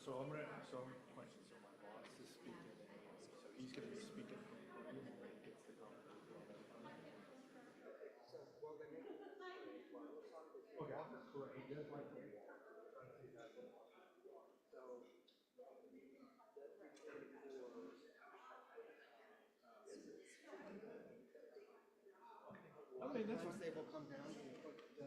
So I'm gonna ask so many questions. So my boss is speaking, so he's gonna be speaking when he gets the conference. Okay, correct. He does like to walk. Okay, that's fine. They will come down and put the.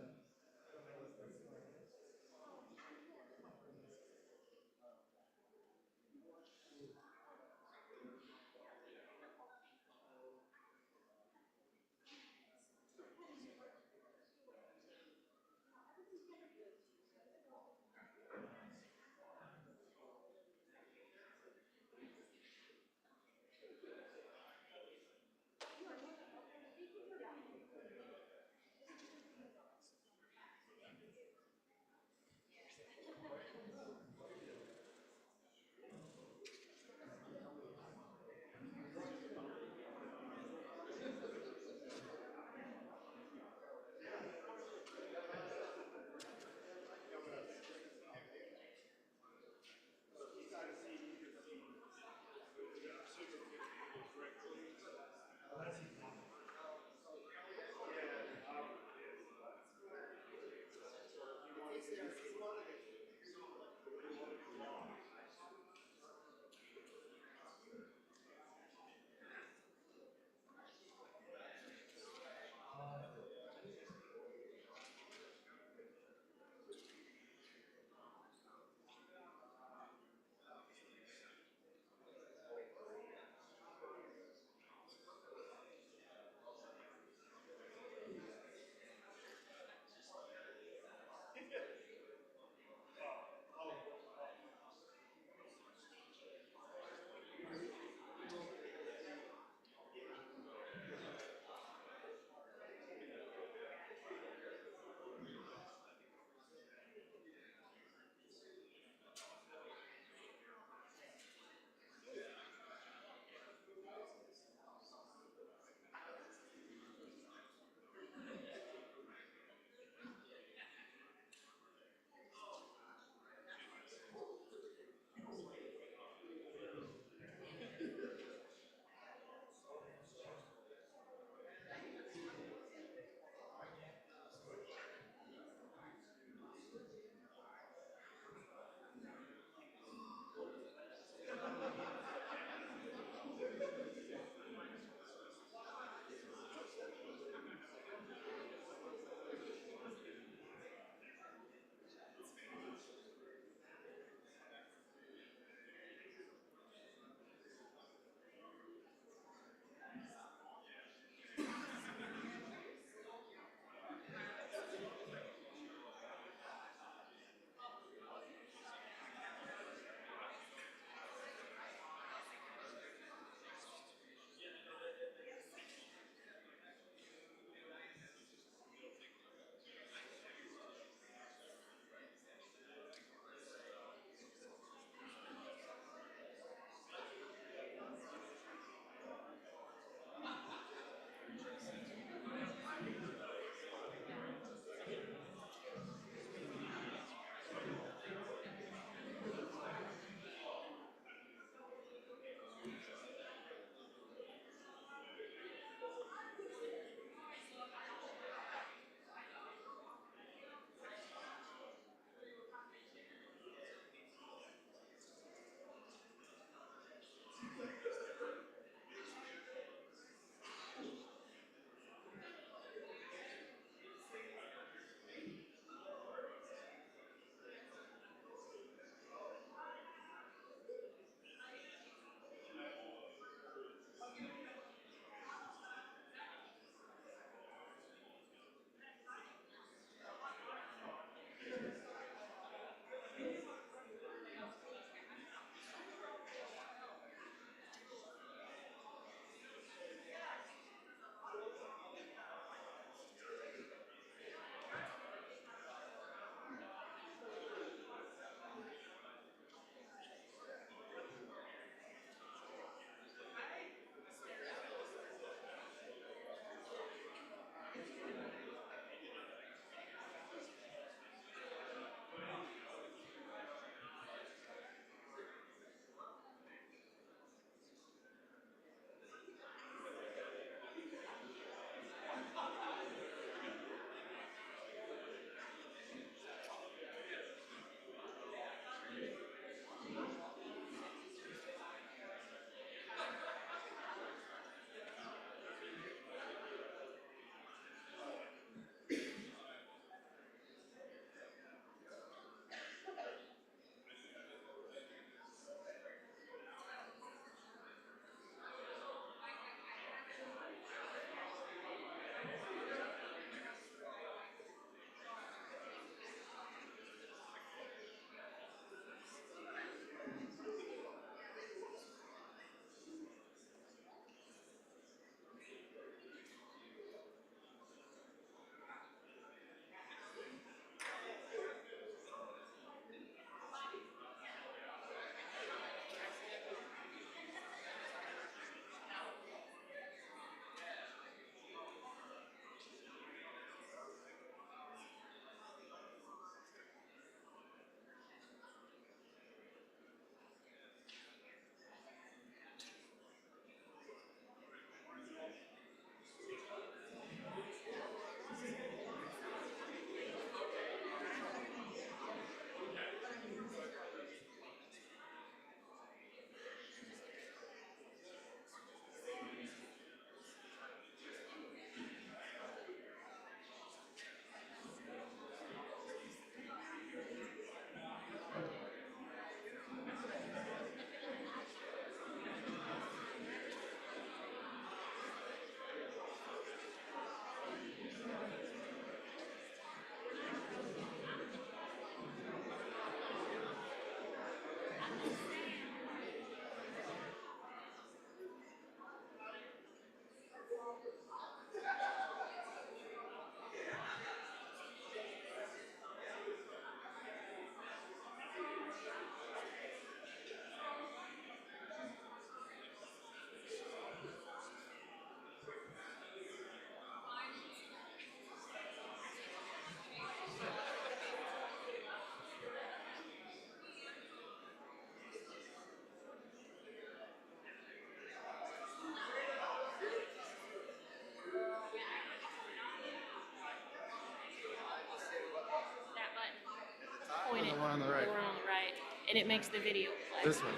Point it. The one on the right. The one on the right. And it makes the video play. This one.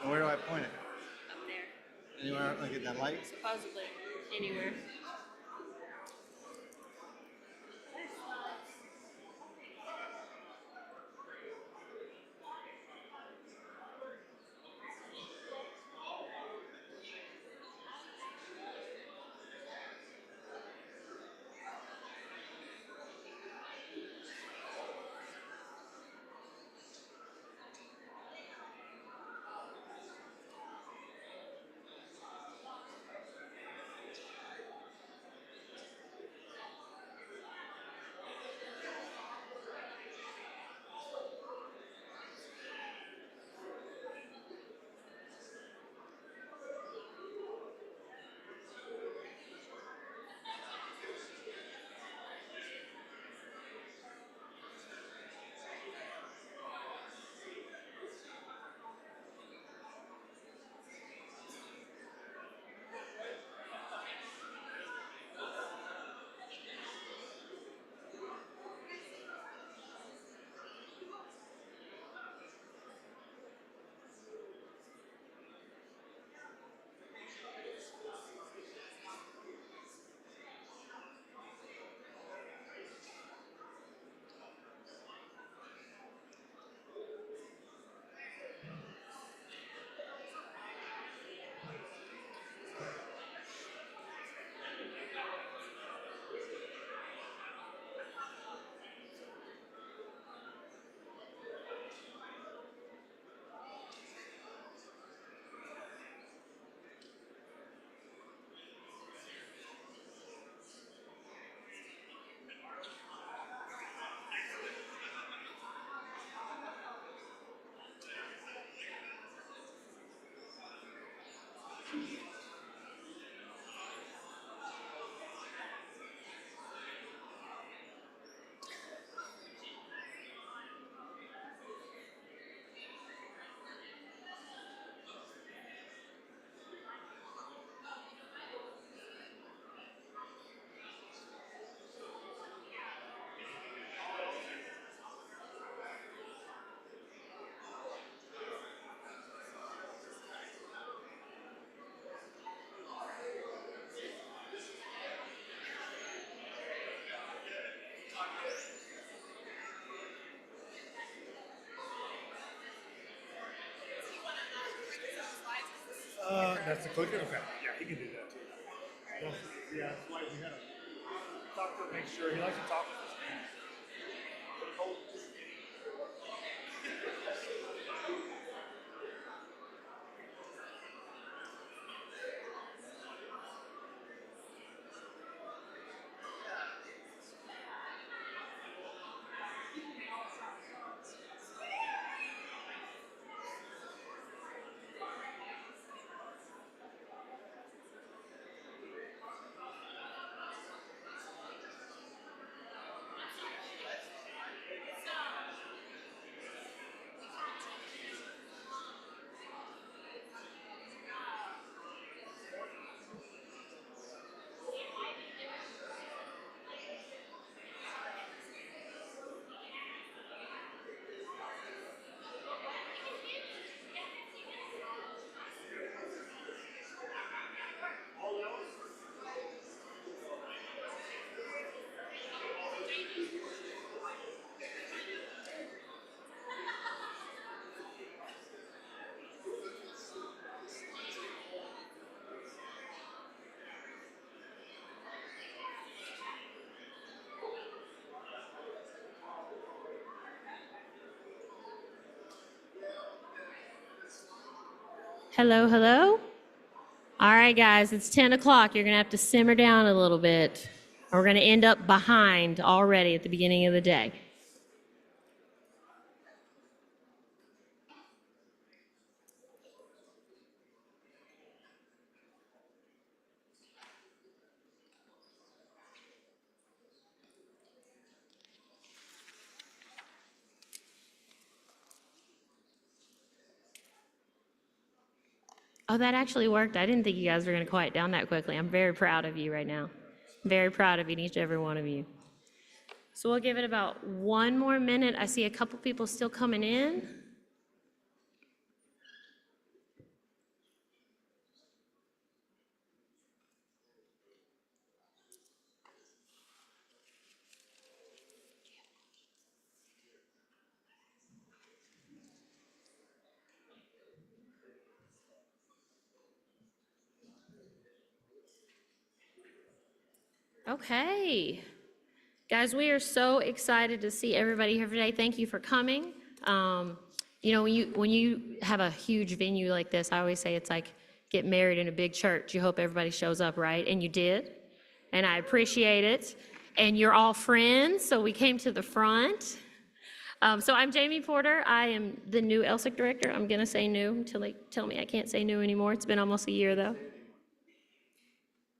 And where do I point it? Up there. Anywhere like at that light? Supposedly anywhere. That's the clicker? Okay. Yeah, he can do that too. Yeah, that's why we had to talk to him, make sure. He likes to talk with us. Hello, hello. All right, guys, it's 10 o'clock. You're going to have to simmer down a little bit. Or we're going to end up behind already at the beginning of the day. Oh, that actually worked. I didn't think you guys were going to quiet down that quickly. I'm very proud of you right now. Very proud of each and every one of you. So we'll give it about one more minute. I see a couple people still coming in. Okay. Guys, we are so excited to see everybody here today. Thank you for coming. When you have a huge venue like this, I always say it's like get married in a big church. You hope everybody shows up, right? And you did, and I appreciate it. And you're all friends, so we came to the front. So I'm Jamie Porter. I am the new LSIC director. I'm gonna say new until they tell me I can't say new anymore. It's been almost a year though.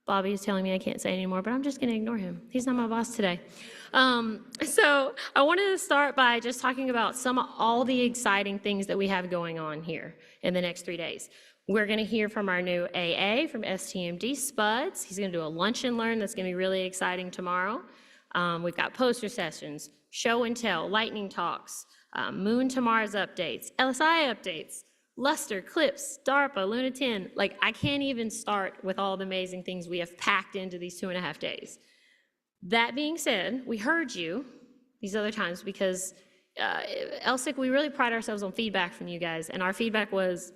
Bobby is telling me I can't say anymore, but I'm just gonna ignore him. He's not my boss today. So I wanted to start by just talking about all the exciting things that we have going on here in the next 3 days. We're gonna hear from our new AA from StMD, Spuds. He's gonna do a lunch and learn that's gonna be really exciting tomorrow. We've got poster sessions, show and tell, lightning talks, Moon to Mars updates, LSI updates, Luster, Clips, DARPA, Luna 10. Like, I can't even start with all the amazing things we have packed into these 2.5 days. That being said, we heard you these other times because LSIC, we really pride ourselves on feedback from you guys, and our feedback was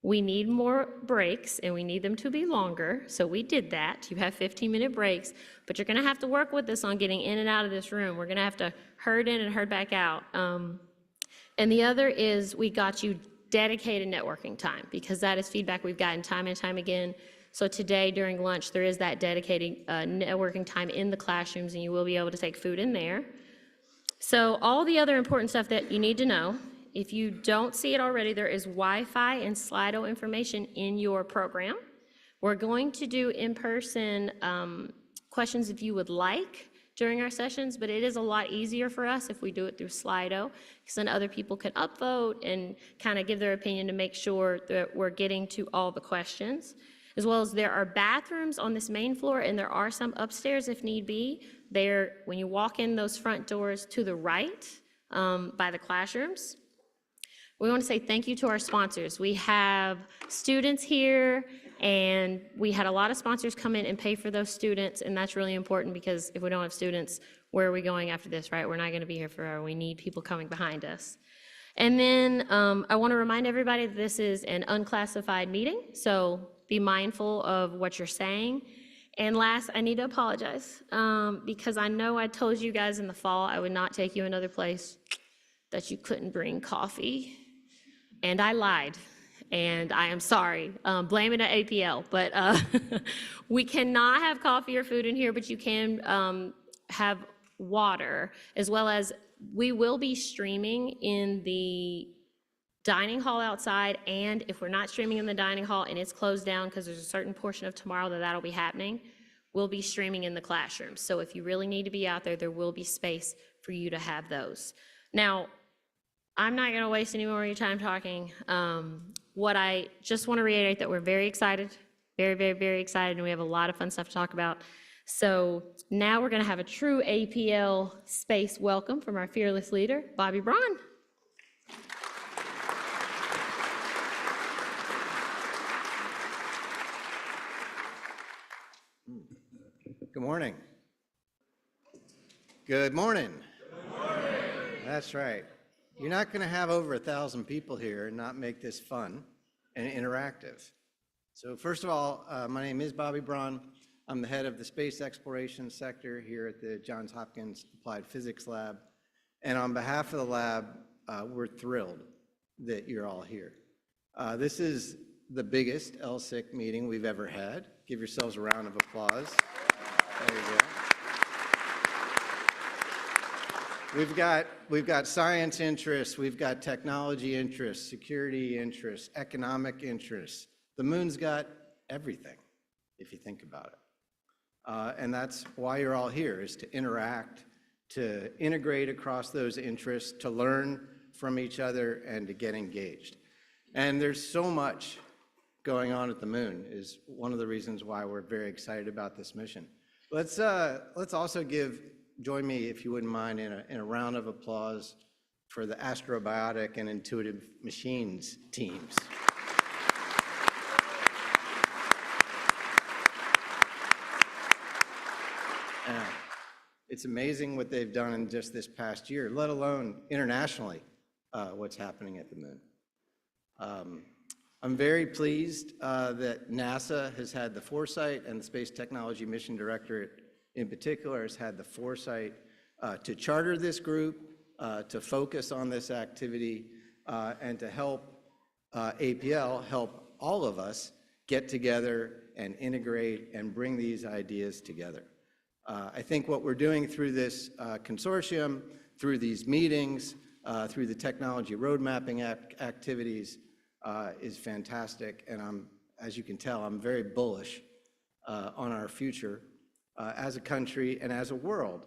we need more breaks and we need them to be longer, so we did that. You have 15-minute breaks, but you're gonna have to work with us on getting in and out of this room. We're gonna have to herd in and herd back out. And the other is we got you dedicated networking time because that is feedback we've gotten time and time again. So today during lunch, there is that dedicated networking time in the classrooms, and you will be able to take food in there. So all the other important stuff that you need to know, if you don't see it already, there is Wi-Fi and Slido information in your program. We're going to do in-person questions if you would like during our sessions, but it is a lot easier for us if we do it through Slido, because then other people can upvote and kind of give their opinion to make sure that we're getting to all the questions. As well as there are bathrooms on this main floor, and there are some upstairs if need be. There, when you walk in those front doors to the right by the classrooms. We want to say thank you to our sponsors. We have students here, and we had a lot of sponsors come in and pay for those students, and that's really important because if we don't have students, where are we going after this, right? We're not going to be here forever. We need people coming behind us. And then I want to remind everybody that this is an unclassified meeting, so be mindful of what you're saying. And last, I need to apologize because I know I told you guys in the fall I would not take you another place that you couldn't bring coffee. And I lied, and I am sorry. Blame it at APL, but we cannot have coffee or food in here, but you can have water, as well as we will be streaming in the dining hall outside, and if we're not streaming in the dining hall and it's closed down because there's a certain portion of tomorrow that'll be happening, we'll be streaming in the classroom. So if you really need to be out there, there will be space for you to have those. Now, I'm not going to waste any more of your time talking. What I just want to reiterate that we're very excited, very, very, very excited, and we have a lot of fun stuff to talk about. So now we're going to have a true APL space welcome from our fearless leader, Bobby Braun. Good morning. Good morning. Good morning. That's right. You're not going to have over 1,000 people here and not make this fun and interactive. So first of all, my name is Bobby Braun. I'm the head of the space exploration sector here at the Johns Hopkins Applied Physics Lab. And on behalf of the lab, we're thrilled that you're all here. This is the biggest LSIC meeting we've ever had. Give yourselves a round of applause. There you go. We've got science interests, we've got technology interests, security interests, economic interests. The moon's got everything, if you think about it. And that's why you're all here, is to interact, to integrate across those interests, to learn from each other, and to get engaged. And there's so much going on at the moon, is one of the reasons why we're very excited about this mission. Let's also join me, if you wouldn't mind, in a round of applause for the Astrobiotic and Intuitive Machines teams. It's amazing what they've done in just this past year, let alone internationally, what's happening at the moon. I'm very pleased that NASA has had the foresight, and the Space Technology Mission Directorate in particular has had the foresight to charter this group, to focus on this activity, and to help APL, help all of us get together and integrate and bring these ideas together. I think what we're doing through this consortium, through these meetings, through the technology road mapping activities is fantastic, and as you can tell, I'm very bullish on our future as a country and as a world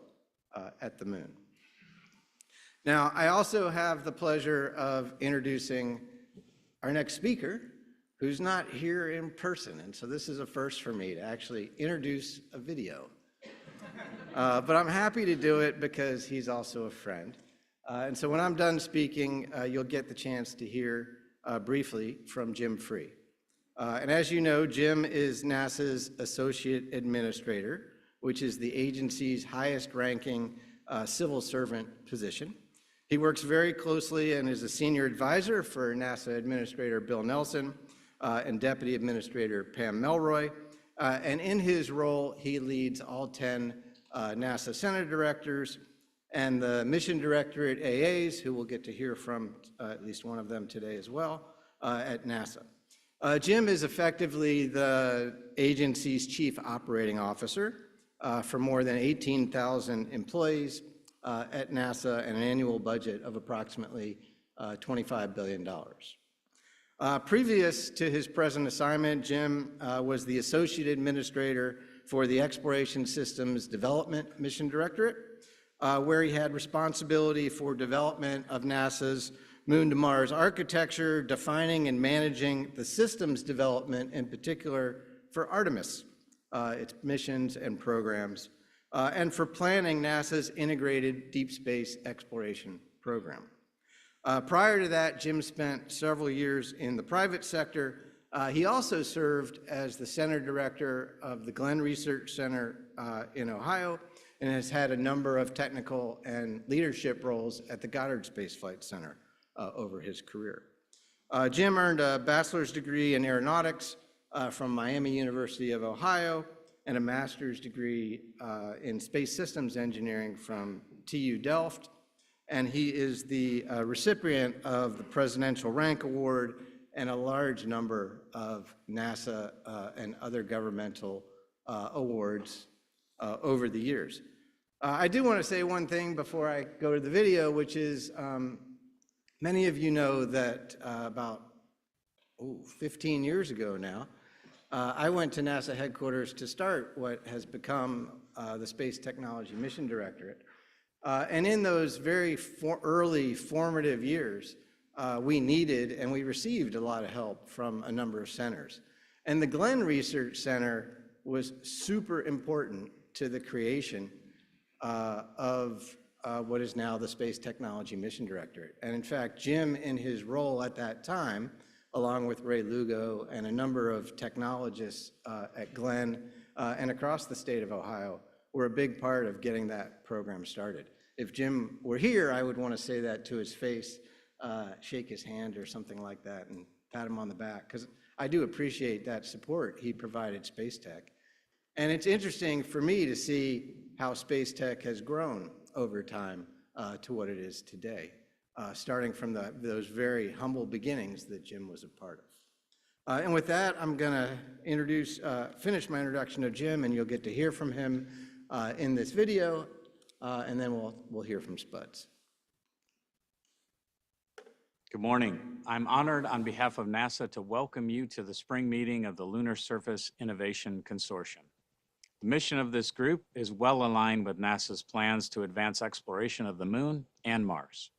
at the moon. Now, I also have the pleasure of introducing our next speaker, who's not here in person, and so this is a first for me to actually introduce a video. But I'm happy to do it because he's also a friend. And so when I'm done speaking, you'll get the chance to hear briefly from Jim Free. And as you know, Jim is NASA's Associate Administrator, which is the agency's highest ranking civil servant position. He works very closely and is a senior advisor for NASA Administrator Bill Nelson and Deputy Administrator Pam Melroy. And in his role, he leads all 10 NASA Center directors and the Mission Directorate AAs, who we'll get to hear from at least one of them today as well, at NASA. Jim is effectively the agency's chief operating officer for more than 18,000 employees at NASA and an annual budget of approximately $25 billion. Previous to his present assignment, Jim was the Associate Administrator for the Exploration Systems Development Mission Directorate, where he had responsibility for development of NASA's Moon to Mars architecture, defining and managing the systems development, in particular for Artemis, its missions and programs, and for planning NASA's integrated deep space exploration program. Prior to that, Jim spent several years in the private sector. He also served as the Center Director of the Glenn Research Center in Ohio, and has had a number of technical and leadership roles at the Goddard Space Flight Center over his career. Jim earned a bachelor's degree in aeronautics from Miami University of Ohio and a master's degree in space systems engineering from TU Delft. And he is the recipient of the Presidential Rank Award and a large number of NASA and other governmental awards over the years. I do want to say one thing before I go to the video, which is many of you know that about 15 years ago now, I went to NASA headquarters to start what has become the Space Technology Mission Directorate. And in those very early formative years, we needed and we received a lot of help from a number of centers. And the Glenn Research Center was super important to the creation of what is now the Space Technology Mission Directorate. And in fact, Jim, in his role at that time, along with Ray Lugo and a number of technologists at Glenn and across the state of Ohio, were a big part of getting that program started. If Jim were here, I would want to say that to his face, shake his hand or something like that, and pat him on the back, because I do appreciate that support he provided Space Tech. And it's interesting for me to see how Space Tech has grown over time to what it is today, starting from those very humble beginnings that Jim was a part And with that, I'm going to finish my introduction of Jim, and you'll get to hear from him in this video, and then we'll hear from Spuds. Good morning. I'm honored on behalf of NASA to welcome you to the spring meeting of the Lunar Surface Innovation Consortium. The mission of this group is well aligned with NASA's plans to advance exploration of the Moon and Mars.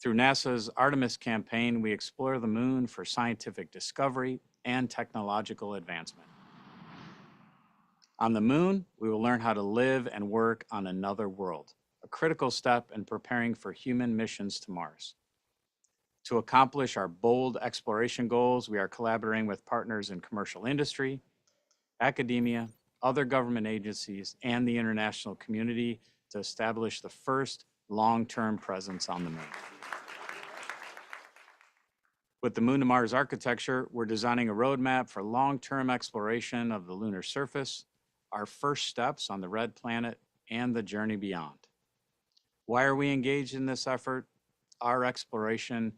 Through NASA's Artemis campaign, we explore the Moon for scientific discovery and technological advancement. On the Moon, we will learn how to live and work on another world, a critical step in preparing for human missions to Mars. To accomplish our bold exploration goals, we are collaborating with partners in commercial industry, academia, other government agencies, and the international community to establish the first long-term presence on the Moon. With the Moon to Mars architecture, we're designing a roadmap for long-term exploration of the lunar surface, our first steps on the red planet, and the journey beyond. Why are we engaged in this effort? Our exploration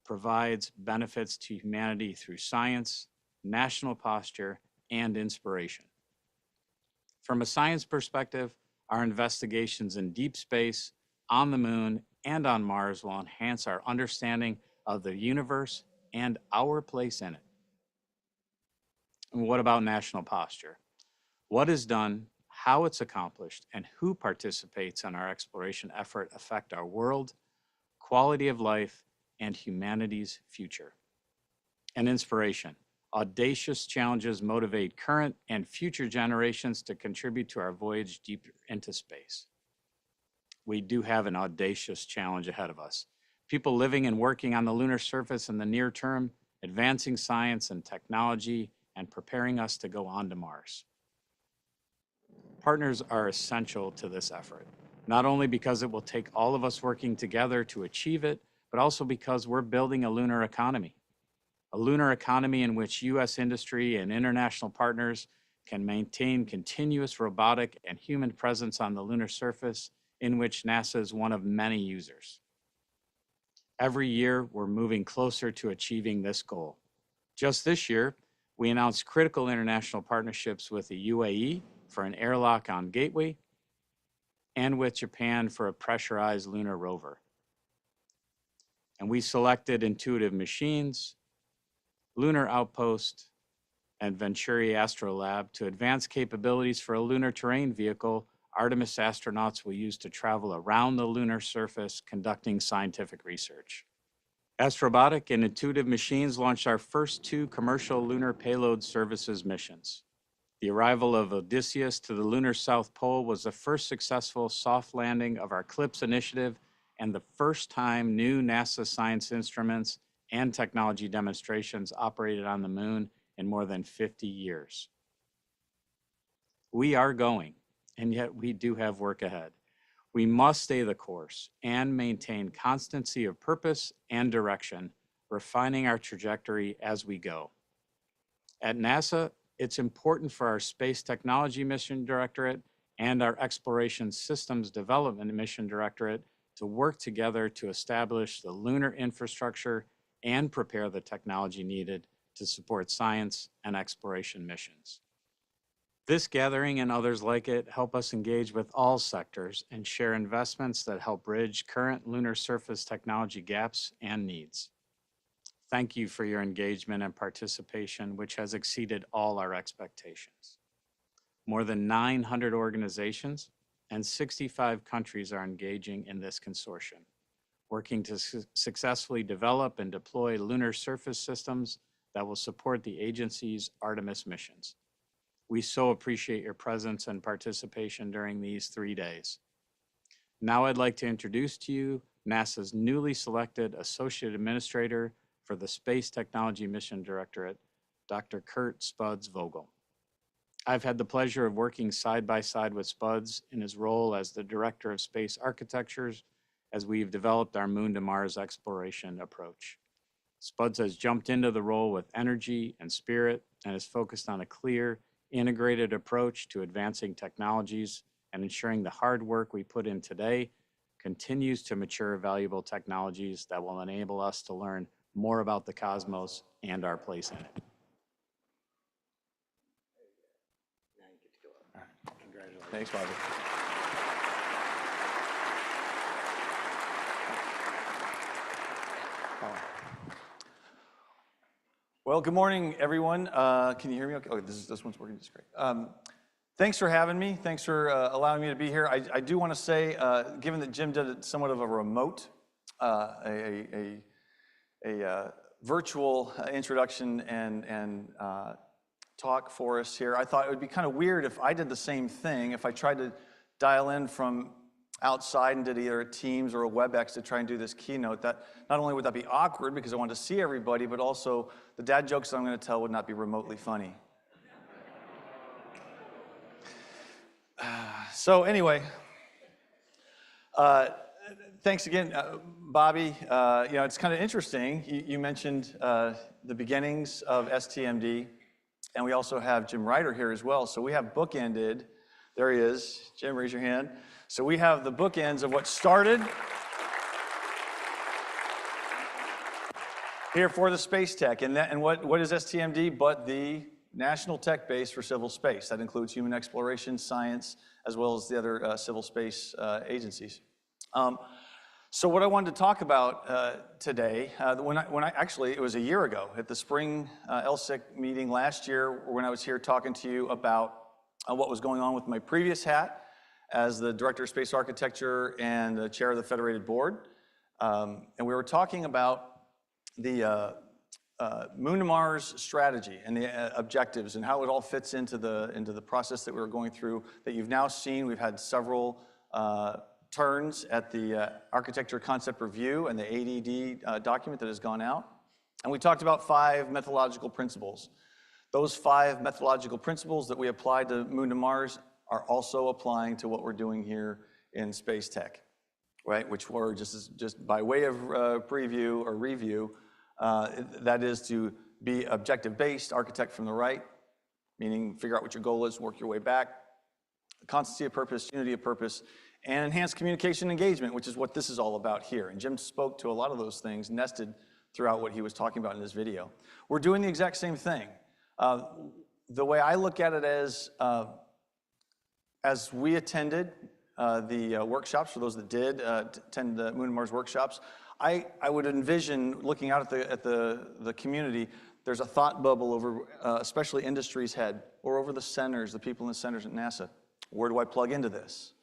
provides benefits to humanity through science, national posture, and inspiration. From a science perspective, our investigations in deep space, on the Moon, and on Mars will enhance our understanding of the universe and our place in it. And what about national posture? What is done, how it's accomplished, and who participates in our exploration effort affect our world, quality of life, and humanity's future. And inspiration. Audacious challenges motivate current and future generations to contribute to our voyage deeper into space. We do have an audacious challenge ahead of us. People living and working on the lunar surface in the near term, advancing science and technology, and preparing us to go on to Mars. Partners are essential to this effort, not only because it will take all of us working together to achieve it, but also because we're building a lunar economy in which U.S. industry and international partners can maintain continuous robotic and human presence on the lunar surface, in which NASA is one of many users. Every year, we're moving closer to achieving this goal. Just this year, we announced critical international partnerships with the UAE for an airlock on Gateway and with Japan for a pressurized lunar rover. And we selected Intuitive Machines, Lunar Outpost, and Venturi Astrolab to advance capabilities for a lunar terrain vehicle Artemis astronauts will use to travel around the lunar surface conducting scientific research. Astrobotic and Intuitive Machines launched our first 2 commercial lunar payload services missions. The arrival of Odysseus to the lunar South Pole was the first successful soft landing of our CLIPS initiative and the first time new NASA science instruments and technology demonstrations operated on the Moon in more than 50 years. We are going, and yet we do have work ahead. We must stay the course and maintain constancy of purpose and direction, refining our trajectory as we go. At NASA, it's important for our Space Technology Mission Directorate and our Exploration Systems Development Mission Directorate to work together to establish the lunar infrastructure and prepare the technology needed to support science and exploration missions. This gathering and others like it help us engage with all sectors and share investments that help bridge current lunar surface technology gaps and needs. Thank you for your engagement and participation, which has exceeded all our expectations. More than 900 organizations and 65 countries are engaging in this consortium, working to successfully develop and deploy lunar surface systems that will support the agency's Artemis missions. We so appreciate your presence and participation during these 3 days. Now I'd like to introduce to you NASA's newly selected Associate Administrator for the Space Technology Mission Directorate, Dr. Kurt Spuds Vogel. I've had the pleasure of working side by side with Spuds in his role as the Director of Space Architectures as we've developed our Moon to Mars exploration approach. Spuds has jumped into the role with energy and spirit and is focused on a clear, integrated approach to advancing technologies and ensuring the hard work we put in today continues to mature valuable technologies that will enable us to learn more about the cosmos and our place in it. Thanks, Bobby. Well, good morning, everyone. Can you hear me okay? Oh, this one's working just great. Thanks for having me. Thanks for allowing me to be here. I do want to say, given that Jim did somewhat of a remote, a virtual introduction and talk for us here, I thought it would be kind of weird if I did the same thing, if I tried to dial in from outside and did either a Teams or a WebEx to try and do this keynote. That not only would that be awkward because I wanted to see everybody, but also the dad jokes that I'm going to tell would not be remotely funny. So anyway, thanks again, Bobby. It's kind of interesting. You mentioned the beginnings of StMD, and we also have Jim Ryder here as well. So we have bookended. There he is. Jim, raise your hand. So we have the bookends of what started here for the space tech. And what is StMD but the National Tech Base for Civil Space? That includes human exploration, science, as well as the other civil space agencies. So what I wanted to talk about today, it was a year ago at the spring LSIC meeting last year when I was here talking to you about what was going on with my previous hat as the Director of Space Architecture and the Chair of the Federated Board. And we were talking about the Moon to Mars strategy and the objectives and how it all fits into the process that we were going through that you've now seen. We've had several turns at the Architecture Concept Review and the ADD document that has gone out. And we talked about 5 methodological principles. Those 5 methodological principles that we applied to Moon to Mars are also applying to what we're doing here in space tech, right? Which were just by way of preview or review, that is to be objective-based, architect from the right, meaning figure out what your goal is, work your way back, constancy of purpose, unity of purpose, and enhanced communication engagement, which is what this is all about here. And Jim spoke to a lot of those things nested throughout what he was talking about in this video. We're doing the exact same thing. The way I look at it as we attended the workshops, for those that did attend the Moon to Mars workshops, I would envision looking out at the community, there's a thought bubble over especially industry's head or over the centers, the people in the centers at NASA. Where do I plug into this,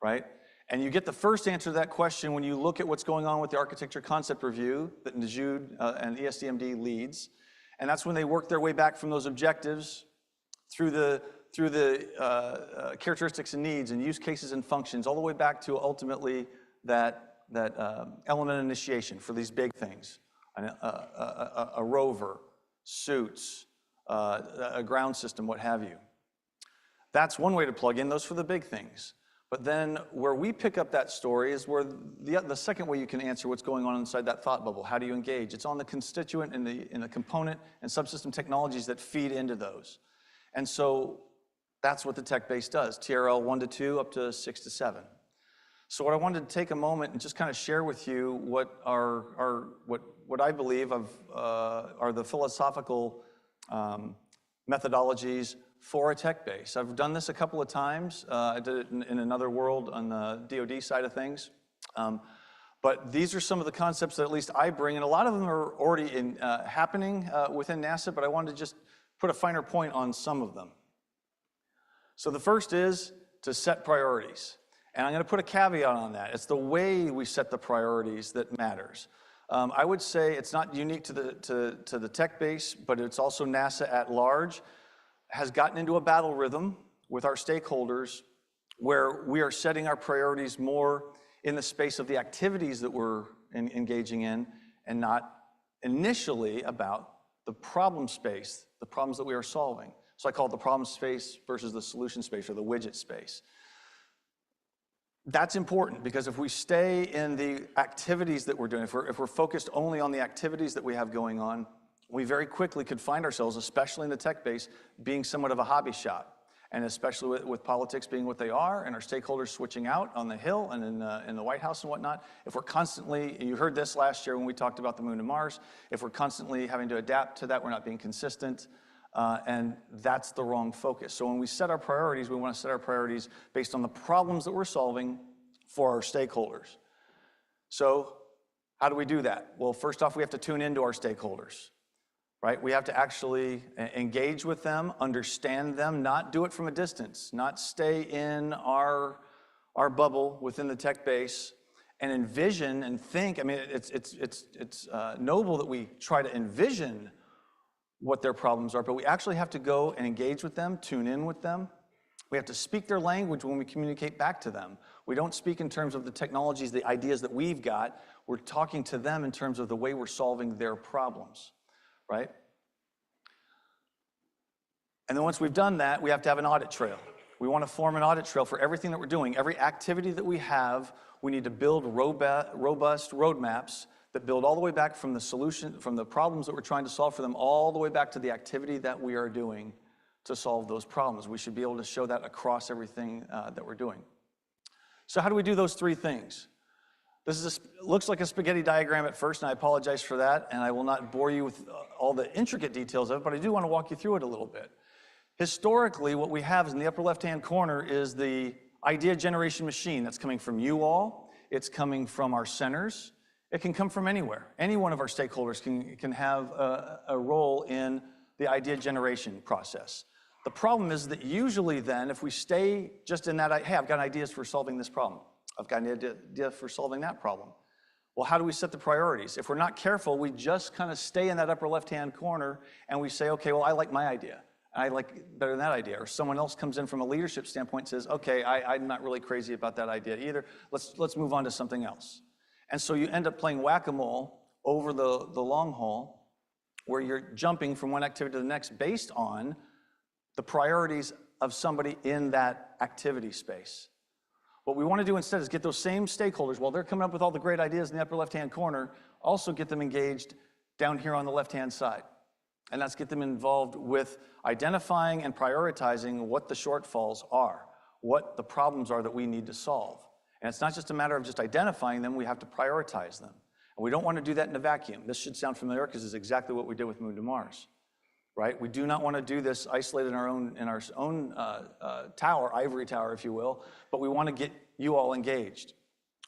right? And you get the first answer to that question when you look at what's going on with the Architecture Concept Review that Najud and ESDMD leads. And that's when they work their way back from those objectives through the characteristics and needs and use cases and functions, all the way back to ultimately that element initiation for these big things, a rover, suits, a ground system, what have you. That's one way to plug in those for the big things. But then where we pick up that story is where the second way you can answer what's going on inside that thought bubble. How do you engage? It's on the constituent and the component and subsystem technologies that feed into those. And so that's what the tech base does, TRL 1 to 2 up to 6 to 7. So what I wanted to take a moment and just kind of share with you what I believe are the philosophical methodologies for a tech base. I've done this a couple of times. I did it in another world on the DoD side of things. But these are some of the concepts that at least I bring, and a lot of them are already happening within NASA, but I wanted to just put a finer point on some of them. So the first is to set priorities. And I'm going to put a caveat on that. It's the way we set the priorities that matters. I would say it's not unique to the tech base, but it's also NASA at large has gotten into a battle rhythm with our stakeholders where we are setting our priorities more in the space of the activities that we're engaging in and not initially about the problem space, the problems that we are solving. So I call it the problem space versus the solution space or the widget space. That's important because if we stay in the activities that we're doing, if we're focused only on the activities that we have going on, we very quickly could find ourselves, especially in the tech base, being somewhat of a hobby shop. And especially with politics being what they are and our stakeholders switching out on the Hill and in the White House and whatnot, if we're constantly, you heard this last year when we talked about the moon and Mars, if we're constantly having to adapt to that, we're not being consistent, and that's the wrong focus. So when we set our priorities, we want to set our priorities based on the problems that we're solving for our stakeholders. So how do we do that? Well, first off, we have to tune into our stakeholders. Right? We have to actually engage with them, understand them, not do it from a distance, not stay in our bubble within the tech base, and envision and think. I mean, it's noble that we try to envision what their problems are, but we actually have to go and engage with them, tune in with them. We have to speak their language when we communicate back to them. We don't speak in terms of the technologies, the ideas that we've got. We're talking to them in terms of the way we're solving their problems. Right? And then once we've done that, we have to have an audit trail. We want to form an audit trail for everything that we're doing. Every activity that we have, we need to build robust roadmaps that build all the way back from the solution, from the problems that we're trying to solve for them, all the way back to the activity that we are doing to solve those problems. We should be able to show that across everything that we're doing. So how do we do those three things? This looks like a spaghetti diagram at first, and I apologize for that, and I will not bore you with all the intricate details of it, but I do want to walk you through it a little bit. Historically, what we have is in the upper left-hand corner is the idea generation machine that's coming from you all. It's coming from our centers. It can come from anywhere. Any one of our stakeholders can have a role in the idea generation process. The problem is that usually then, if we stay just in that, hey, I've got ideas for solving this problem. I've got an idea for solving that problem. Well, how do we set the priorities? If we're not careful, we just kind of stay in that upper left-hand corner and we say, okay, well, I like my idea. I like better than that idea. Or someone else comes in from a leadership standpoint and says, okay, I'm not really crazy about that idea either. Let's move on to something else. And so you end up playing whack-a-mole over the long haul where you're jumping from one activity to the next based on the priorities of somebody in that activity space. What we want to do instead is get those same stakeholders, while they're coming up with all the great ideas in the upper left-hand corner, also get them engaged down here on the left-hand side. And that's get them involved with identifying and prioritizing what the shortfalls are, what the problems are that we need to solve. And it's not just a matter of just identifying them, we have to prioritize them. And we don't want to do that in a vacuum. This should sound familiar because it's exactly what we did with Moon to Mars. Right? We do not want to do this isolated in our own tower, ivory tower, if you will, but we want to get you all engaged.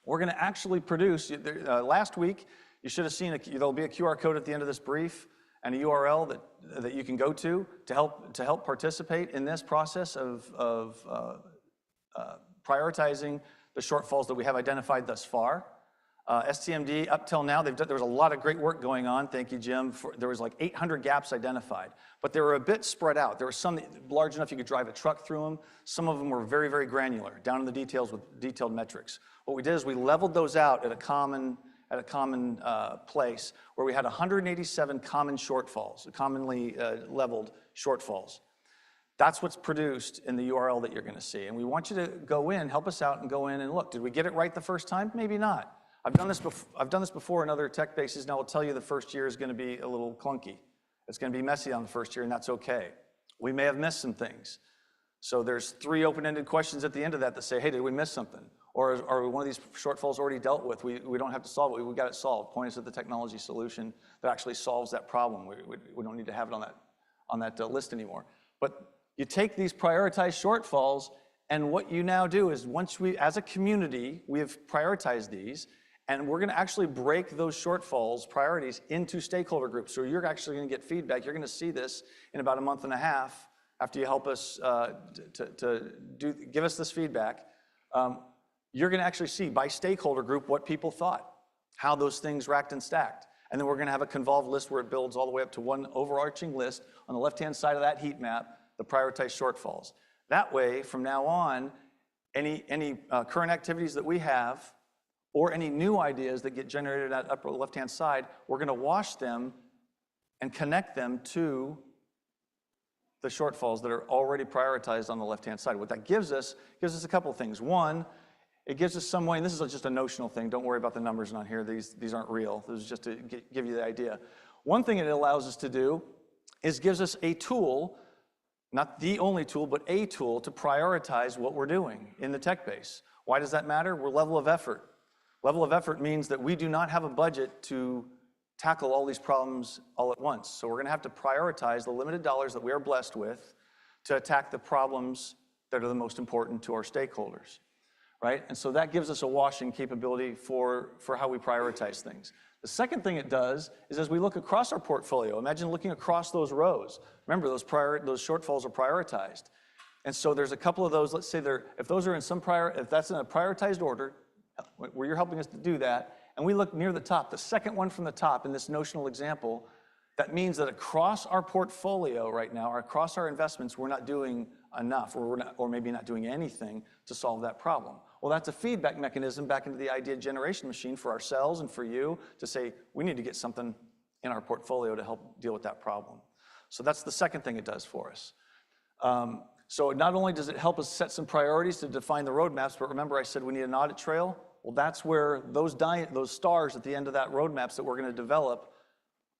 We're going to actually produce, last week, you should have seen, there'll be a QR code at the end of this brief and a URL that you can go to help participate in this process of prioritizing the shortfalls that we have identified thus far. StMD, up till now, there was a lot of great work going on. Thank you, Jim. There was like 800 gaps identified, but they were a bit spread out. There were some large enough you could drive a truck through them. Some of them were very, very granular, down in the details with detailed metrics. What we did is we leveled those out at a common place where we had 187 common shortfalls, commonly leveled shortfalls. That's what's produced in the URL that you're going to see. And we want you to go in, help us out, and go in and look. Did we get it right the first time? Maybe not. I've done this before in other tech bases, and I will tell you the first year is going to be a little clunky. It's going to be messy on the first year, and that's okay. We may have missed some things. So there's 3 open-ended questions at the end of that say, hey, did we miss something? Or are one of these shortfalls already dealt with? We don't have to solve it. We got it solved. Point us at the technology solution that actually solves that problem. We don't need to have it on that list anymore. But you take these prioritized shortfalls, and what you now do is once as a community, we have prioritized these, and we're going to actually break those shortfalls, priorities, into stakeholder groups. So you're actually going to get feedback. You're going to see this in about a month and a half after you help us give us this feedback. You're going to actually see by stakeholder group what people thought, how those things racked and stacked. And then we're going to have a convolved list where it builds all the way up to one overarching list on the left-hand side of that heat map, the prioritized shortfalls. That way, from now on, any current activities that we have or any new ideas that get generated at upper left-hand side, we're going to wash them and connect them to the shortfalls that are already prioritized on the left-hand side. What that gives us a couple of things. One, it gives us some way, and this is just a notional thing. Don't worry about the numbers on here. These aren't real. This is just to give you the idea. One thing it allows us to do is gives us a tool not the only tool, but a tool to prioritize what we're doing in the tech base. Why does that matter? We're level of effort. Level of effort means that we do not have a budget to tackle all these problems all at once. So we're going to have to prioritize the limited dollars that we are blessed with to attack the problems that are the most important to our stakeholders, right? And so that gives us a washing capability for how we prioritize things. The second thing it does is as we look across our portfolio, imagine looking across those rows. Remember, those shortfalls are prioritized. And so there's a couple of those, let's say if those are in if that's in a prioritized order, where you're helping us to do that, and we look near the top, the second one from the top in this notional example, that means that across our portfolio right now, or across our investments, we're not doing enough, or maybe not doing anything to solve that problem. Well, that's a feedback mechanism back into the idea generation machine for ourselves and for you to say, we need to get something in our portfolio to help deal with that problem. So that's the second thing it does for us. So not only does it help us set some priorities to define the roadmaps, but remember I said we need an audit trail? Well, that's where those stars at the end of that roadmaps that we're going to develop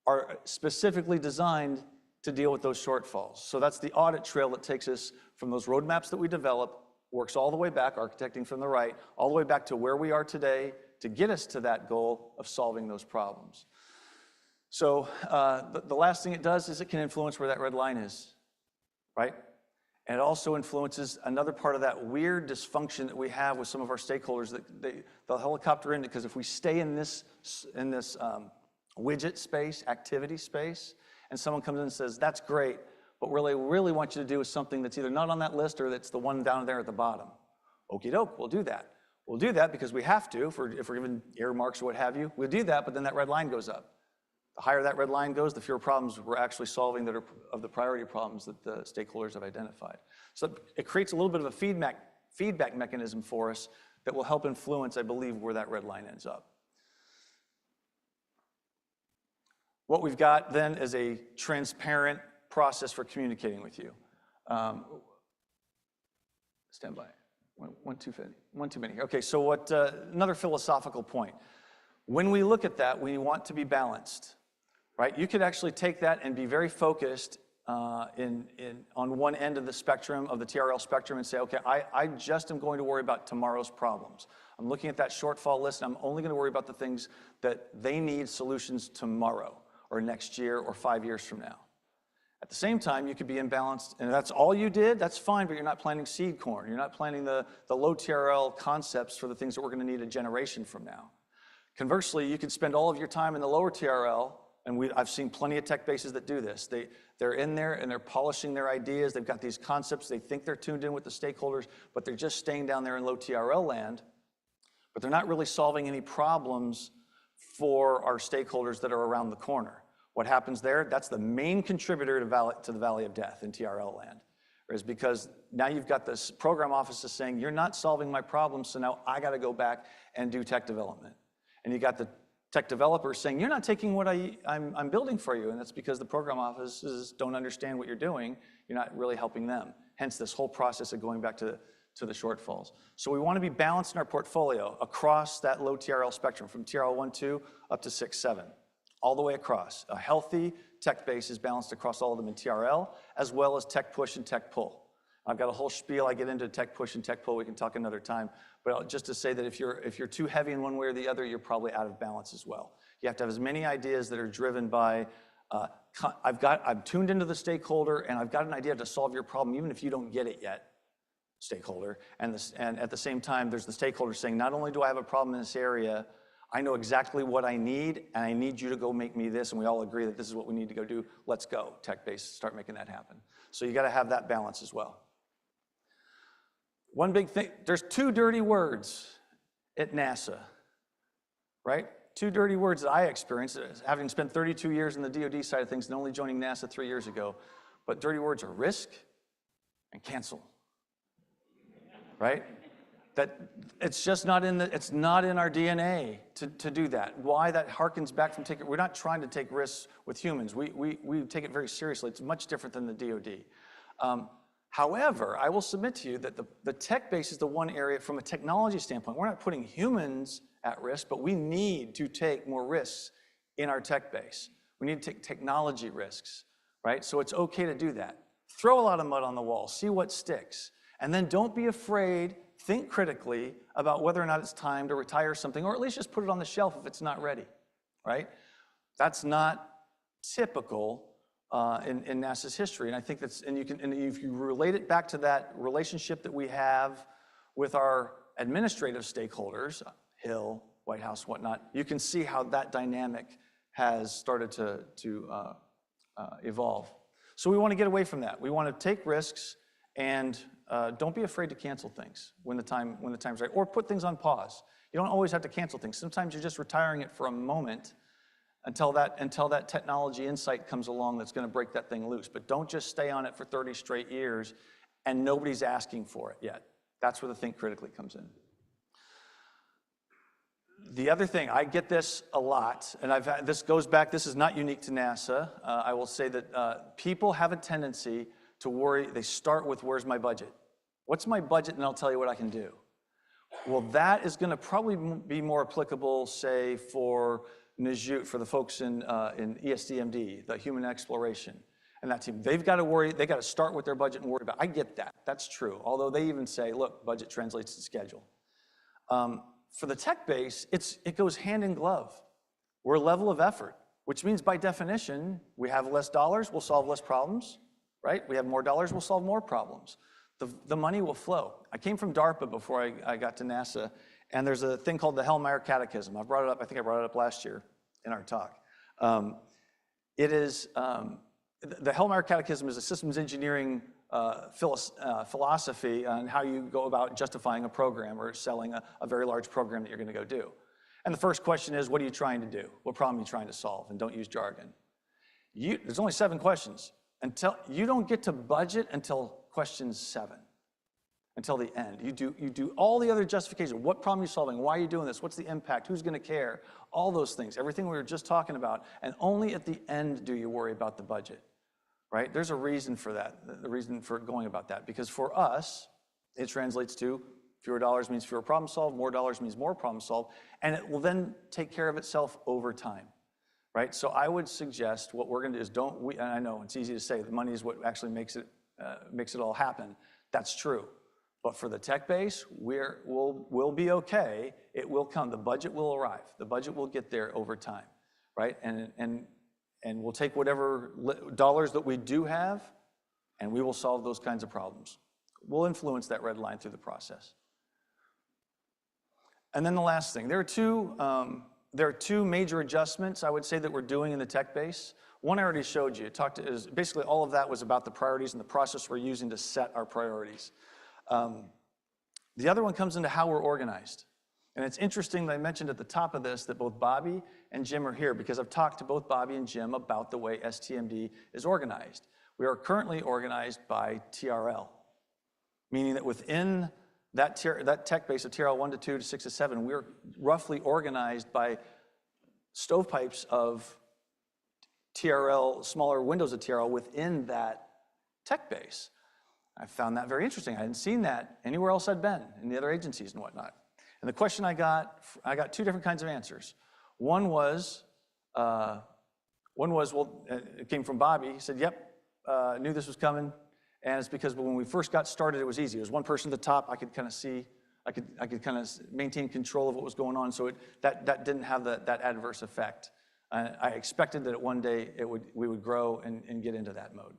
are specifically designed to deal with those shortfalls. So that's the audit trail that takes us from those roadmaps that we develop, works all the way back, architecting from the right, all the way back to where we are today to get us to that goal of solving those problems. So the last thing it does is it can influence where that red line is, right? And it also influences another part of that weird dysfunction that we have with some of our stakeholders that they'll helicopter in, because if we stay in this widget space, activity space, and someone comes in and says, that's great, but what we really want you to do is something that's either not on that list or that's the one down there at the bottom. Okie doke, we'll do that. We'll do that because we have to, if we're given earmarks or what have you. We'll do that, but then that red line goes up. The higher that red line goes, the fewer problems we're actually solving that are of the priority problems that the stakeholders have identified. So it creates a little bit of a feedback mechanism for us that will help influence, I believe, where that red line ends up. What we've got then is a transparent process for communicating with you. Stand by. One too many. Okay, so another philosophical point. When we look at that, we want to be balanced, right? You could actually take that and be very focused on one end of the spectrum, of the TRL spectrum, and say, okay, I just am going to worry about tomorrow's problems. I'm looking at that shortfall list, and I'm only going to worry about the things that they need solutions tomorrow, or next year, or 5 years from now. At the same time, you could be imbalanced, and that's all you did, that's fine, but you're not planting seed corn. You're not planting the low TRL concepts for the things that we're going to need a generation from now. Conversely, you could spend all of your time in the lower TRL, and I've seen plenty of tech bases that do this. They're in there, and they're polishing their ideas. They've got these concepts. They think they're tuned in with the stakeholders, but they're just staying down there in low TRL land, but they're not really solving any problems for our stakeholders that are around the corner. What happens there? That's the main contributor to the Valley of Death in TRL land, is because now you've got this program offices saying, you're not solving my problems, so now I got to go back and do tech development. And you got the tech developers saying, you're not taking what I'm building for you, and that's because the program offices don't understand what you're doing. You're not really helping them. Hence this whole process of going back to the shortfalls. So we want to be balanced in our portfolio across that low TRL spectrum, from TRL 1-2 up to 6-7. All the way across. A healthy tech base is balanced across all of them in TRL, as well as tech push and tech pull. I've got a whole spiel I get into tech push and tech pull. We can talk another time. But just to say that if you're too heavy in one way or the other, you're probably out of balance as well. You have to have as many ideas that are driven by, I'm tuned into the stakeholder, and I've got an idea to solve your problem, even if you don't get it yet, stakeholder. And at the same time, there's the stakeholder saying, not only do I have a problem in this area, I know exactly what I need, and I need you to go make me this, and we all agree that this is what we need to go do. Let's go, tech base, start making that happen. So you got to have that balance as well. One big thing, there's 2 dirty words at NASA, right? 2 dirty words that I experienced, having spent 32 years in the DoD side of things and only joining NASA 3 years ago. But dirty words are risk and cancel, right? That it's just not it's not in our DNA to do that. Why? That harkens back from we're not trying to take risks with humans. We take it very seriously. It's much different than the DoD. However, I will submit to you that the tech base is the one area from a technology standpoint. We're not putting humans at risk, but we need to take more risks in our tech base. We need to take technology risks, right? So it's okay to do that. throw a lot of mud on the wall, see what sticks. And then don't be afraid, think critically about whether or not it's time to retire something, or at least just put it on the shelf if it's not ready, right? That's not typical in NASA's history. And I think that's, and if you relate it back to that relationship that we have with our administrative stakeholders, Hill, White House, whatnot, you can see how that dynamic has started to evolve. So we want to get away from that. We want to take risks and don't be afraid to cancel things when the time's right, or put things on pause. You don't always have to cancel things. Sometimes you're just retiring it for a moment until that technology insight comes along that's going to break that thing loose. But don't just stay on it for 30 straight years and nobody's asking for it yet. That's where the think critically comes in. The other thing, I get this a lot, and this goes back, this is not unique to NASA. I will say that people have a tendency to worry, they start with, where's my budget? What's my budget, and I'll tell you what I can do. Well, that is gonna probably be more applicable, say, for Najut, for the folks in StMD, the human exploration, and that team. They've got to worry, they got to start with their budget and worry about, I get that, that's true. Although they even say, look, budget translates to schedule. For the tech base, it goes hand in glove. We're a level of effort, which means by definition, we have less dollars, we'll solve less problems, right? We have more dollars, we'll solve more problems. The money will flow. I came from DARPA before I got to NASA, and there's a thing called the Hellmeyer Catechism. I brought it up, I think I brought it up last year in our talk. It is, the Hellmeyer Catechism is a systems engineering philosophy on how you go about justifying a program or selling a very large program that you're going to go do. And the first question is, what are you trying to do? What problem are you trying to solve? And don't use jargon. There's only 7 questions. You don't get to budget until question 7, until the end. You do all the other justification. What problem are you solving? Why are you doing this? What's the impact? Who's going to care? All those things, everything we were just talking about. And only at the end do you worry about the budget. Right? There's a reason for that, the reason for going about that. Because for us, it translates to fewer dollars means fewer problems solved, more dollars means more problems solved, and it will then take care of itself over time. Right? So I would suggest what we're going to do is and I know it's easy to say, the money is what actually makes it all happen. That's true. But for the tech base, we'll be okay. It will come. The budget will arrive. The budget will get there over time. Right? And we'll take whatever dollars that we do have, and we will solve those kinds of problems. We'll influence that red line through the process. And then the last thing, there are two major adjustments I would say that we're doing in the tech base. One I already showed you. Basically all of that was about the priorities and the process we're using to set our priorities. The other one comes into how we're organized. And it's interesting that I mentioned at the top of this that both Bobby and Jim are here because I've talked to both Bobby and Jim about the way StMD is organized. We are currently organized by TRL, meaning that within that tech base of TRL 1 to 2 to 6 to 7, we're roughly organized by stovepipes of TRL, smaller windows of TRL within that tech base. I found that very interesting. I hadn't seen that anywhere else I'd been in the other agencies and whatnot. And the question I got 2 different kinds of answers. One was, well, it came from Bobby. He said, yep, knew this was coming. And it's because when we first got started, it was easy. It was one person at the top. I could kind of see, I could kind of maintain control of what was going on. So that didn't have that adverse effect. I expected that one day we would grow and get into that mode.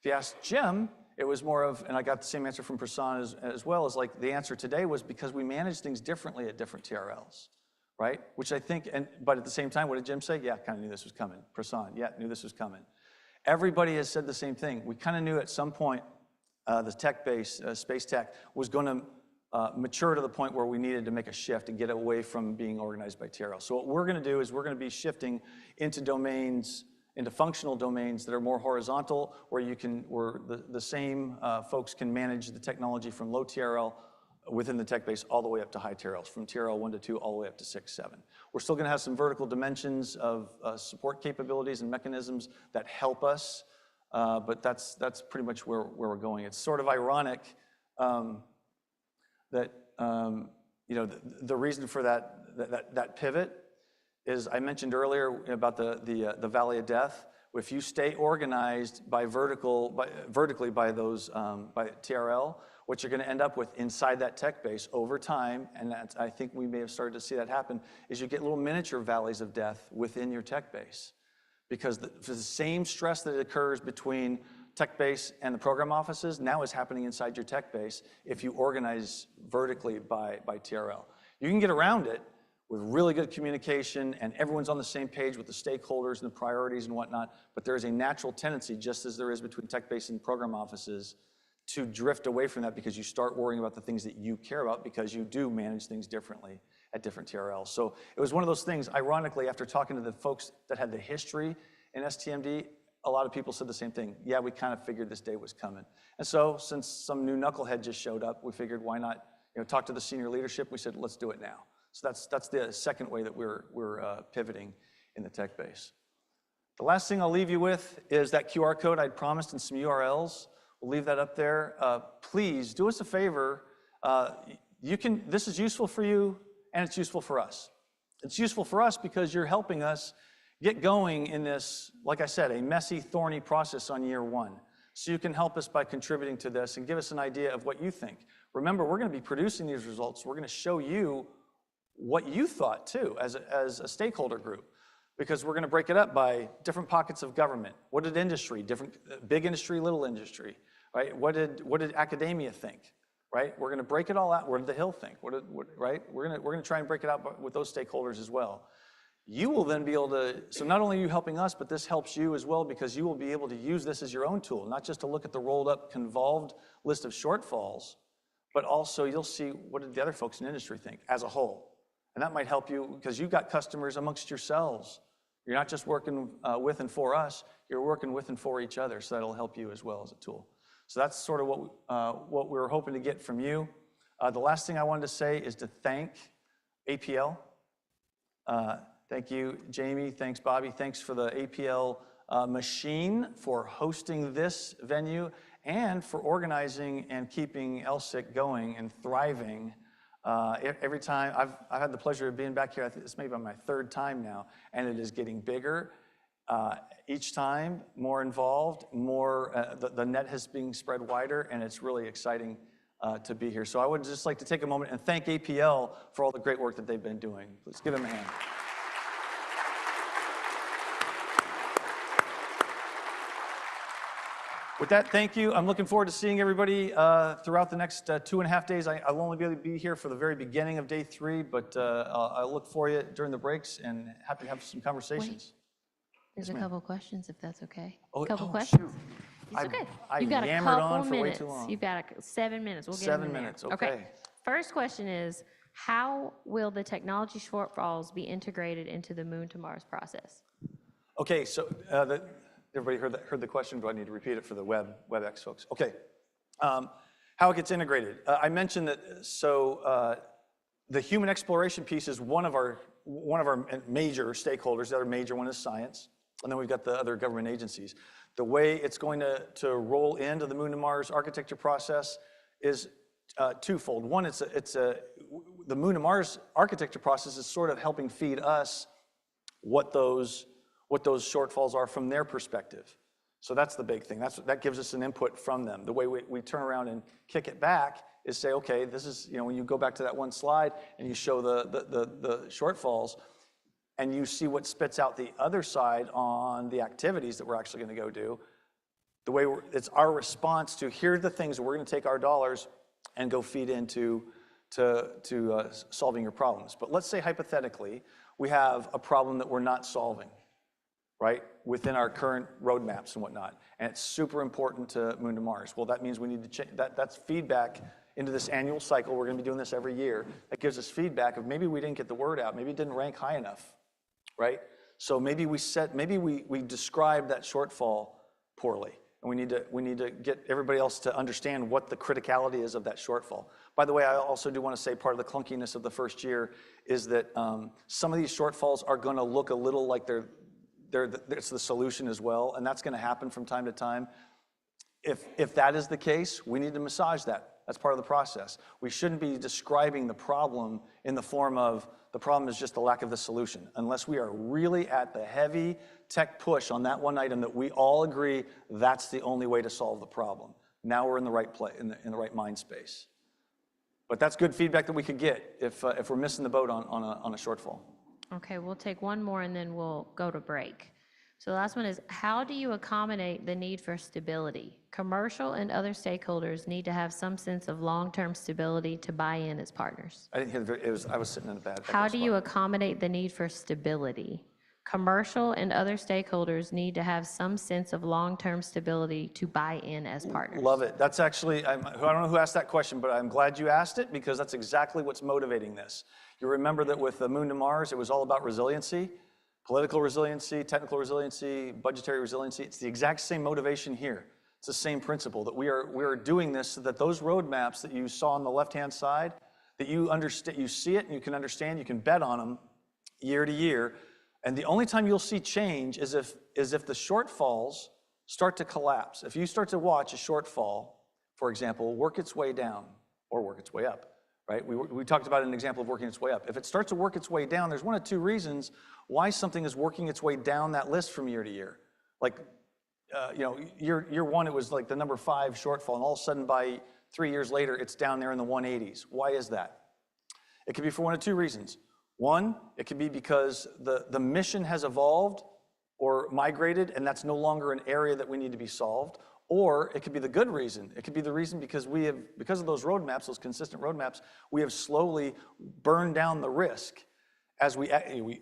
If you ask Jim, it was more of, and I got the same answer from Prasan as well, as like the answer today was because we manage things differently at different TRLs, right? Which I think, but at the same time, what did Jim say? Yeah, kind of knew this was coming. Prasan, yeah, knew this was coming. Everybody has said the same thing. We kind of knew at some point the tech base, space tech, was going to mature to the point where we needed to make a shift and get away from being organized by TRL. So what we're going to do is we're going to be shifting into domains, into functional domains that are more horizontal, where the same folks can manage the technology from low TRL within the tech base all the way up to high TRLs, from TRL 1 to 2 all the way up to 6, 7. We're still going to have some vertical dimensions of support capabilities and mechanisms that help us, but that's pretty much where we're going. It's sort of ironic that the reason for that pivot is I mentioned earlier about the Valley of Death. if you stay organized vertically by those, by TRL, what you're going to end up with inside that tech base over time, and I think we may have started to see that happen, is you get little miniature valleys of death within your tech base. Because the same stress that occurs between tech base and the program offices now is happening inside your tech base if you organize vertically by TRL. You can get around it with really good communication and everyone's on the same page with the stakeholders and the priorities and whatnot, but there is a natural tendency, just as there is between tech base and program offices, to drift away from that because you start worrying about the things that you care about because you do manage things differently at different TRLs. So it was one of those things, ironically, after talking to the folks that had the history in StMD, a lot of people said the same thing. Yeah, we kind of figured this day was coming. And so since some new knucklehead just showed up, we figured why not talk to the senior leadership. We said, let's do it now. So that's the second way that we're pivoting in the tech base. The last thing I'll leave you with is that QR code I'd promised and some URLs. We'll leave that up there. Please do us a favor. This is useful for you and it's useful for us. It's useful for us because you're helping us get going in this, like I said, a messy, thorny process on year one. So you can help us by contributing to this and give us an idea of what you think. Remember, we're going to be producing these results. We're going to show you what you thought too as a stakeholder group, because we're going to break it up by different pockets of government. What did industry, different, big industry, little industry, right? What did academia think, right? We're going to break it all out. What did the Hill think? Right? We're going to try and break it out with those stakeholders as well. You will then be able to, so not only are you helping us, but this helps you as well because you will be able to use this as your own tool, not just to look at the rolled up, convolved list of shortfalls, but also you'll see what did the other folks in industry think as a whole. And that might help you because you've got customers amongst yourselves. You're not just working with and for us, you're working with and for each other, so that'll help you as well as a tool. So that's sort of what we were hoping to get from you. The last thing I wanted to say is to thank APL. Thank you, Jamie. Thanks, Bobby. Thanks for the APL machine for hosting this venue and for organizing and keeping LSIC going and thriving. Every time, I've had the pleasure of being back here, I think this may be my third time now, and it is getting bigger. Each time, more involved, more, the net has been spread wider, and it's really exciting to be here. So I would just like to take a moment and thank APL for all the great work that they've been doing. Let's give them a hand. With that, thank you. I'm looking forward to seeing everybody throughout the next 2.5 days. I'll only be able to be here for the very beginning of day 3, but I'll look for you during the breaks and happy to have some conversations. There's a couple questions, if that's okay. Oh, Couple oh, questions. shoot. It's okay. I You've got a yammered couple on for way minutes. too long. You've got 7 minutes. We'll get 7 them in there. minutes, okay. First question is, how will the technology shortfalls be integrated into the Moon to Mars process? Okay, so everybody heard the question. Do I need to repeat it for the WebEx folks? Okay. How it gets integrated. I mentioned that, the human exploration piece is one of our major stakeholders. The other major one is science. And then we've got the other government agencies. The way it's going to roll into the Moon to Mars architecture process is twofold. One, the Moon to Mars architecture process is sort of helping feed us what those shortfalls are from their perspective. So that's the big thing. That gives us an input from them. The way we turn around and kick it back is say, okay, this is, when you go back to that one slide and you show the shortfalls and you see what spits out the other side on the activities that we're actually going to go do, the way it's our response to here are the things that we're going to take our dollars and go feed into solving your problems. But let's say hypothetically, we have a problem that we're not solving, right, within our current roadmaps and whatnot, and it's super important to Moon to Mars. Well, that means we need to change, that's feedback into this annual cycle. We're going to be doing this every year. That gives us feedback of maybe we didn't get the word out, maybe it didn't rank high enough, right? So maybe we describe that shortfall poorly, and we need to get everybody else to understand what the criticality is of that shortfall. By the way, I also do want to say part of the clunkiness of the first year is that some of these shortfalls are going to look a little like it's the solution as well, and that's going to happen from time to time. If that is the case, we need to massage that That's part of the process. We shouldn't be describing the problem in the form of the problem is just the lack of the solution, unless we are really at the heavy tech push on that one item that we all agree that's the only way to solve the problem. Now we're in the right place, in the right mind space. But that's good feedback that we could get if we're missing the boat on a shortfall. Okay, we'll take one more and then we'll go to break. So the last one is, how do you accommodate the need for stability? Commercial and other stakeholders need to have some sense of long-term stability to buy in as partners. I didn't hear I was sitting in a bad How do you spot. accommodate the need for stability? Commercial and other stakeholders need to have some sense of long-term stability to buy in as partners. Love it. That's actually, I don't know who asked that question, but I'm glad you asked it because that's exactly what's motivating this. You remember that with the Moon to Mars, it was all about resiliency, political resiliency, technical resiliency, budgetary resiliency. It's the exact same motivation here. It's the same principle that we are doing this so that those roadmaps that you saw on the left-hand side, that you understand, you see it and you can understand, you can bet on them year to year. And the only time you'll see change is if the shortfalls start to collapse. If you start to watch a shortfall, for example, work its way down or work its way up, right? We talked about an example of working its way up. If it starts to work its way down, there's one of two reasons why something is working its way down that list from year to year. Like, year one, it was like the number 5 shortfall, and all of a sudden by 3 years later, it's down there in the 180s. Why is that? It could be for one of two reasons. One, it could be because the mission has evolved or migrated, and that's no longer an area that we need to be solved. Or it could be the good reason. It could be the reason because because of those roadmaps, those consistent roadmaps, we have slowly burned down the risk. As we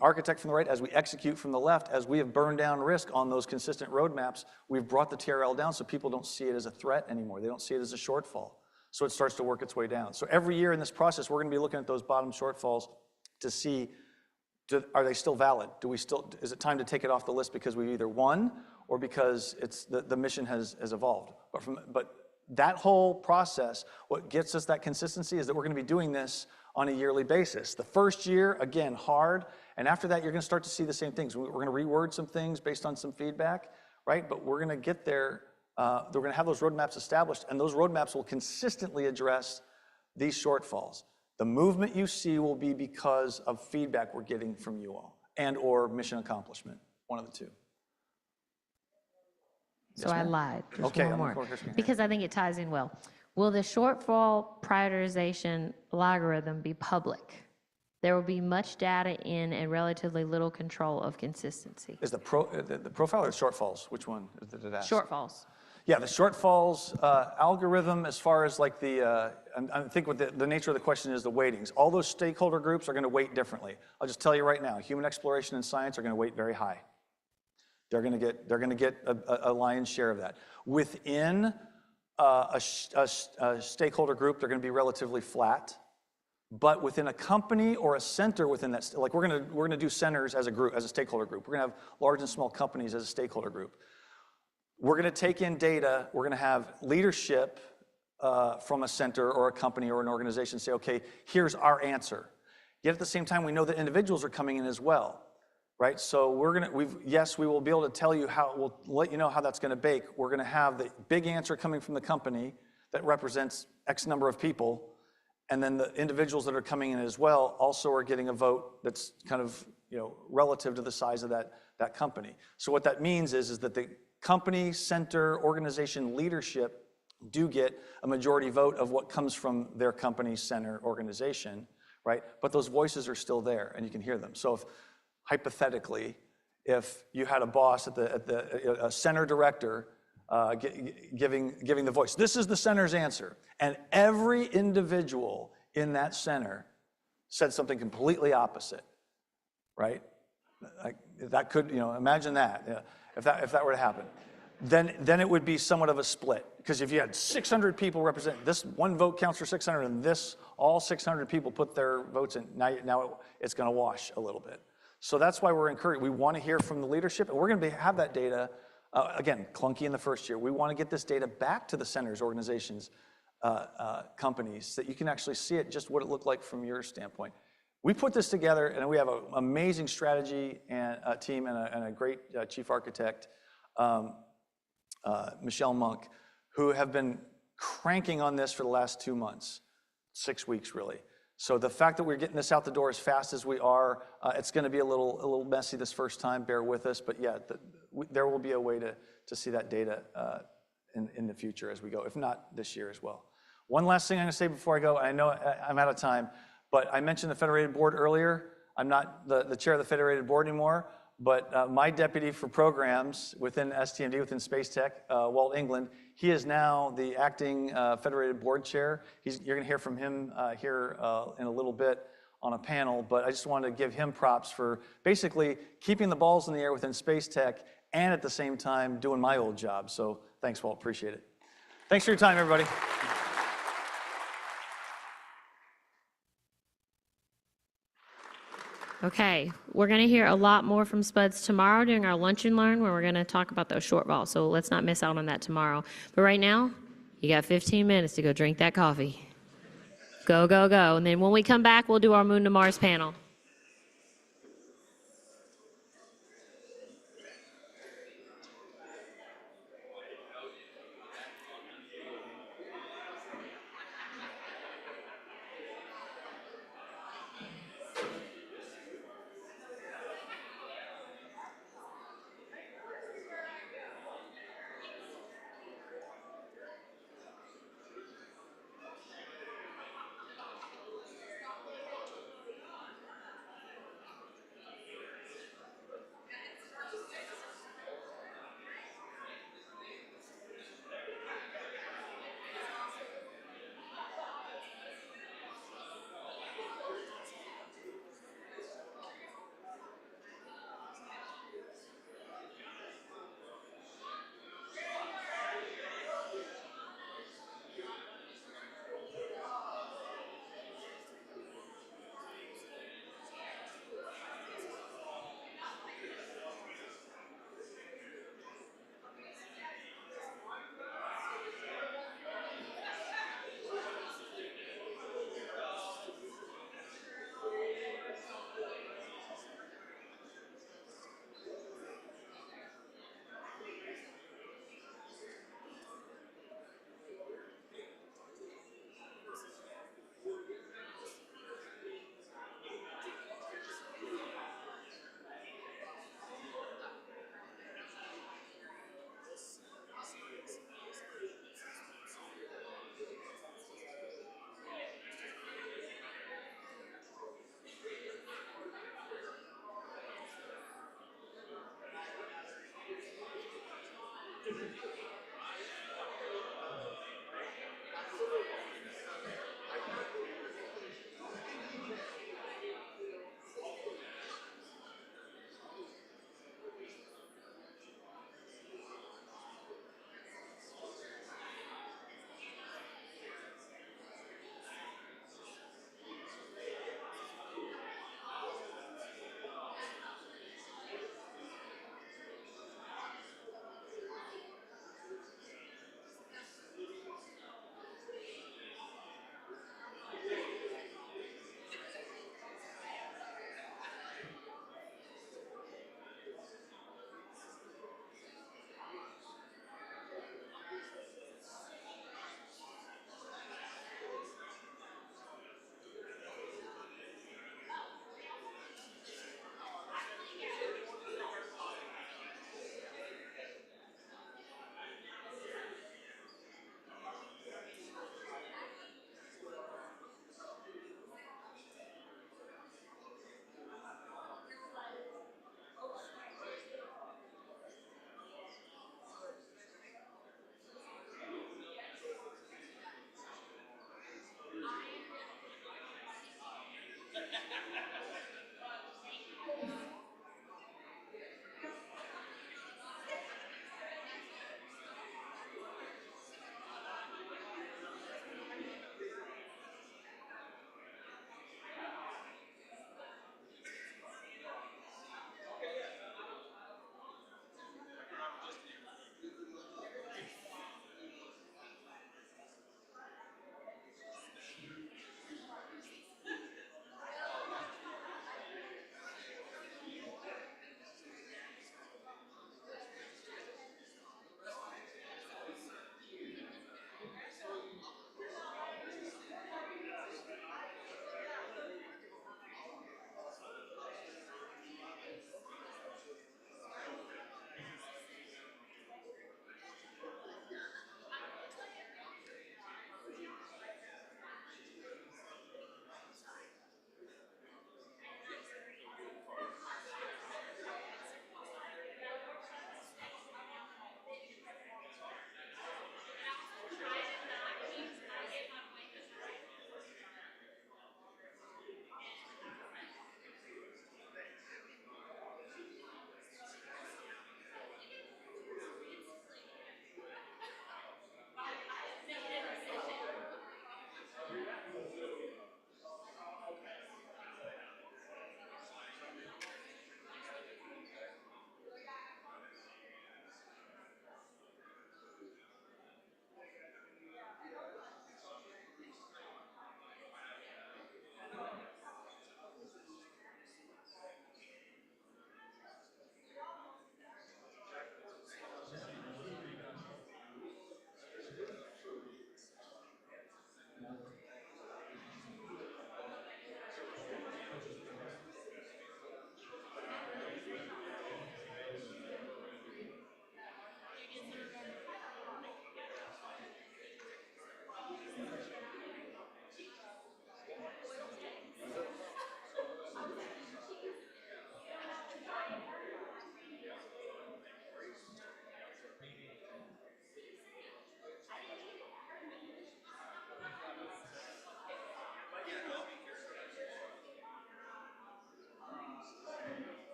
architect from the right, as we execute from the left, as we have burned down risk on those consistent roadmaps, we've brought the TRL down so people don't see it as a threat anymore. They don't see it as a shortfall. So it starts to work its way down. So every year in this process, we're going to be looking at those bottom shortfalls to see, are they still valid? Is it time to take it off the list because we've either won or because the mission has evolved? But that whole process, what gets us that consistency is that we're going to be doing this on a yearly basis. The first year, again, hard, and after that, you're going to start to see the same things. We're going to reword some things based on some feedback, right? But we're going to get there. We're going to have those roadmaps established, and those roadmaps will consistently address these shortfalls. The movement you see will be because of feedback we're getting from you all and or mission accomplishment, one of the two. So I lied. There's Okay, one I'm more, looking forward to hearing. because I think it ties in well. Will the shortfall prioritization algorithm be public? There will be much data in and relatively little control of consistency. Is the profile or shortfalls? Which one did it ask? Shortfalls. Yeah, the shortfalls algorithm, as far as like I think what the nature of the question is the weightings. All those stakeholder groups are going to weight differently. I'll just tell you right now, human exploration and science are going to weight very high. They're going to get a lion's share of that. Within a stakeholder group, they're going to be relatively flat. But within a company or a center within that, like we're going to do centers as a group, as a stakeholder group. We're going to have large and small companies as a stakeholder group. We're going to take in data. We're going to have leadership from a center or a company or an organization say, okay, here's our answer. Yet at the same time, we know that individuals are coming in as well, right? So we will be able to tell you we'll let you know how that's going to bake. We're going to have the big answer coming from the company that represents X number of people, and then the individuals that are coming in as well also are getting a vote that's kind of relative to the size of that company. So what that means is that the company, center, organization leadership do get a majority vote of what comes from their company, center, organization, right? But those voices are still there, and you can hear them. So hypothetically, if you had a boss a center director giving the voice, this is the center's answer, and every individual in that center said something completely opposite, right? Like that could, imagine that. If that were to happen, then it would be somewhat of a split. Because if you had 600 people represent, this one vote counts for 600, and all 600 people put their votes in, now it's going to wash a little bit. So that's why we're encouraged. We want to hear from the leadership, and we're going to have that data, again, clunky in the first year. We want to get this data back to the centers, organizations, companies, so that you can actually see it, just what it looked like from your standpoint. We put this together, and we have an amazing strategy and team and a great chief architect, Michelle Monk, who have been cranking on this for the last 2 months, 6 weeks really. So the fact that we're getting this out the door as fast as we are, it's going to be a little messy this first time. Bear with us, but yeah, there will be a way to see that data in the future as we go, if not this year as well. One last thing I'm going to say before I go. I know I'm out of time, but I mentioned the Federated Board earlier. I'm not the chair of the Federated Board anymore, but my deputy for programs within StMD, within Space Tech, Walt England, he is now the acting Federated Board chair. You're going to hear from him here in a little bit on a panel, but I just wanted to give him props for basically keeping the balls in the air within Space Tech and at the same time doing my old job. So thanks, Walt, appreciate it. Thanks for your time, everybody. Okay, we're going to hear a lot more from Spuds tomorrow during our Lunch and Learn, where we're going to talk about those short balls. So let's not miss out on that tomorrow. But right now, you got 15 minutes to go drink that coffee. Go, go, go. And then when we come back, we'll do our Moon to Mars panel.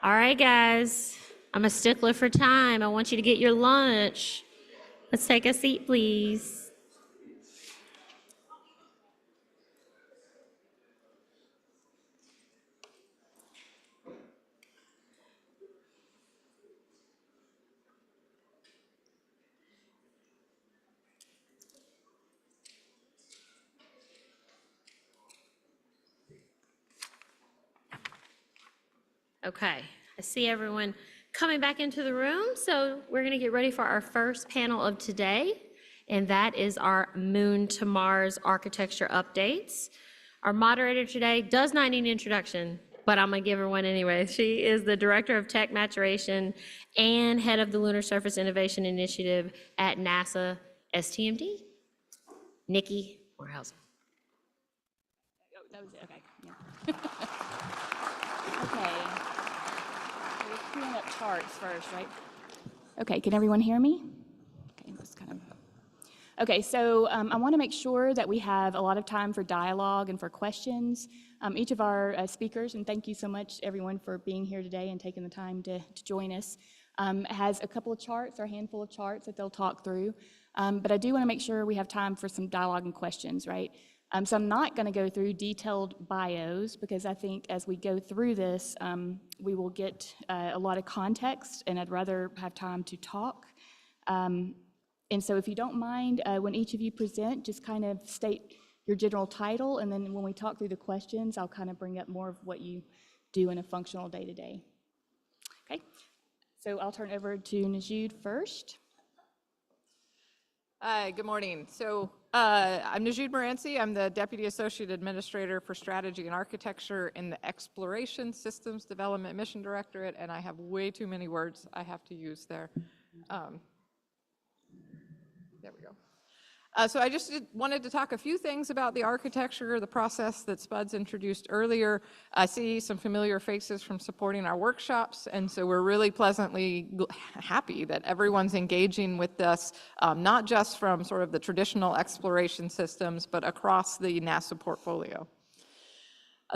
All right, guys. I'm a stickler for time. I want you to get your lunch. Let's take a seat, please. Okay, I see everyone coming back into the room, so we're going to get ready for our first panel of today, and that is our Moon to Mars architecture updates. Our moderator today does not need an introduction, but I'm going to give her one anyway. She is the Director of Tech Maturation and Head of the Lunar Surface Innovation Initiative at NASA StMD, Nikki Morehouse. Oh, that was it, okay. Yeah. Okay. So we're pulling up charts first, right? Okay, can everyone hear me? Okay, just kind of. Okay, so I want to make sure that we have a lot of time for dialogue and for questions. Each of our speakers, and thank you so much everyone for being here today and taking the time to join us, has a couple of charts or a handful of charts that they'll talk through. But I do want to make sure we have time for some dialogue and questions, right? So I'm not going to go through detailed bios because I think as we go through this, we will get a lot of context, and I'd rather have time to talk. And so if you don't mind, when each of you present, just kind of state your general title, and then when we talk through the questions, I'll kind of bring up more of what you do in a functional day-to-day. Okay, so I'll turn over to Najeed first. Hi, good morning. So I'm Najeed Moranci. I'm the Deputy Associate Administrator for Strategy and Architecture in the Exploration Systems Development Mission Directorate, and I have way too many words I have to use there. There we go. So I just wanted to talk a few things about the architecture, the process that Spuds introduced earlier. I see some familiar faces from supporting our workshops, and so we're really pleasantly happy that everyone's engaging with this, not just from sort of the traditional exploration systems, but across the NASA portfolio.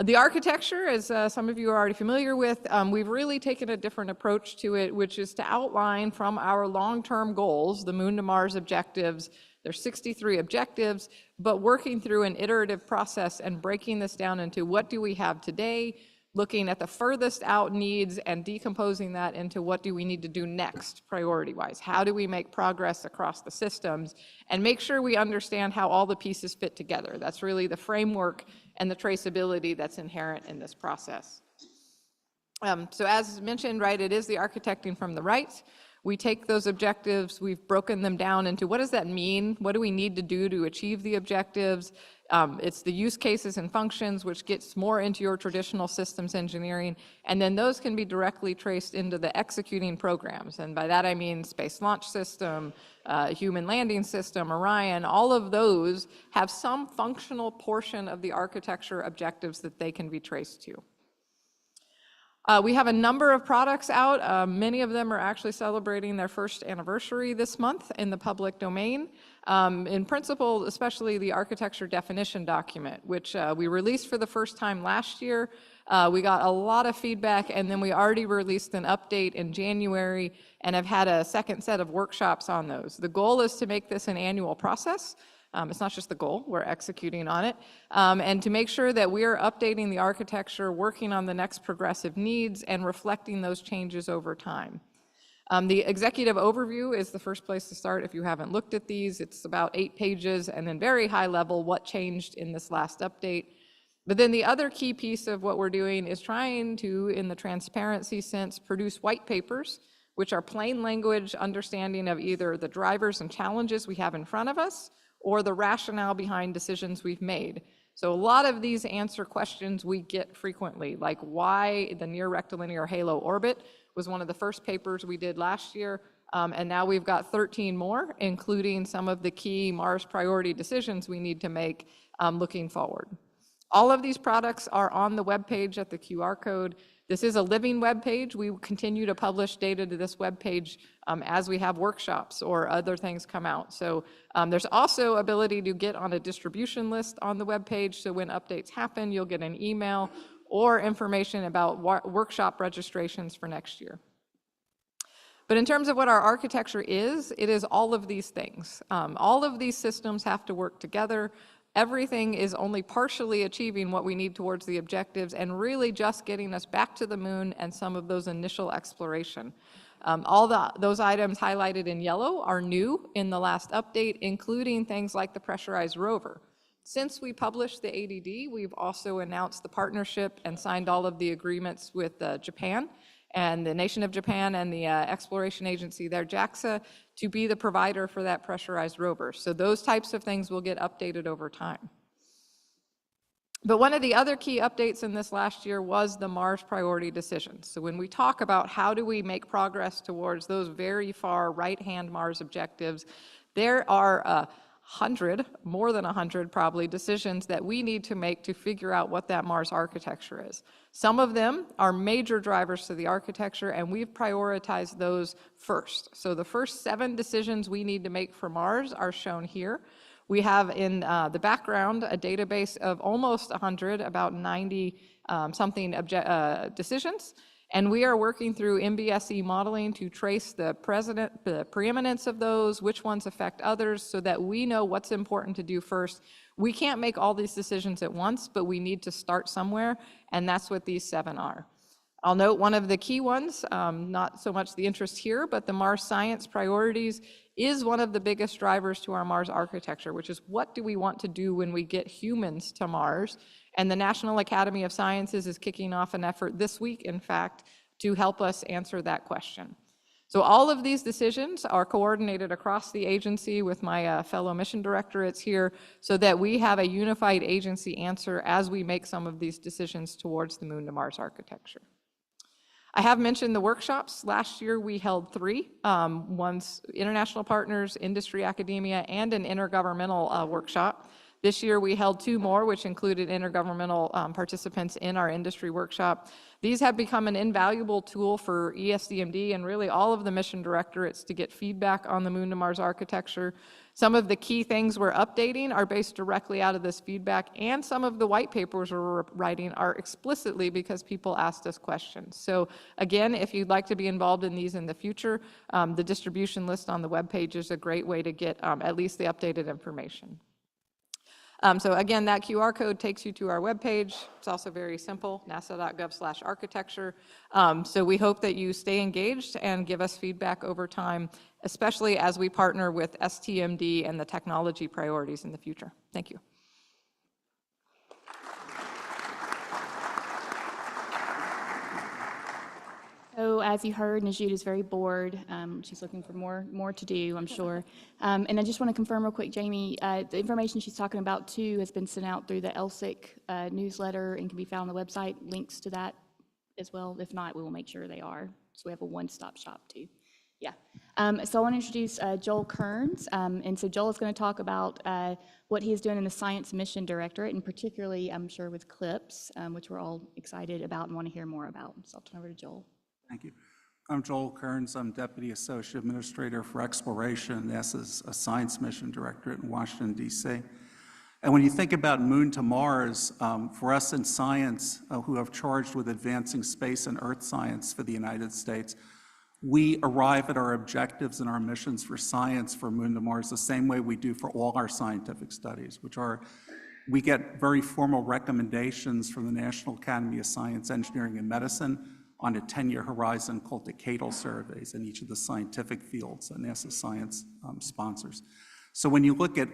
The architecture, as some of you are already familiar with, we've really taken a different approach to it, which is to outline from our long-term goals, the Moon to Mars objectives. There's 63 objectives, but working through an iterative process and breaking this down into what do we have today, looking at the furthest out needs and decomposing that into what do we need to do next, priority-wise. How do we make progress across the systems and make sure we understand how all the pieces fit together. That's really the framework and the traceability that's inherent in this process. So as mentioned, right, it is the architecting from the right. We take those objectives, we've broken them down into what does that mean? What do we need to do to achieve the objectives? It's the use cases and functions, which gets more into your traditional systems engineering. And then those can be directly traced into the executing programs. And by that I mean Space Launch System, Human Landing System, Orion, all of those have some functional portion of the architecture objectives that they can be traced to. We have a number of products out. Many of them are actually celebrating their first anniversary this month in the public domain. In principle, especially the architecture definition document, which we released for the first time last year. We got a lot of feedback, and then we already released an update in January and have had a second set of workshops on those. The goal is to make this an annual process. It's not just the goal, we're executing on it. And to make sure that we're updating the architecture, working on the next progressive needs, and reflecting those changes over time. The executive overview is the first place to start if you haven't looked at these. It's about 8 pages, and then very high level, what changed in this last update. But then the other key piece of what we're doing is trying to, in the transparency sense, produce white papers, which are plain language understanding of either the drivers and challenges we have in front of us, or the rationale behind decisions we've made. So a lot of these answer questions we get frequently, like why the near rectilinear halo orbit was one of the first papers we did last year, and now we've got 13 more, including some of the key Mars priority decisions we need to make looking forward. All of these products are on the webpage at the QR code. This is a living web page. We continue to publish data to this web page as we have workshops or other things come out. So there's also ability to get on a distribution list on the web page. So when updates happen, you'll get an email, or information about workshop registrations for next year. But in terms of what our architecture is, it is all of these things. All of these systems have to work together. Everything is only partially achieving what we need towards the objectives and really just getting us back to the moon and some of those initial exploration. Those items highlighted in yellow are new in the last update, including things like the pressurized rover. Since we published the ADD, we've also announced the partnership and signed all of the agreements with Japan and the nation of Japan and the exploration agency there, JAXA, to be the provider for that pressurized rover. So those types of things will get updated over time. But one of the other key updates in this last year was the Mars priority decisions. So when we talk about how do we make progress towards those very far right-hand Mars objectives, there are 100, more than 100 probably, decisions that we need to make to figure out what that Mars architecture is. Some of them are major drivers to the architecture, and we've prioritized those first. So the first 7 decisions we need to make for Mars are shown here. We have in the background a database of almost 100, about 90 something decisions. And we are working through MBSE modeling to trace the preeminence of those, which ones affect others, so that we know what's important to do first. We can't make all these decisions at once, but we need to start somewhere, and that's what these 7 are. I'll note one of the key ones, not so much the interest here, but the Mars science priorities is one of the biggest drivers to our Mars architecture, which is what do we want to do when we get humans to Mars? And the National Academy of Sciences is kicking off an effort this week, in fact, to help us answer that question. So all of these decisions are coordinated across the agency with my fellow mission directorates here so that we have a unified agency answer as we make some of these decisions towards the Moon to Mars architecture. I have mentioned the workshops. Last year we held 3, one's international partners, industry, academia, and an intergovernmental workshop. This year we held 2 more, which included intergovernmental participants in our industry workshop. These have become an invaluable tool for StMD and really all of the mission directorates to get feedback on the Moon to Mars architecture. Some of the key things we're updating are based directly out of this feedback, and some of the white papers we're writing are explicitly because people asked us questions. So again, if you'd like to be involved in these in the future, the distribution list on the webpage is a great way to get at least the updated information. So again, that QR code takes you to our webpage. It's also very simple, nasa.gov/architecture. So we hope that you stay engaged and give us feedback over time, especially as we partner with StMD and the technology priorities in the future. Thank you. So as you heard, Najid is very bored. She's looking for more to do, I'm sure. And I just want to confirm real quick, Jamie, the information she's talking about too has been sent out through the LSIC newsletter and can be found on the website. Links to that as well. If not, we will make sure they are. So we have a one-stop shop too. Yeah. So I want to introduce Joel Kearns. And so Joel is going to talk about what he is doing in the Science Mission Directorate, and particularly, I'm sure, with CLIPS, which we're all excited about and want to hear more about. So I'll turn over to Joel. Thank you. I'm Joel Kearns. I'm Deputy Associate Administrator for Exploration, NASA's Science Mission Directorate in Washington, D.C. And when you think about Moon to Mars, for us in science who have charged with advancing space and Earth science for the United States, we arrive at our objectives and our missions for science for Moon to Mars the same way we do for all our scientific studies, which are we get very formal recommendations from the National Academy of Science, Engineering, and Medicine on a 10-year horizon called decadal surveys in each of the scientific fields that NASA Science sponsors. So when you look at,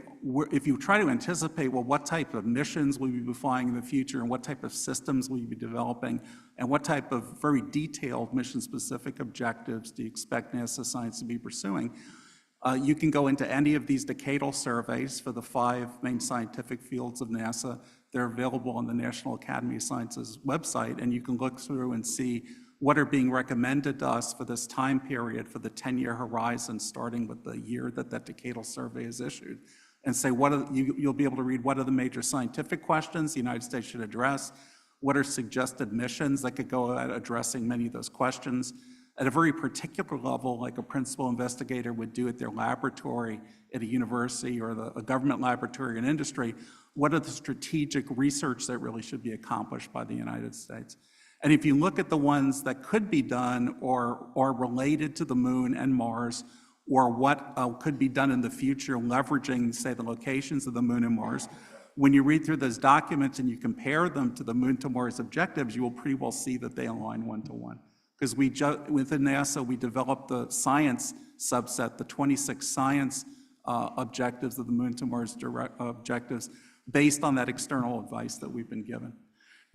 if you try to anticipate, well, what type of missions will you be flying in the future, and what type of systems will you be developing, and what type of very detailed mission-specific objectives do you expect NASA Science to be pursuing, you can go into any of these decadal surveys for the 5 main scientific fields of NASA. They're available on the National Academy of Sciences website, and you can look through and see what are being recommended to us for this time period for the 10-year horizon, starting with the year that that decadal survey is issued, and say you'll be able to read what are the major scientific questions the United States should address, what are suggested missions that could go at addressing many of those questions, at a very particular level, like a principal investigator would do at their laboratory at a university or a government laboratory in industry, what are the strategic research that really should be accomplished by the United States? And if you look at the ones that could be done or are related to the moon and Mars, or what could be done in the future leveraging, say, the locations of the moon and Mars, when you read through those documents and you compare them to the moon to Mars objectives, you will pretty well see that they align one-to-one. Because within NASA, we developed the science subset, the 26 science objectives of the moon to Mars objectives, based on that external advice that we've been given.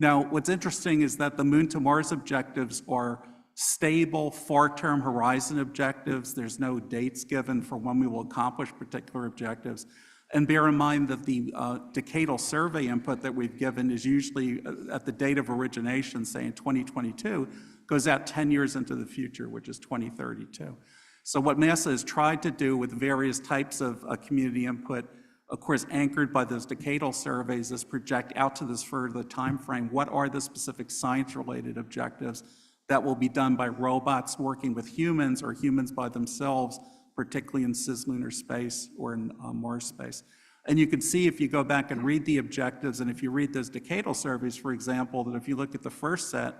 Now, what's interesting is that the moon to Mars objectives are stable, far-term horizon objectives. There's no dates given for when we will accomplish particular objectives. And bear in mind that the decadal survey input that we've given is usually at the date of origination, say in 2022, goes out 10 years into the future, which is 2032. So what NASA has tried to do with various types of community input, of course anchored by those decadal surveys, is project out to this further time frame. What are the specific science-related objectives that will be done by robots working with humans or humans by themselves, particularly in cislunar space or in Mars space? And you can see if you go back and read the objectives, and if you read those decadal surveys, for example, that if you look at the first set,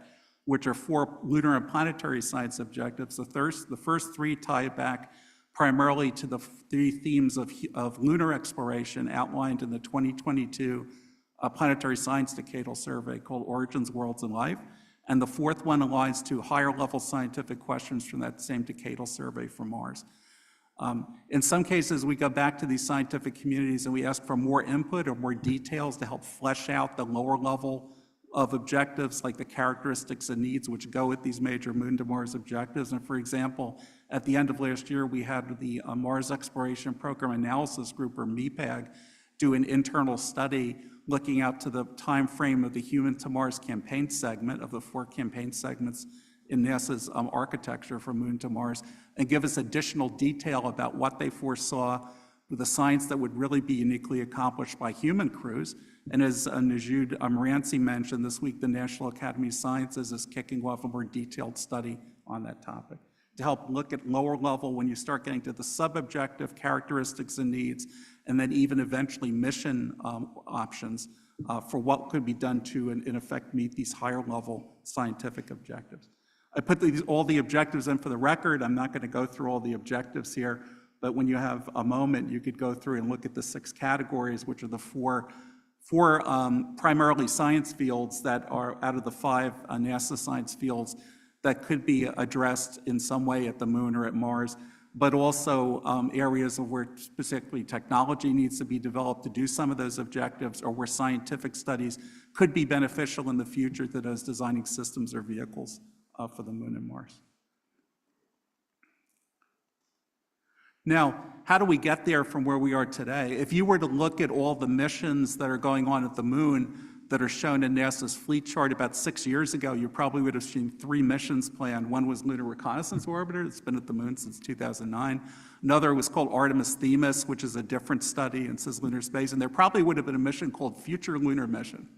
which are 4 lunar and planetary science objectives, the first 3 tie back primarily to the 3 themes of lunar exploration outlined in the 2022 Planetary Science Decadal Survey called Origins, Worlds, and Life. And the 4th one aligns to higher level scientific questions from that same decadal survey for Mars. In some cases, we go back to these scientific communities and we ask for more input or more details to help flesh out the lower level of objectives, like the characteristics and needs which go with these major moon to Mars objectives. And for example, at the end of last year, we had the Mars Exploration Program Analysis Group, or MEPAG, do an internal study looking out to the time frame of the Human to Mars campaign segment, of the 4 campaign segments in NASA's architecture for Moon to Mars, and give us additional detail about what they foresaw with the science that would really be uniquely accomplished by human crews. And as Najud Moranci mentioned, this week the National Academy of Sciences is kicking off a more detailed study on that topic to help look at lower level when you start getting to the sub-objective characteristics and needs, and then even eventually mission options for what could be done to, in effect, meet these higher level scientific objectives. I put all the objectives in for the record. I'm not going to go through all the objectives here, but when you have a moment, you could go through and look at the 6 categories, which are the four primarily science fields that are out of the 5 NASA science fields that could be addressed in some way at the moon or at Mars, but also areas of where specifically technology needs to be developed to do some of those objectives, or where scientific studies could be beneficial in the future to those designing systems or vehicles for the moon and Mars. Now, how do we get there from where we are today? If you were to look at all the missions that are going on at the moon that are shown in NASA's fleet chart about 6 years ago, you probably would have seen 3 missions planned. One was Lunar Reconnaissance Orbiter, that's been at the moon since 2009. Another was called Artemis Themis, which is a different study in cislunar space. And there probably would have been a mission called Future Lunar Mission.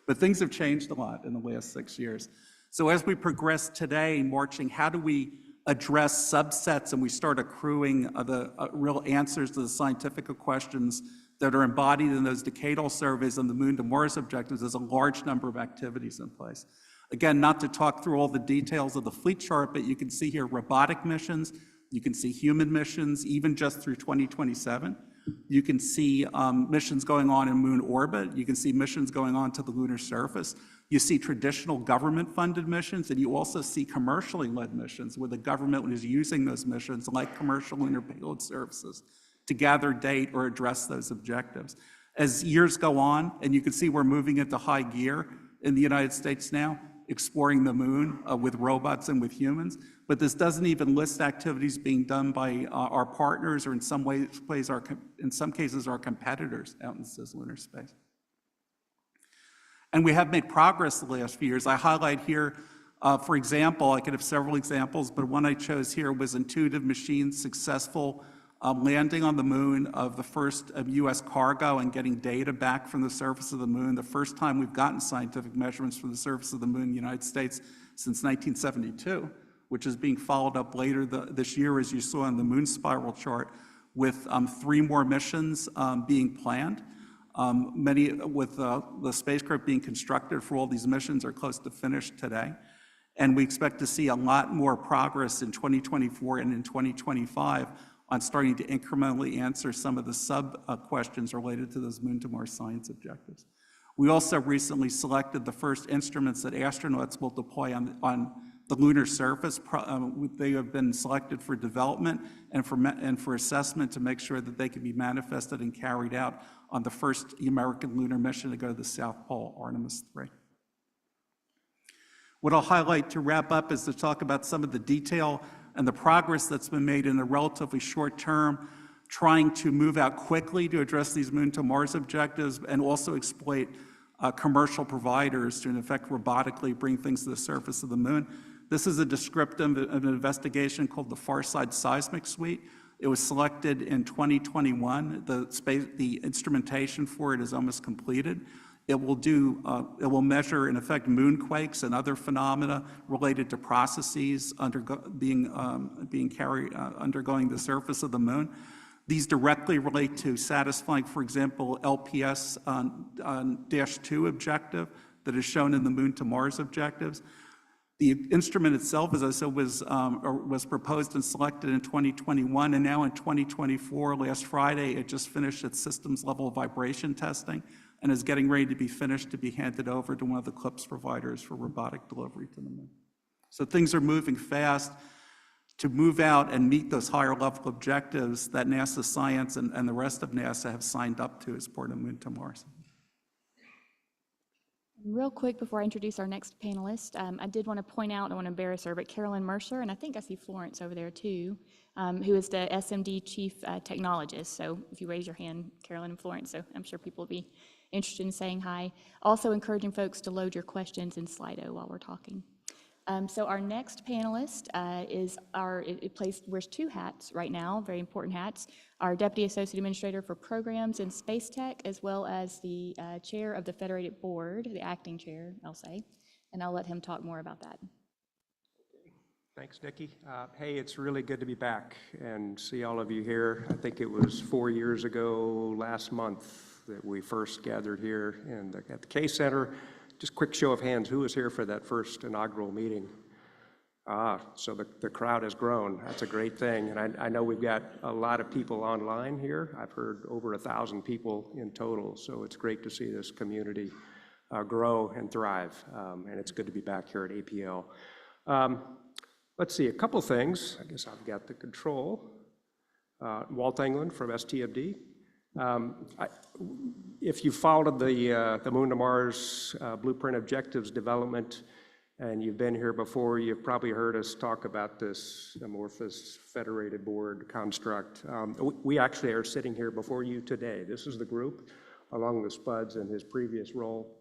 But things have changed a lot in the last 6 years. So as we progress today, marching, how do we address subsets and we start accruing the real answers to the scientific questions that are embodied in those decadal surveys and the Moon to Mars objectives? There's a large number of activities in place. Again, not to talk through all the details of the fleet chart, but you can see here robotic missions, you can see human missions, even just through 2027. You can see missions going on in moon orbit. You can see missions going on to the lunar surface. You see traditional government-funded missions, and you also see commercially led missions where the government is using those missions, like commercial lunar payload services, to gather data or address those objectives. As years go on, and you can see we're moving into high gear in the United States now, exploring the moon with robots and with humans, but this doesn't even list activities being done by our partners, or in some cases our competitors out in cislunar space. And we have made progress the last few years. I highlight here, for example, I could have several examples, but one I chose here was Intuitive Machines' successful landing on the moon of the first US cargo and getting data back from the surface of the moon, the first time we've gotten scientific measurements from the surface of the moon in the United States since 1972. which is being followed up later this year, as you saw in the moon spiral chart, with 3 more missions being planned. Many with the spacecraft being constructed for all these missions are close to finished today. And we expect to see a lot more progress in 2024 and in 2025 on starting to incrementally answer some of the sub-questions related to those Moon to Mars science objectives. We also recently selected the first instruments that astronauts will deploy on the lunar surface. They have been selected for development and for assessment to make sure that they can be manifested and carried out on the first American lunar mission to go to the South Pole, Artemis 3. What I'll highlight to wrap up is to talk about some of the detail and the progress that's been made in a relatively short term, trying to move out quickly to address these Moon to Mars objectives and also exploit commercial providers to, in effect, robotically bring things to the surface of the moon. This is a descriptive of an investigation called the Farside Seismic Suite. It was selected in 2021. The instrumentation for it is almost completed. It will measure, in effect, moonquakes and other phenomena related to processes undergoing the surface of the moon. These directly relate to satisfying, for example, LPS-2 objective that is shown in the Moon to Mars objectives. The instrument itself, as I said, was proposed and selected in 2021, and now in 2024, last Friday, it just finished its systems level vibration testing and is getting ready to be finished to be handed over to one of the CLIPS providers for robotic delivery to the moon. So things are moving fast to move out and meet those higher level objectives that NASA science and the rest of NASA have signed up to as part of Moon to Mars. Real quick before I introduce our next panelist, I did want to point out, I want to embarrass her, but Carolyn Mercer, and I think I see Florence over there too, who is the SMD Chief Technologist. So if you raise your hand, Carolyn and Florence, so I'm sure people will be interested in saying hi. Also encouraging folks to load your questions in Slido while we're talking. So our next panelist wears 2 hats right now, very important hats. Our Deputy Associate Administrator for Programs in Space Tech, as well as the Chair of the Federated Board, the acting chair, I'll say, and I'll let him talk more about that. Thanks, Nikki. Hey, it's really good to be back and see all of you here. I think it was 4 years ago last month that we first gathered here at the K Center. Just quick show of hands, who was here for that first inaugural meeting? So the crowd has grown. That's a great thing. And I know we've got a lot of people online here. I've heard over 1,000 people in total. So it's great to see this community grow and thrive. And it's good to be back here at APL. Let's see, a couple things. I guess I've got the control. Walt England from StMD. If you followed the Moon to Mars Blueprint Objectives development and you've been here before, you've probably heard us talk about this amorphous federated board construct. We actually are sitting here before you today. This is the group, along with Spuds in his previous role,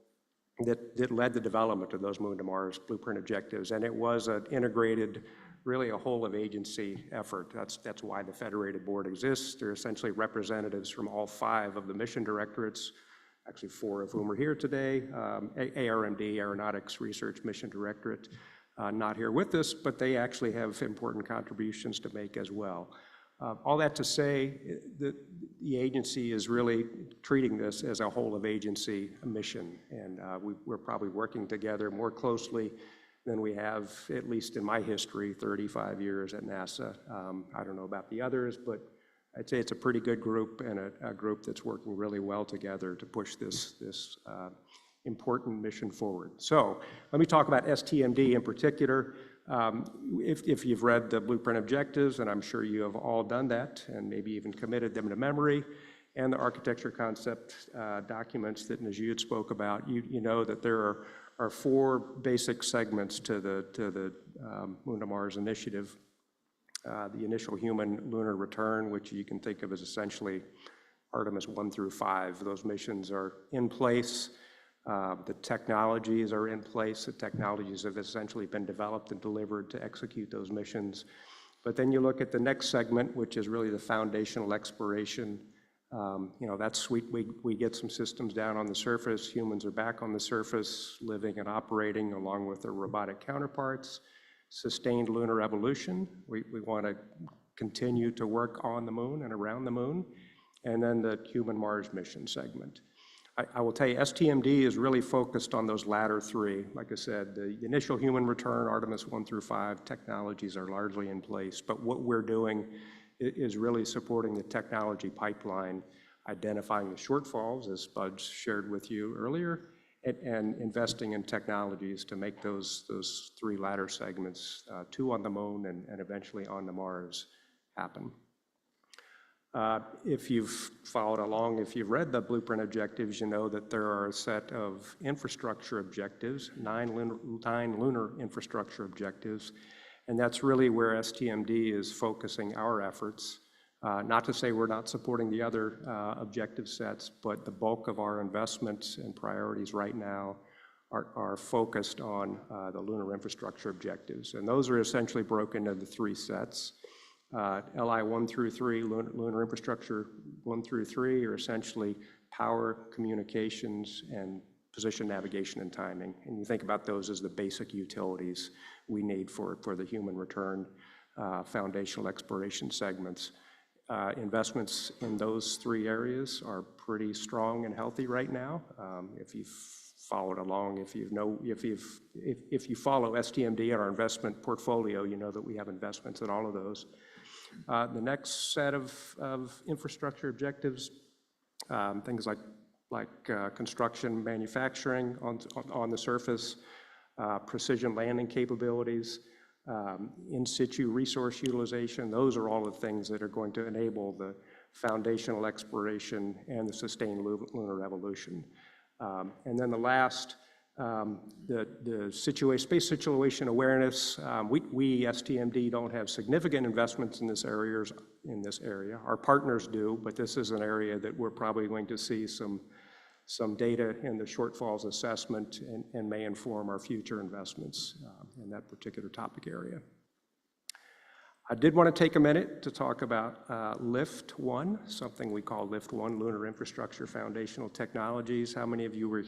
that led the development of those Moon to Mars Blueprint Objectives. And it was an integrated, really a whole of agency effort. That's why the Federated Board exists. They're essentially representatives from all 5 of the mission directorates, actually 4 of whom are here today. ARMD, Aeronautics Research Mission Directorate, not here with us, but they actually have important contributions to make as well. All that to say that the agency is really treating this as a whole of agency mission, and we're probably working together more closely than we have, at least in my history, 35 years at NASA. I don't know about the others, but I'd say it's a pretty good group and a group that's working really well together to push this important mission forward. So let me talk about StMD in particular. If you've read the Blueprint Objectives, and I'm sure you have all done that, and maybe even committed them to memory, and the architecture concept documents that Najud spoke about, you know that there are 4 basic segments to the Moon to Mars initiative. The initial human lunar return, which you can think of as essentially Artemis 1 through 5. Those missions are in place. The technologies are in place. The technologies have essentially been developed and delivered to execute those missions. But then you look at the next segment, which is really the foundational exploration. That's sweet. We get some systems down on the surface. Humans are back on the surface, living and operating along with their robotic counterparts. sustained lunar evolution. We want to continue to work on the moon and around the moon, and then the human Mars mission segment. I will tell you, StMD is really focused on those latter three. Like I said, the initial human return, Artemis 1 through 5 technologies are largely in place, but what we're doing is really supporting the technology pipeline, identifying the shortfalls, as Spud shared with you earlier, and investing in technologies to make those three latter segments, 2 on the moon and eventually on the Mars, happen. If you've followed along, if you've read the blueprint objectives, you know that there are a set of infrastructure objectives, 9 lunar infrastructure objectives, and that's really where StMD is focusing our efforts. Not to say we're not supporting the other objective sets, but the bulk of our investments and priorities right now are focused on the lunar infrastructure objectives. And those are essentially broken into 3 sets. LI 1 through 3, lunar infrastructure 1 through 3 are essentially power, communications, and position, navigation, and timing. And you think about those as the basic utilities we need for the human return foundational exploration segments. Investments in those 3 areas are pretty strong and healthy right now. If you've followed along, if you follow StMD and our investment portfolio, you know that we have investments in all of those. The next set of infrastructure objectives, things like construction, manufacturing on the surface, precision landing capabilities, in situ resource utilization, those are all the things that are going to enable the foundational exploration and the sustained lunar evolution. And then the last, the space situation awareness. We StMD don't have significant investments in this area. Our partners do, but this is an area that we're probably going to see some data in the shortfalls assessment and may inform our future investments in that particular topic area. I did want to take a minute to talk about Lift 1, something we call Lift 1, Lunar Infrastructure Foundational Technologies. How many of you were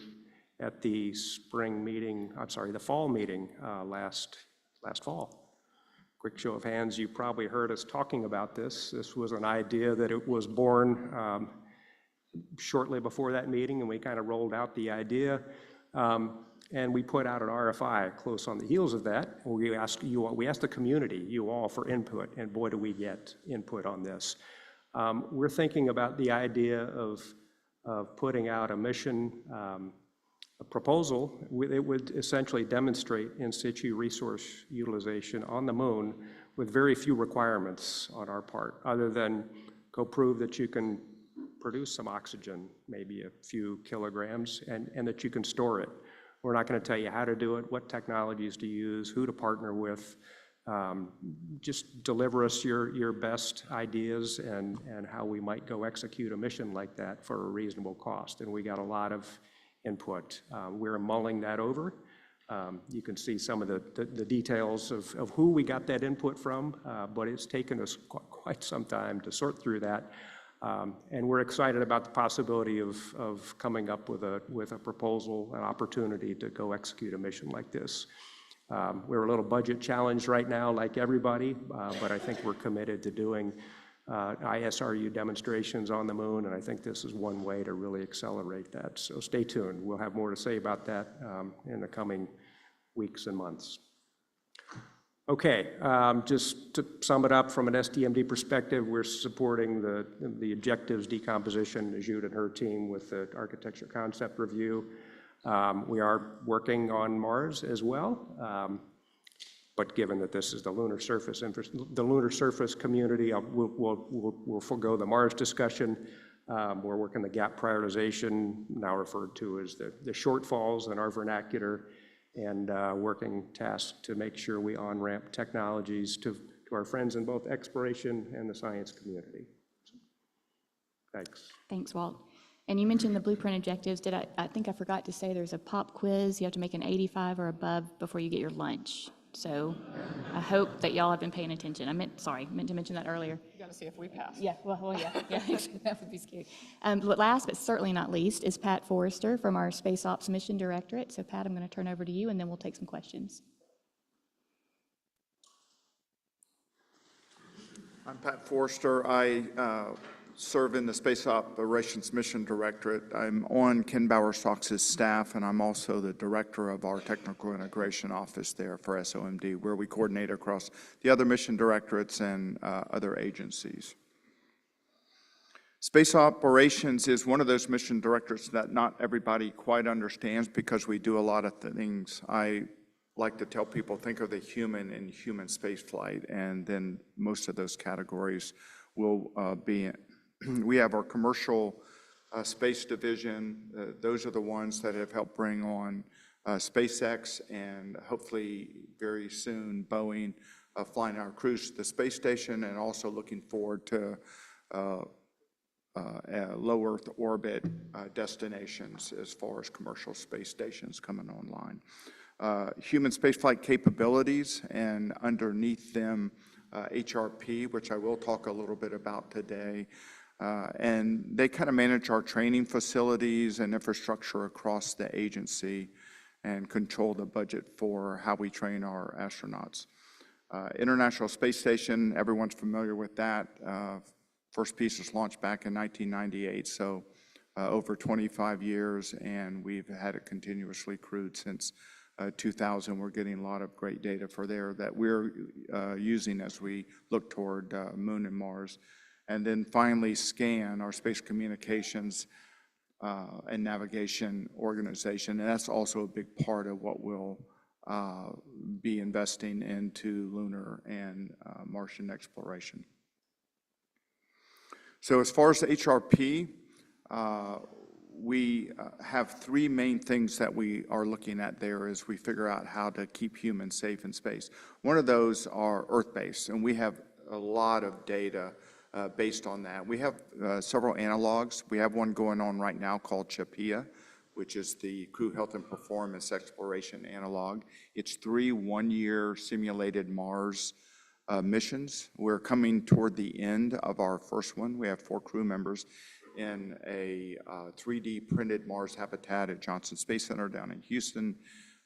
at the the fall meeting last fall? Quick show of hands, you probably heard us talking about this. This was an idea that it was born shortly before that meeting, and we kind of rolled out the idea. And we put out an RFI close on the heels of that. We asked the community, you all, for input, and boy, do we get input on this. We're thinking about the idea of putting out a mission a proposal. It would essentially demonstrate in situ resource utilization on the moon with very few requirements on our part, other than go prove that you can produce some oxygen, maybe a few kilograms, and that you can store it. We're not going to tell you how to do it, what technologies to use, who to partner with. Just deliver us your best ideas and how we might go execute a mission like that for a reasonable cost. And we got a lot of input. We're mulling that over. You can see some of the details of who we got that input from, but it's taken us quite some time to sort through that. And we're excited about the possibility of coming up with a proposal, an opportunity to go execute a mission like this. We're a little budget challenged right now, like everybody, but I think we're committed to doing ISRU demonstrations on the moon, and I think this is one way to really accelerate that. So stay tuned. We'll have more to say about that in the coming weeks and months. Okay, just to sum it up from an StMD perspective, we're supporting the objectives decomposition, Ajud and her team, with the architecture concept review. We are working on Mars as well, but given that this is the lunar surface community, we'll forego the Mars discussion. We're working the gap prioritization, now referred to as the shortfalls in our vernacular, and working tasks to make sure we on-ramp technologies to our friends in both exploration and the science community. Thanks. Thanks, Walt. And you mentioned the blueprint objectives. I think I forgot to say there's a pop quiz. You have to make an 85 or above before you get your lunch. So I hope that y'all have been paying attention. I meant to mention that earlier. You got to see if we pass. Yeah, yeah, that would be scary. But last but certainly not least is Pat Forrester from our Space Ops Mission Directorate. So Pat, I'm going to turn over to you, and then we'll take some questions. I'm Pat Forster. I serve in the Space Operations Mission Directorate. I'm on Ken Bower-Sox's staff, and I'm also the director of our Technical Integration Office there for SOMD, where we coordinate across the other mission directorates and other agencies. Space Operations is one of those mission directorates that not everybody quite understands because we do a lot of things. I like to tell people, think of the human in human spaceflight, and then most of those categories will be in. We have our commercial space division. Those are the ones that have helped bring on SpaceX and hopefully very soon Boeing flying our crews to the space station, and also looking forward to low Earth orbit destinations as far as commercial space stations coming online. Human spaceflight capabilities, and underneath them HRP, which I will talk a little bit about today. And they kind of manage our training facilities and infrastructure across the agency and control the budget for how we train our astronauts. International Space Station, everyone's familiar with that. First piece was launched back in 1998, so over 25 years, and we've had it continuously crewed since 2000. We're getting a lot of great data for there that we're using as we look toward Moon and Mars. And then finally, SCAN, our space communications and navigation organization, and that's also a big part of what we'll be investing into lunar and Martian exploration. So as far as the HRP, we have three main things that we are looking at there as we figure out how to keep humans safe in space. One of those are Earth-based, and we have a lot of data based on that. We have several analogs. We have one going on right now called CHAPEA, which is the Crew Health and Performance Exploration Analog. It's 3 one-year simulated Mars missions. We're coming toward the end of our first one. We have 4 crew members in a 3D printed Mars habitat at Johnson Space Center down in Houston.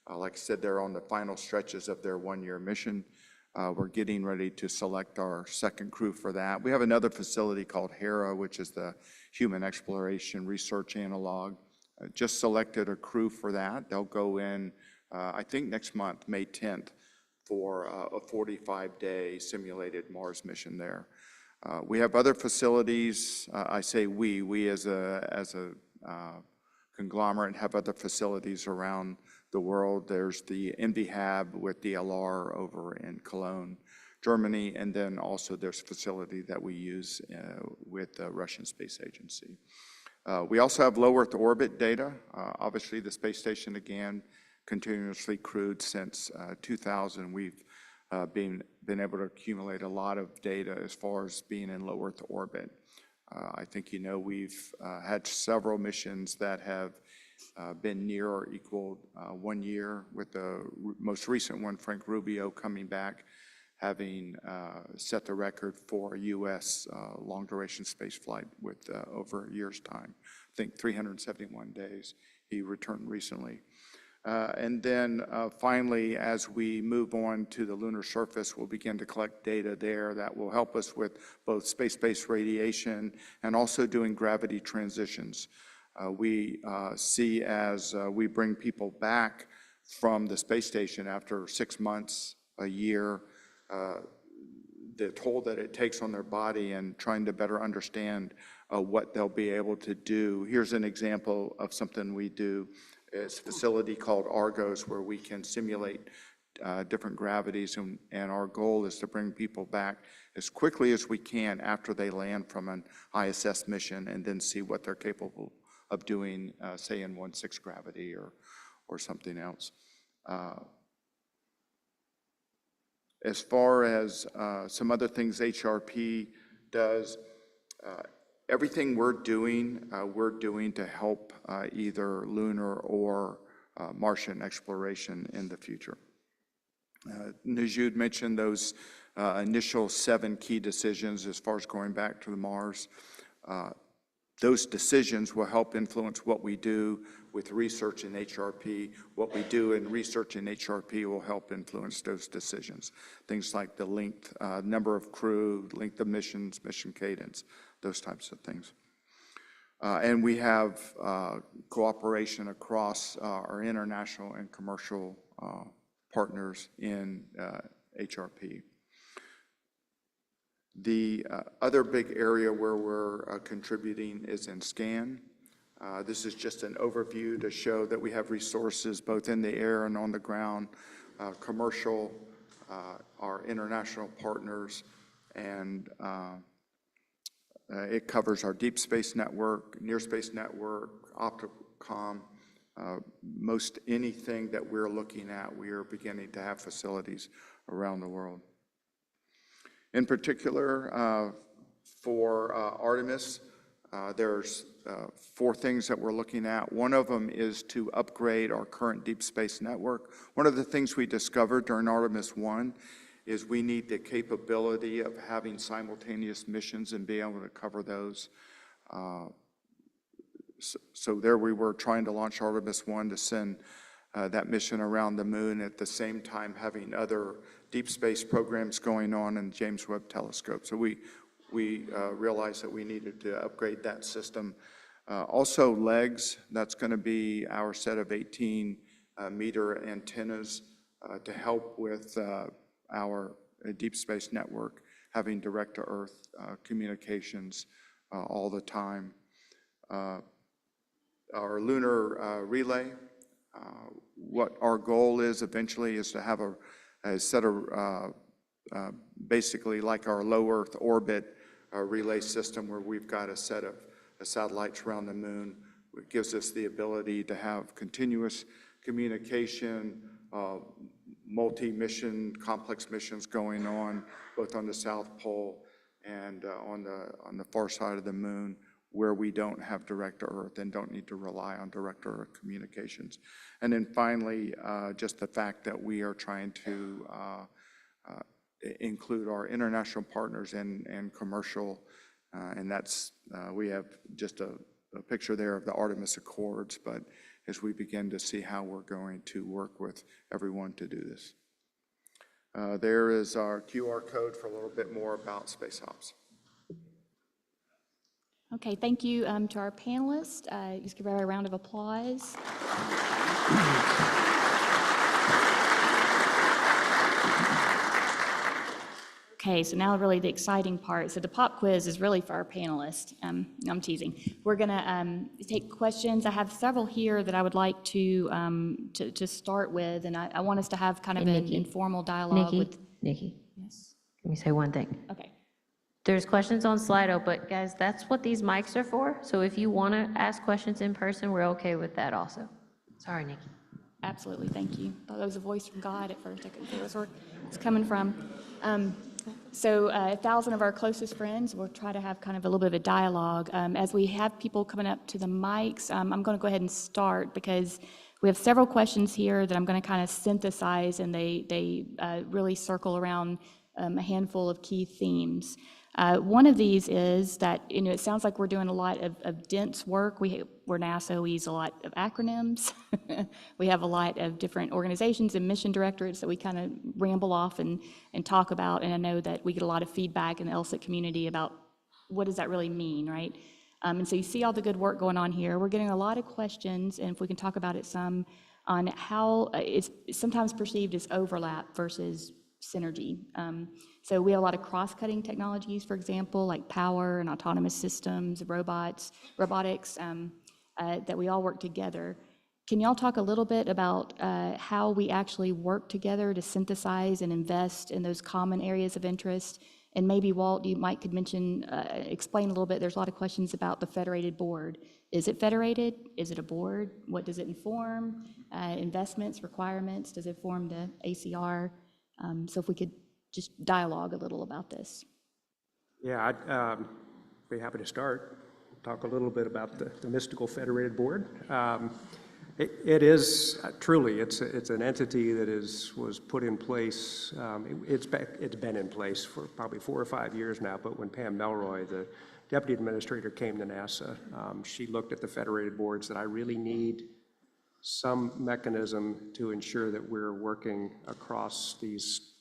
Like I said, they're on the final stretches of their one-year mission. We're getting ready to select our second crew for that. We have another facility called HERA, which is the Human Exploration Research Analog. Just selected a crew for that. They'll go in, I think next month, May 10th, for a 45-day simulated Mars mission there. We have other facilities. I say we as a conglomerate have other facilities around the world. There's the NVHAB with DLR over in Cologne, Germany, and then also there's a facility that we use with the Russian Space Agency. We also have low Earth orbit data. Obviously, the space station, again, continuously crewed since 2000. We've been able to accumulate a lot of data as far as being in low Earth orbit. I think you know we've had several missions that have been near or equal 1 year, with the most recent one, Frank Rubio, coming back, having set the record for a U.S. long-duration space flight with over a year's time. I think 371 days. He returned recently. And then finally, as we move on to the lunar surface, we'll begin to collect data there that will help us with both space-based radiation and also doing gravity transitions. We see as we bring people back from the space station after 6 months, a year, the toll that it takes on their body, and trying to better understand what they'll be able to do. Here's an example of something we do. It's a facility called Argos, where we can simulate different gravities, and our goal is to bring people back as quickly as we can after they land from an ISS mission, and then see what they're capable of doing, say in 1/6 gravity or something else. As far as some other things HRP does, everything we're doing to help either lunar or Martian exploration in the future. Najud mentioned those initial 7 key decisions as far as going back to the Mars. those decisions will help influence what we do with research in HRP. What we do in research in HRP will help influence those decisions. Things like the length, number of crew, length of missions, mission cadence, those types of things. And we have cooperation across our international and commercial partners in HRP. The other big area where we're contributing is in SCAN. This is just an overview to show that we have resources both in the air and on the ground, commercial, our international partners, and it covers our deep space network, near space network, Opticom. Most anything that we're looking at, we are beginning to have facilities around the world. In particular, for Artemis, there's 4 things that we're looking at. One of them is to upgrade our current deep space network. One of the things we discovered during Artemis 1 is we need the capability of having simultaneous missions and being able to cover those. So there we were trying to launch Artemis 1 to send that mission around the moon, at the same time having other deep space programs going on in the James Webb Telescope. So we realized that we needed to upgrade that system. Also LEGS, that's going to be our set of 18-meter antennas to help with our deep space network, having direct-to-Earth communications all the time. Our lunar relay, what our goal is eventually is to have a set of basically like our low Earth orbit relay system, where we've got a set of satellites around the moon. It gives us the ability to have continuous communication, multi-mission, complex missions going on, both on the South Pole and on the far side of the moon, where we don't have direct-to-Earth and don't need to rely on direct-to-Earth communications. And then finally, just the fact that we are trying to include our international partners and commercial, and that's, we have just a picture there of the Artemis Accords, but as we begin to see how we're going to work with everyone to do this. There is our QR code for a little bit more about Space Ops. Okay, thank you to our panelists. Just give her a round of applause. Okay, so now really the exciting part. So the pop quiz is really for our panelists. I'm teasing. We're gonna take questions. I have several here that I would like to start with, and I want us to have kind of an informal dialogue with. Nikki, Yes. let me say one thing. Okay. There's questions on Slido, but guys, that's what these mics are for. So if you want to ask questions in person, we're okay with that also. Sorry, Nikki. Absolutely, thank you. Thought that was a voice from God at first. I couldn't figure out where it's coming from. So 1,000 of our closest friends, we'll try to have kind of a little bit of a dialogue. As we have people coming up to the mics, I'm going to go ahead and start because we have several questions here that I'm going to kind of synthesize, and they really circle around a handful of key themes. One of these is that, it sounds like we're doing a lot of dense work. We're NASA, we use a lot of acronyms. We have a lot of different organizations and mission directorates that we kind of ramble off and talk about. And I know that we get a lot of feedback in the LSIC community about what does that really mean, right? And so you see all the good work going on here. We're getting a lot of questions, and if we can talk about it some, on how it's sometimes perceived as overlap versus synergy. So we have a lot of cross-cutting technologies, for example, like power and autonomous systems, robotics, that we all work together. Can y'all talk a little bit about how we actually work together to synthesize and invest in those common areas of interest? And maybe, Walt, you might could mention, explain a little bit. There's a lot of questions about the federated board. Is it federated? Is it a board? What does it inform? Investments, requirements? Does it form the ACR? So if we could just dialogue a little about this. Yeah, I'd be happy to start. Talk a little bit about the mystical federated board. It is truly, it's an entity that was put in place. It's been in place for probably 4 or 5 years now. But when Pam Melroy, the deputy administrator came to NASA, she looked at the federated boards that I really need some mechanism to ensure that we're working across these,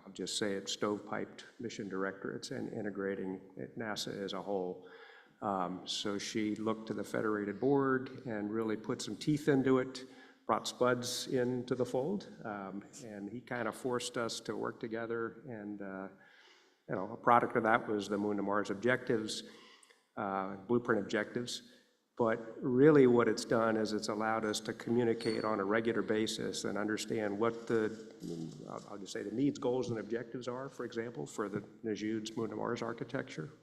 I'll just say it, stovepiped mission directorates and integrating NASA as a whole. So she looked to the federated board and really put some teeth into it, brought Spuds into the fold, and he kind of forced us to work together. And a product of that was the Moon to Mars objectives, blueprint objectives. But really what it's done is it's allowed us to communicate on a regular basis and understand what I'll just say the needs, goals, and objectives are, for example, for the Najude's Moon to Mars architecture,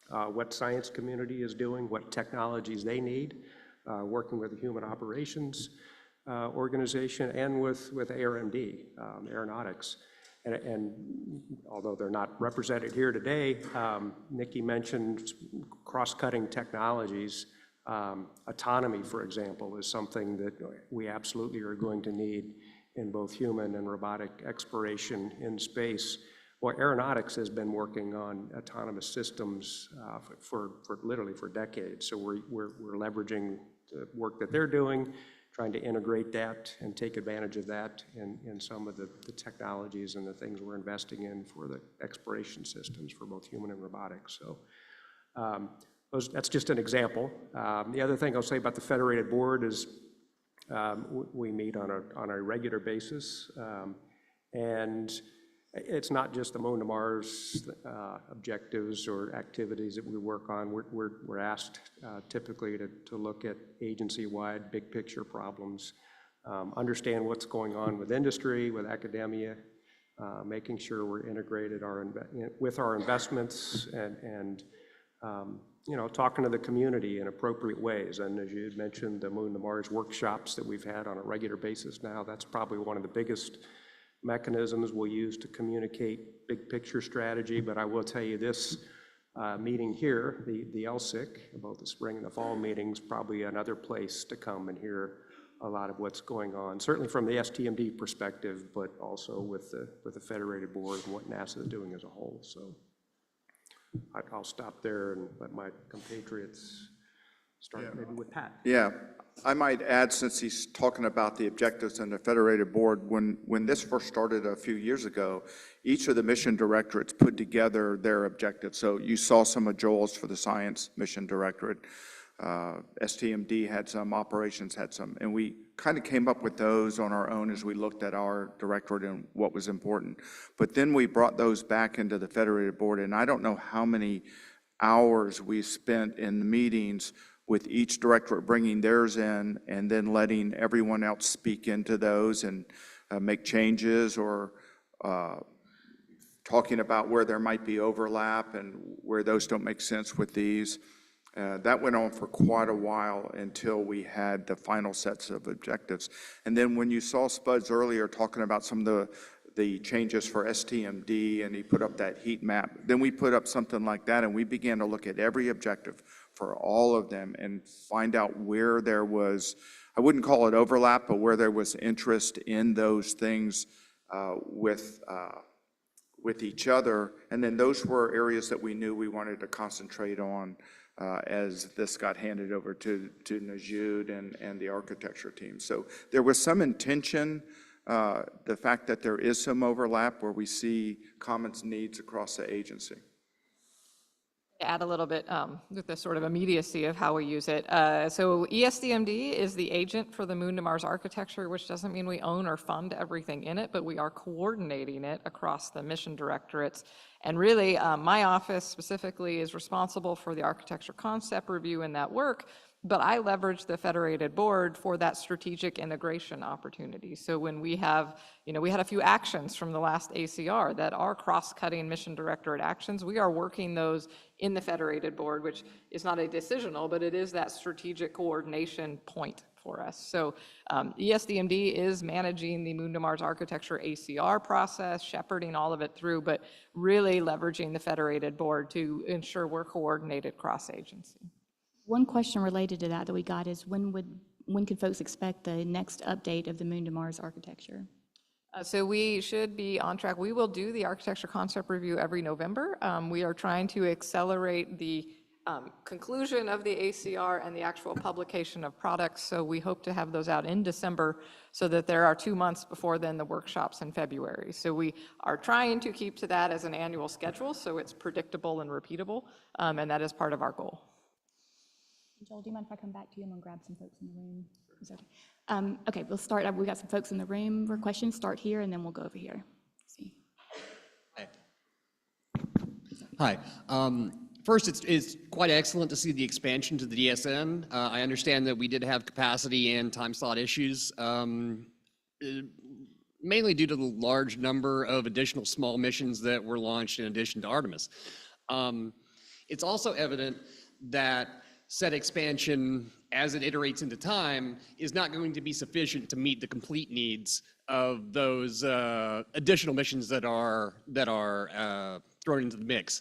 what science community is doing, what technologies they need, working with the human operations organization and with ARMD, aeronautics. And although they're not represented here today, Nikki mentioned cross-cutting technologies. Autonomy, for example, is something that we absolutely are going to need in both human and robotic exploration in space. Well, aeronautics has been working on autonomous systems for literally for decades. So we're leveraging the work that they're doing, trying to integrate that and take advantage of that in some of the technologies and the things we're investing in for the exploration systems for both human and robotics. So that's just an example. The other thing I'll say about the federated board is we meet on a regular basis, and it's not just the Moon to Mars objectives or activities that we work on. We're asked typically to look at agency-wide big picture problems, understand what's going on with industry, with academia, making sure we're integrated with our investments and talking to the community in appropriate ways. And as you mentioned, the Moon to Mars workshops that we've had on a regular basis now, that's probably one of the biggest mechanisms we'll use to communicate big picture strategy. But I will tell you this meeting here, the LSIC, about the spring and the fall meetings, probably another place to come and hear a lot of what's going on, certainly from the StMD perspective, but also with the federated board and what NASA is doing as a whole. So I'll stop there and let my compatriots start maybe with Pat. Yeah, I might add, since he's talking about the objectives and the federated board, when this first started a few years ago, each of the mission directorates put together their objectives. So you saw some of Joel's for the science mission directorate. StMD had some, operations had some, and we kind of came up with those on our own as we looked at our directorate and what was important. But then we brought those back into the federated board, and I don't know how many hours we spent in the meetings with each directorate bringing theirs in and then letting everyone else speak into those and make changes or talking about where there might be overlap and where those don't make sense with these. That went on for quite a while until we had the final sets of objectives. And then when you saw Spuds earlier talking about some of the changes for StMD, and he put up that heat map, then we put up something like that, and we began to look at every objective for all of them and find out where there was, I wouldn't call it overlap, but where there was interest in those things with each other. And then those were areas that we knew we wanted to concentrate on as this got handed over to Najude and the architecture team. So there was some intention, the fact that there is some overlap where we see common needs across the agency. Add a little bit with the sort of immediacy of how we use it. So ESDMD is the agent for the Moon to Mars architecture, which doesn't mean we own or fund everything in it, but we are coordinating it across the mission directorates. And really, my office specifically is responsible for the architecture concept review and that work, but I leverage the federated board for that strategic integration opportunity. So when we have, we had a few actions from the last ACR that are cross-cutting mission directorate actions. We are working those in the federated board, which is not a decisional, but it is that strategic coordination point for us. So ESDMD is managing the Moon to Mars architecture ACR process, shepherding all of it through, but really leveraging the federated board to ensure we're coordinated cross-agency. One question related to that we got is when could folks expect the next update of the Moon to Mars architecture? So we should be on track. We will do the architecture concept review every November. We are trying to accelerate the conclusion of the ACR and the actual publication of products. So we hope to have those out in December so that there are 2 months before then the workshops in February. So we are trying to keep to that as an annual schedule so it's predictable and repeatable, and that is part of our goal. Joel, do you mind if I come back to you? I'm going to grab some folks in the room. Is that okay? Okay, we'll start. We got some folks in the room for questions. Start here, and then we'll go over here. See. Hi. First, it's quite excellent to see the expansion to the DSN. I understand that we did have capacity and time slot issues, mainly due to the large number of additional small missions that were launched in addition to Artemis. It's also evident that said expansion, as it iterates into time, is not going to be sufficient to meet the complete needs of those additional missions that are thrown into the mix.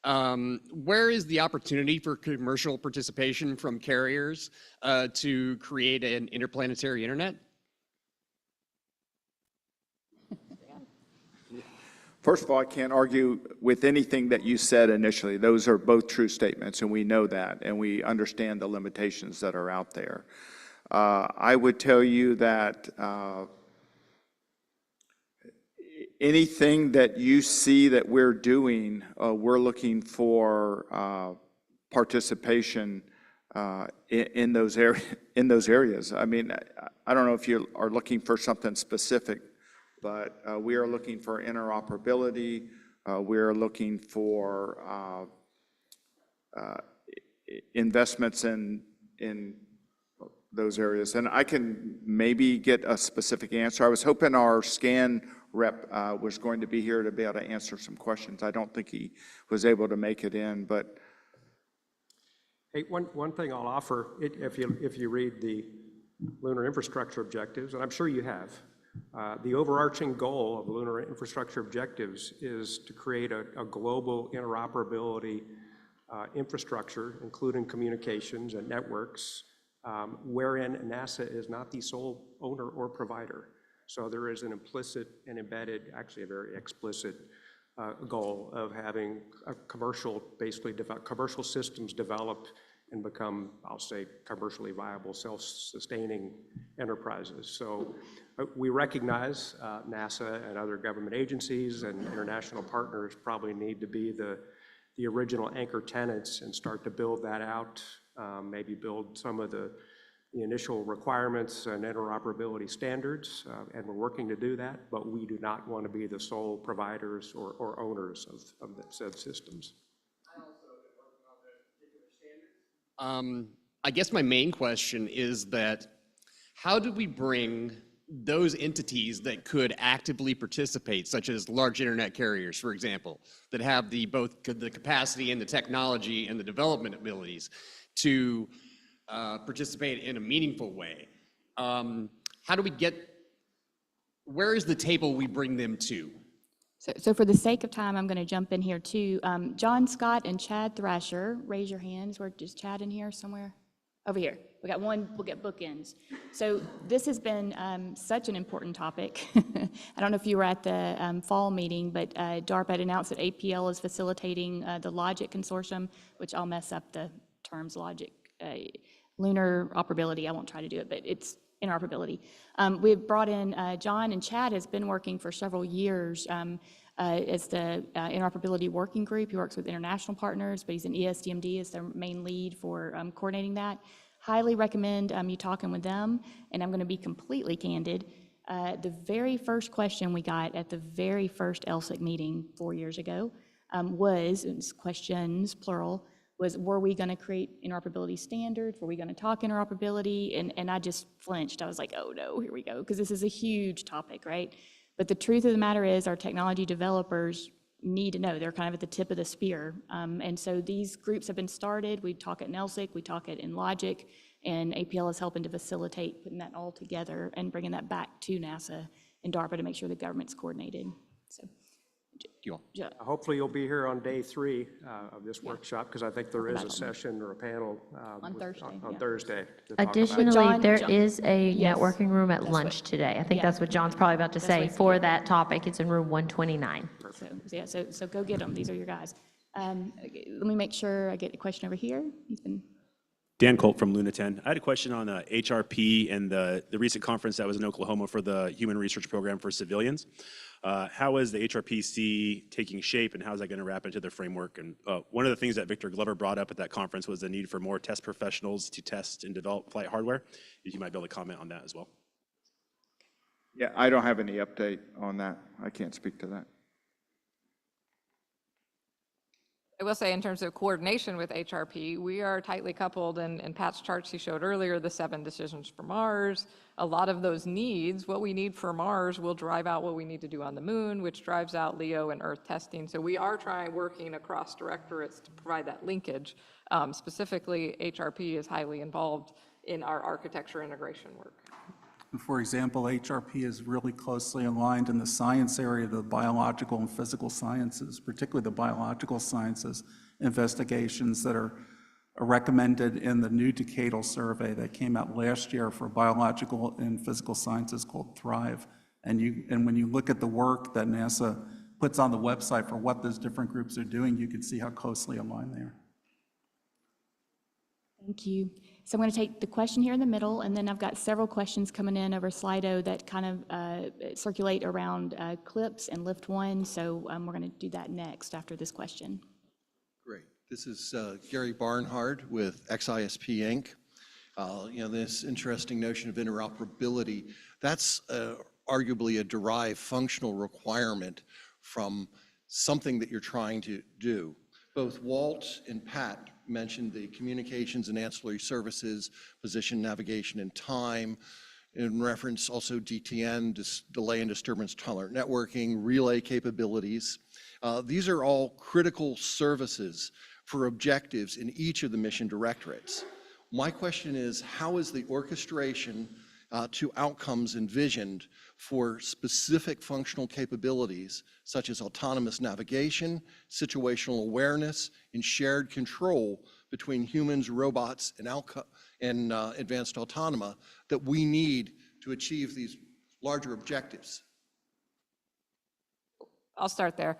Where is the opportunity for commercial participation from carriers to create an interplanetary internet? First of all, I can't argue with anything that you said initially. Those are both true statements, and we know that, and we understand the limitations that are out there. I would tell you that anything that you see that we're doing, we're looking for participation in those areas. I mean, I don't know if you are looking for something specific, but we are looking for interoperability. We are looking for investments in those areas. And I can maybe get a specific answer. I was hoping our SCAN rep was going to be here to be able to answer some questions. I don't think he was able to make it in, but. Hey, one thing I'll offer, if you read the lunar infrastructure objectives, and I'm sure you have, the overarching goal of the lunar infrastructure objectives is to create a global interoperability infrastructure, including communications and networks, wherein NASA is not the sole owner or provider. So there is an implicit and embedded, actually a very explicit goal of having a commercial systems develop and become, I'll say, commercially viable, self-sustaining enterprises. So we recognize NASA and other government agencies and international partners probably need to be the original anchor tenants and start to build that out, maybe build some of the initial requirements and interoperability standards, and we're working to do that, but we do not want to be the sole providers or owners of the said systems. I guess my main question is that how do we bring those entities that could actively participate, such as large internet carriers, for example, that have both the capacity and the technology and the development abilities to participate in a meaningful way? How do we where is the table we bring them to? So for the sake of time, I'm going to jump in here too. John Scott and Chad Thrasher, raise your hands. Is Chad in here somewhere? Over here. We got one, we'll get bookends. So this has been such an important topic. I don't know if you were at the fall meeting, but DARPA had announced that APL is facilitating the LOGIC consortium, which I'll mess up the terms, LOGIC, lunar operability. I won't try to do it, but it's interoperability. We've brought in John, and Chad has been working for several years as the interoperability working group. He works with international partners, but he's in StMD as their main lead for coordinating that. Highly recommend you talking with them, and I'm going to be completely candid. The very first question we got at the very first LSIC meeting 4 years ago was questions, plural, was were we going to create interoperability standards? Were we going to talk interoperability? And I just flinched. I was like, oh no, here we go, because this is a huge topic, right? But the truth of the matter is our technology developers need to know. They're kind of at the tip of the spear. And so these groups have been started. We talk at LSIC, we talk at LOGIC, and APL is helping to facilitate putting that all together and bringing that back to NASA and DARPA to make sure the government's coordinated. So you all. Hopefully you'll be here on day 3 of this workshop, because I think there is a session or a panel On Thursday, on yeah. Thursday to talk about it. Additionally, John- there John- is a Yes. networking room at That's lunch what- today. I think yeah. that's what John's probably about to That's say what he's- for yeah. that topic. It's in room 129. So go get them. These are your guys. Let me make sure I get a question over here. Ethan. Dan Colt from Luna 10. I had a question on HRP and the recent conference that was in Oklahoma for the Human Research Program for Civilians. How is the HRPC taking shape, and how is that going to wrap into their framework? And one of the things that Victor Glover brought up at that conference was the need for more test professionals to test and develop flight hardware. If you might be able to comment on that as well. Yeah, I don't have any update on that. I can't speak to that. I will say in terms of coordination with HRP, we are tightly coupled, and Pat's charts he showed earlier, the 7 decisions for Mars, a lot of those needs, what we need for Mars will drive out what we need to do on the moon, which drives out LEO and Earth testing. So we are working across directorates to provide that linkage. Specifically, HRP is highly involved in our architecture integration work. For example, HRP is really closely aligned in the science area, the biological and physical sciences, particularly the biological sciences investigations that are recommended in the new decadal survey that came out last year for biological and physical sciences called Thrive. And when you look at the work that NASA puts on the website for what those different groups are doing, you can see how closely aligned they are. Thank you. So I'm going to take the question here in the middle, and then I've got several questions coming in over Slido that kind of circulate around CLIPS and Lift 1. So we're going to do that next after this question. Great. This is Gary Barnhart with XISP Inc. This interesting notion of interoperability, that's arguably a derived functional requirement from something that you're trying to do. Both Walt and Pat mentioned the communications and ancillary services, position, navigation, and time. In reference also DTN, delay and disturbance tolerant networking, relay capabilities. These are all critical services for objectives in each of the mission directorates. My question is, how is the orchestration to outcomes envisioned for specific functional capabilities such as autonomous navigation, situational awareness, and shared control between humans, robots, and advanced autonoma that we need to achieve these larger objectives? I'll start there.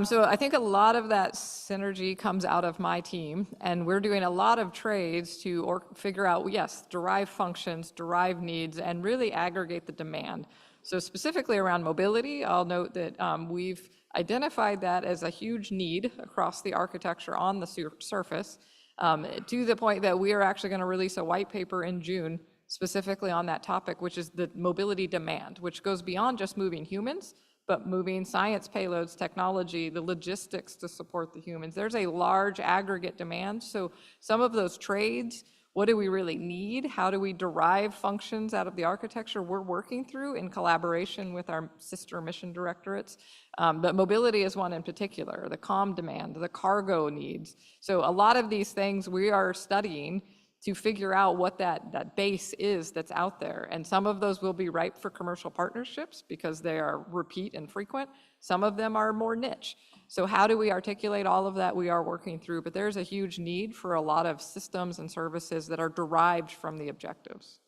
So I think a lot of that synergy comes out of my team, and we're doing a lot of trades to figure out, yes, derive functions, derive needs, and really aggregate the demand. So specifically around mobility, I'll note that we've identified that as a huge need across the architecture on the surface, to the point that we are actually going to release a white paper in June specifically on that topic, which is the mobility demand, which goes beyond just moving humans, but moving science payloads, technology, the logistics to support the humans. There's a large aggregate demand. So some of those trades, what do we really need? How do we derive functions out of the architecture we're working through in collaboration with our sister mission directorates? But mobility is one in particular, the comm demand, the cargo needs. So a lot of these things we are studying to figure out what that base is that's out there. And some of those will be ripe for commercial partnerships because they are repeat and frequent. Some of them are more niche. So how do we articulate all of that? We are working through, but there's a huge need for a lot of systems and services that are derived from the objectives.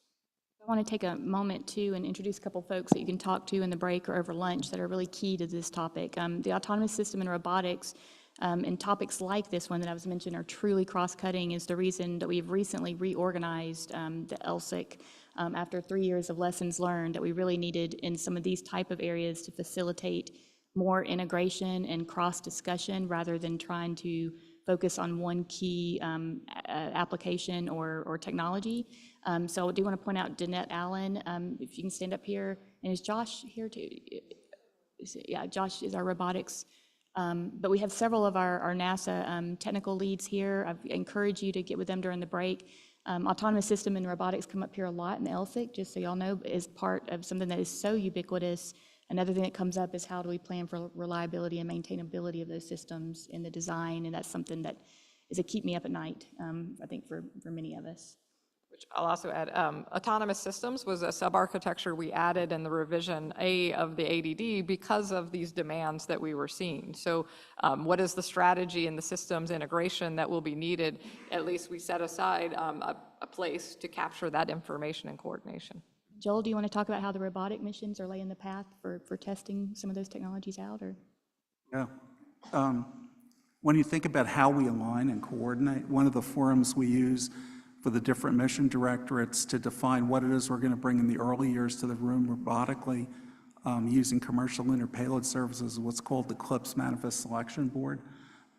I want to take a moment too and introduce a couple folks that you can talk to in the break or over lunch that are really key to this topic. The autonomous system and robotics and topics like this one that I was mentioning are truly cross-cutting is the reason that we've recently reorganized the LSIC after 3 years of lessons learned that we really needed in some of these type of areas to facilitate more integration and cross-discussion rather than trying to focus on one key application or technology. So I do want to point out Danette Allen, if you can stand up here. And is Josh here too? Yeah, Josh is our robotics. But we have several of our NASA technical leads here. I encourage you to get with them during the break. Autonomous system and robotics come up here a lot in the LSIC, just so y'all know, is part of something that is so ubiquitous. Another thing that comes up is how do we plan for reliability and maintainability of those systems in the design, and that's something that is a keep me up at night, I think, for many of us. I'll also add, autonomous systems was a sub-architecture we added in the revision A of the ADD because of these demands that we were seeing. So what is the strategy and the systems integration that will be needed? At least we set aside a place to capture that information and coordination. Joel, do you want to talk about how the robotic missions are laying the path for testing some of those technologies out? Or? Yeah. When you think about how we align and coordinate, one of the forums we use for the different mission directorates to define what it is we're going to bring in the early years to the room robotically using commercial lunar payload services is what's called the CLPS Manifest Selection Board.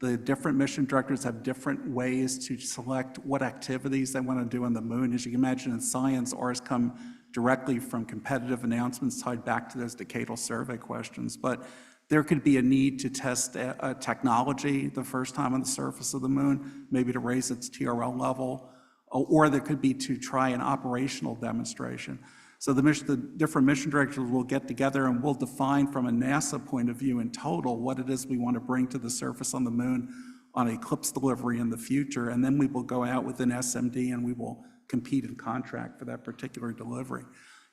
The different mission directors have different ways to select what activities they want to do on the moon. As you can imagine, in science, ours come directly from competitive announcements tied back to those decadal survey questions. But there could be a need to test a technology the first time on the surface of the moon, maybe to raise its TRL level, or there could be to try an operational demonstration. So the different mission directors will get together and we'll define from a NASA point of view in total what it is we want to bring to the surface on the moon on a CLPS delivery in the future, and then we will go out within SMD and we will compete and contract for that particular delivery.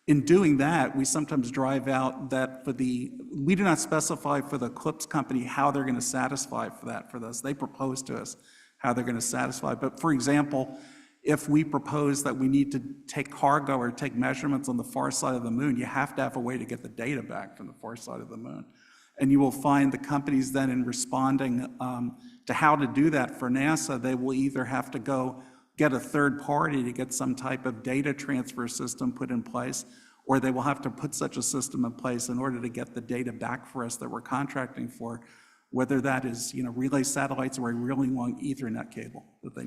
In doing that, we sometimes drive out that we do not specify for the CLPS company how they're going to satisfy for this. They propose to us how they're going to satisfy. But for example, if we propose that we need to take cargo or take measurements on the far side of the moon, you have to have a way to get the data back from the far side of the moon. And you will find the companies then in responding to how to do that for NASA, they will either have to go get a third party to get some type of data transfer system put in place, or they will have to put such a system in place in order to get the data back for us that we're contracting for, whether that is relay satellites or a really long Ethernet cable that they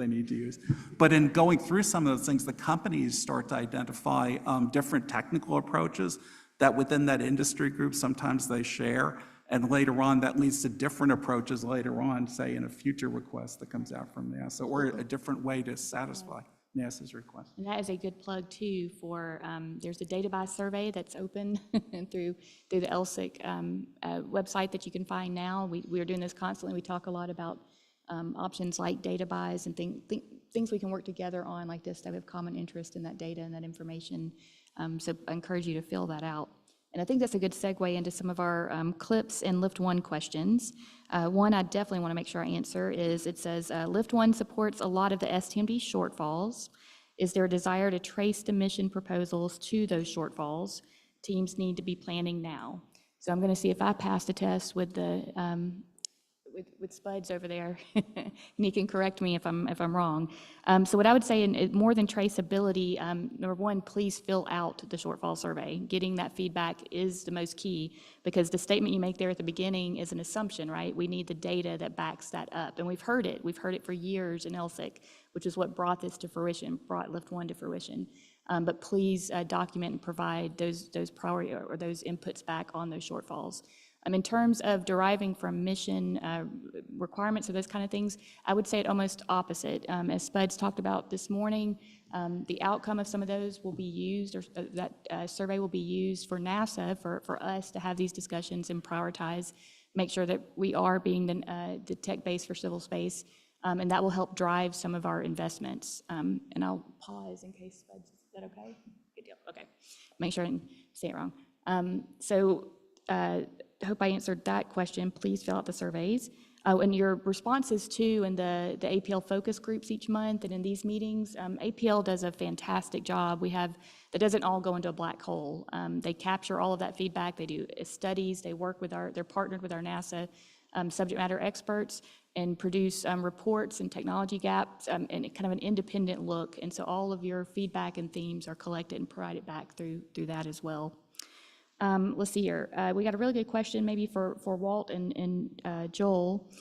need to use. But in going through some of those things, the companies start to identify different technical approaches that within that industry group sometimes they share, and later on that leads to different approaches later on, say in a future request that comes out from NASA, or a different way to satisfy NASA's request. And that is a good plug too for, there's a database survey that's open through the LSIC website that you can find now. We are doing this constantly. We talk a lot about options like database and things we can work together on like this that have common interest in that data and that information. So I encourage you to fill that out. And I think that's a good segue into some of our CLPS and Lift 1 questions. One I definitely want to make sure I answer is, it says, Lift 1 supports a lot of the StMD shortfalls. Is there a desire to trace the mission proposals to those shortfalls? Teams need to be planning now. So I'm going to see if I passed a test with the with Spuds over there, and he can correct me if I'm wrong. So what I would say, in more than traceability, number one, please fill out the shortfall survey. Getting that feedback is the most key, because the statement you make there at the beginning is an assumption, right? We need the data that backs that up, and we've heard it. We've heard it for years in LSIC, which is what brought this to fruition, brought Lift 1 to fruition. But please document and provide those priority or those inputs back on those shortfalls. In terms of deriving from mission requirements or those kind of things, I would say it almost opposite. As Spuds talked about this morning, the outcome of some of those will be used, or that survey will be used for NASA, for us to have these discussions and prioritize, make sure that we are being the tech base for civil space, and that will help drive some of our investments. And I'll pause in case Spuds, is that okay? Good deal, okay. Make sure I didn't say it wrong. I hope I answered that question. Please fill out the surveys. And your responses too in the APL focus groups each month and in these meetings, APL does a fantastic job. That doesn't all go into a black hole. They capture all of that feedback. They do studies. They work with they're partnered with our NASA subject matter experts and produce reports and technology gaps and kind of an independent look. And so all of your feedback and themes are collected and provided back through that as well. Let's see here. We got a really good question maybe for Walt and Joel.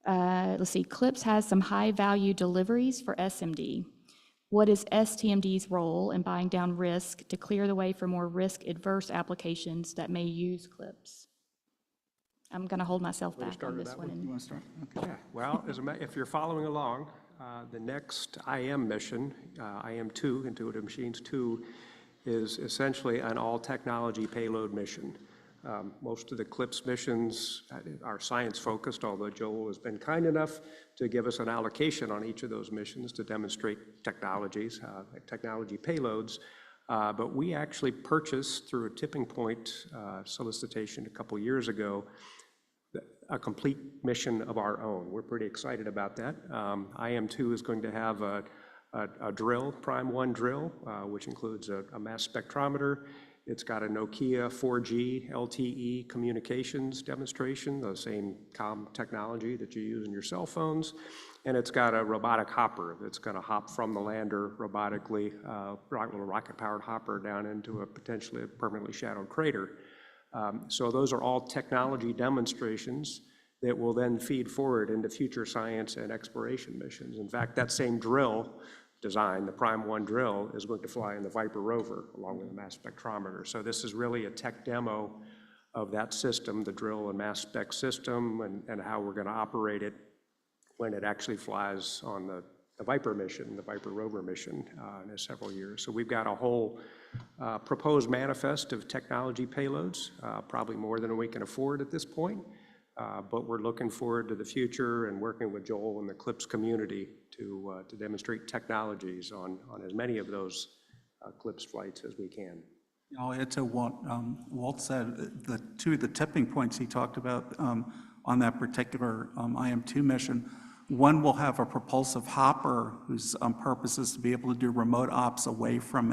Let's see, CLPS has some high value deliveries for SMD. What is StMD's role in buying down risk to clear the way for more risk adverse applications that may use CLPS? I'm going to hold myself back on this one. You want to start? Okay. Yeah, well, if you're following along, the next IM mission, IM2, Intuitive Machines 2, is essentially an all-technology payload mission. Most of the CLPS missions are science-focused, although Joel has been kind enough to give us an allocation on each of those missions to demonstrate technologies, technology payloads. But we actually purchased, through a tipping point solicitation a couple years ago, a complete mission of our own. We're pretty excited about that. IM2 is going to have a drill, Prime 1 drill, which includes a mass spectrometer. It's got a Nokia 4G LTE communications demonstration, the same comm technology that you use in your cell phones. And it's got a robotic hopper that's going to hop from the lander robotically, a rocket-powered hopper down into a potentially permanently shadowed crater. So those are all technology demonstrations that will then feed forward into future science and exploration missions. In fact, that same drill design, the Prime 1 drill, is going to fly in the Viper rover along with a mass spectrometer. So this is really a tech demo of that system, the drill and mass spec system, and how we're going to operate it when it actually flies on the Viper mission, the Viper rover mission in several years. So we've got a whole proposed manifest of technology payloads, probably more than we can afford at this point. But we're looking forward to the future and working with Joel and the CLPS community to demonstrate technologies on as many of those CLPS flights as we can. I'll add to what Walt said. Two of the tipping points he talked about on that particular IM2 mission. One will have a propulsive hopper whose purpose is to be able to do remote ops away from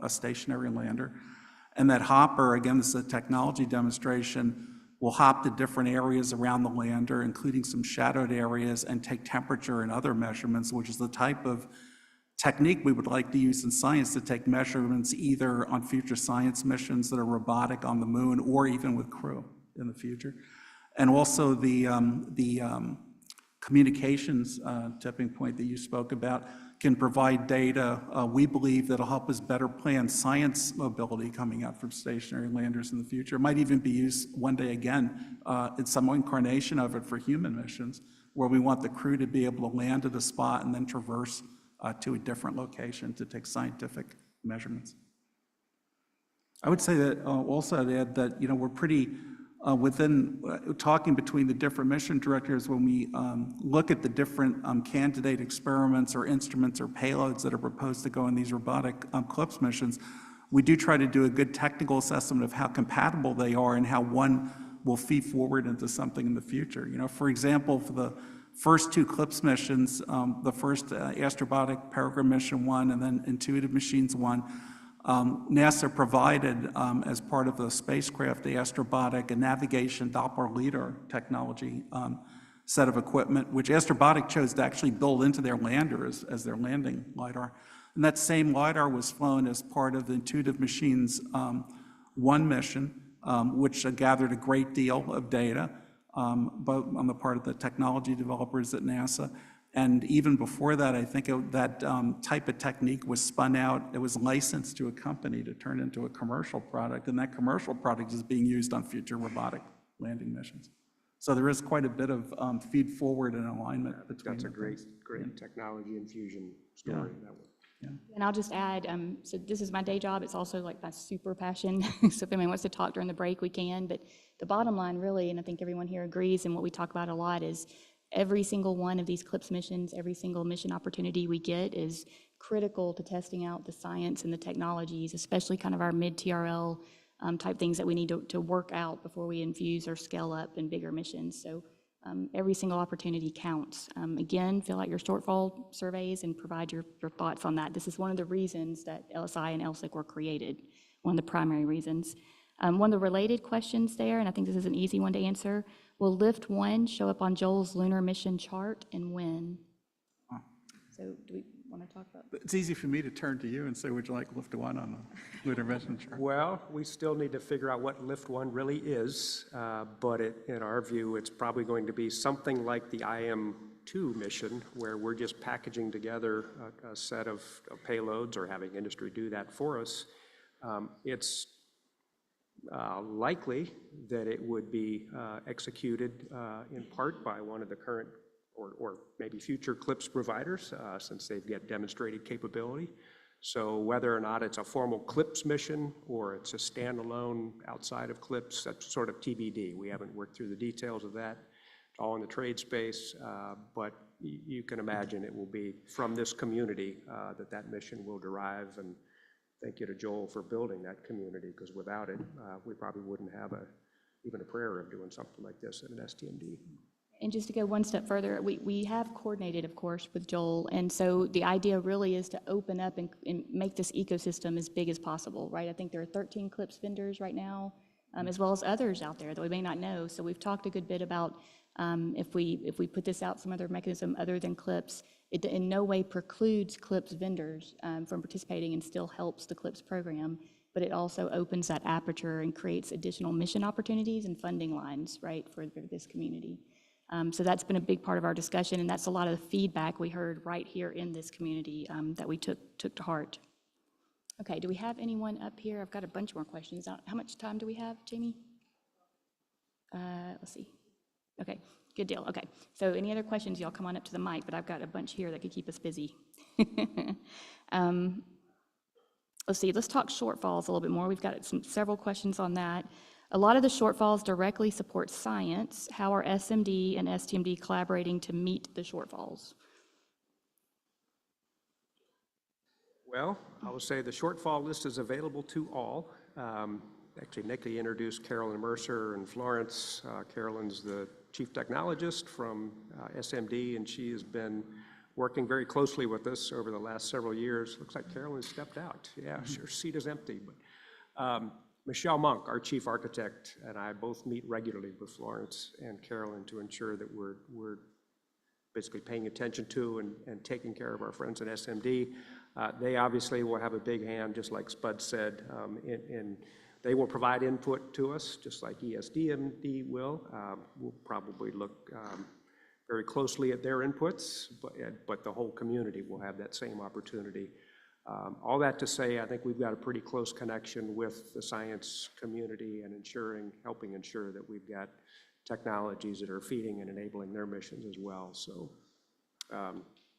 a stationary lander. And that hopper, again, this is a technology demonstration, will hop to different areas around the lander, including some shadowed areas, and take temperature and other measurements, which is the type of technique we would like to use in science to take measurements either on future science missions that are robotic on the moon or even with crew in the future. And also the communications tipping point that you spoke about can provide data, we believe, that'll help us better plan science mobility coming out from stationary landers in the future. It might even be used one day again in some incarnation of it for human missions, where we want the crew to be able to land at a spot and then traverse to a different location to take scientific measurements. I would say that also I'd add that we're pretty within talking between the different mission directors when we look at the different candidate experiments or instruments or payloads that are proposed to go in these robotic CLPS missions. We do try to do a good technical assessment of how compatible they are and how one will feed forward into something in the future. For example, for the first two CLPS missions, the first Astrobotic Peregrine Mission 1 and then Intuitive Machines 1, NASA provided, as part of the spacecraft, the Astrobotic, a navigation Doppler lidar technology set of equipment, which Astrobotic chose to actually build into their lander as their landing lidar. And that same lidar was flown as part of the Intuitive Machines 1 mission, which gathered a great deal of data, both on the part of the technology developers at NASA. And even before that, I think that type of technique was spun out. It was licensed to a company to turn into a commercial product, and that commercial product is being used on future robotic landing missions. So there is quite a bit of feed forward and alignment between. That's a great technology infusion story. Yeah. That one. Yeah. And I'll just add, so this is my day job. It's also like my super passion. So if anyone wants to talk during the break, we can. But the bottom line really, and I think everyone here agrees, and what we talk about a lot is every single one of these CLPS missions, every single mission opportunity we get is critical to testing out the science and the technologies, especially kind of our mid-TRL type things that we need to work out before we infuse or scale up in bigger missions. So every single opportunity counts. Again, fill out your shortfall surveys and provide your thoughts on that. This is one of the reasons that LSI and LSIC were created, one of the primary reasons. One of the related questions there, and I think this is an easy one to answer, will Lift 1 show up on Joel's lunar mission chart and when? So do we want to talk about that? It's easy for me to turn to you and say, would you like Lift 1 on the lunar mission chart? Well, we still need to figure out what Lift 1 really is, but in our view, it's probably going to be something like the IM2 mission, where we're just packaging together a set of payloads or having industry do that for us. It's likely that it would be executed in part by one of the current or maybe future CLPS providers, since they've got demonstrated capability. So whether or not it's a formal CLIPS mission or it's a standalone outside of CLIPS, that's sort of TBD. We haven't worked through the details of that. It's all in the trade space, but you can imagine it will be from this community that mission will derive. And thank you to Joel for building that community, because without it, we probably wouldn't have even a prayer of doing something like this at an StMD. And just to go one step further, we have coordinated, of course, with Joel, and so the idea really is to open up and make this ecosystem as big as possible, right? I think there are 13 CLIPS vendors right now, as well as others out there that we may not know. So we've talked a good bit about if we put this out some other mechanism other than CLIPS, it in no way precludes CLIPS vendors from participating and still helps the CLIPS program, but it also opens that aperture and creates additional mission opportunities and funding lines, right, for this community. So that's been a big part of our discussion, and that's a lot of the feedback we heard right here in this community that we took to heart. Okay, do we have anyone up here? I've got a bunch more questions. How much time do we have, Jamie? Let's see. Okay, good deal. Okay, so any other questions, y'all come on up to the mic, but I've got a bunch here that could keep us busy. Let's see, let's talk shortfalls a little bit more. We've got several questions on that. A lot of the shortfalls directly support science. How are SMD and StMD collaborating to meet the shortfalls? Well, I will say the shortfall list is available to all. Actually, Nikki introduced Carolyn Mercer and Florence. Carolyn's the chief technologist from SMD, and she has been working very closely with us over the last several years. Looks like Carolyn stepped out. Yeah, her seat is empty. But Michelle Monk, our chief architect, and I both meet regularly with Florence and Carolyn to ensure that we're basically paying attention to and taking care of our friends at SMD. They obviously will have a big hand, just like Spud said, in they will provide input to us, just like StMD will. We'll probably look very closely at their inputs, but the whole community will have that same opportunity. All that to say, I think we've got a pretty close connection with the science community and helping ensure that we've got technologies that are feeding and enabling their missions as well. So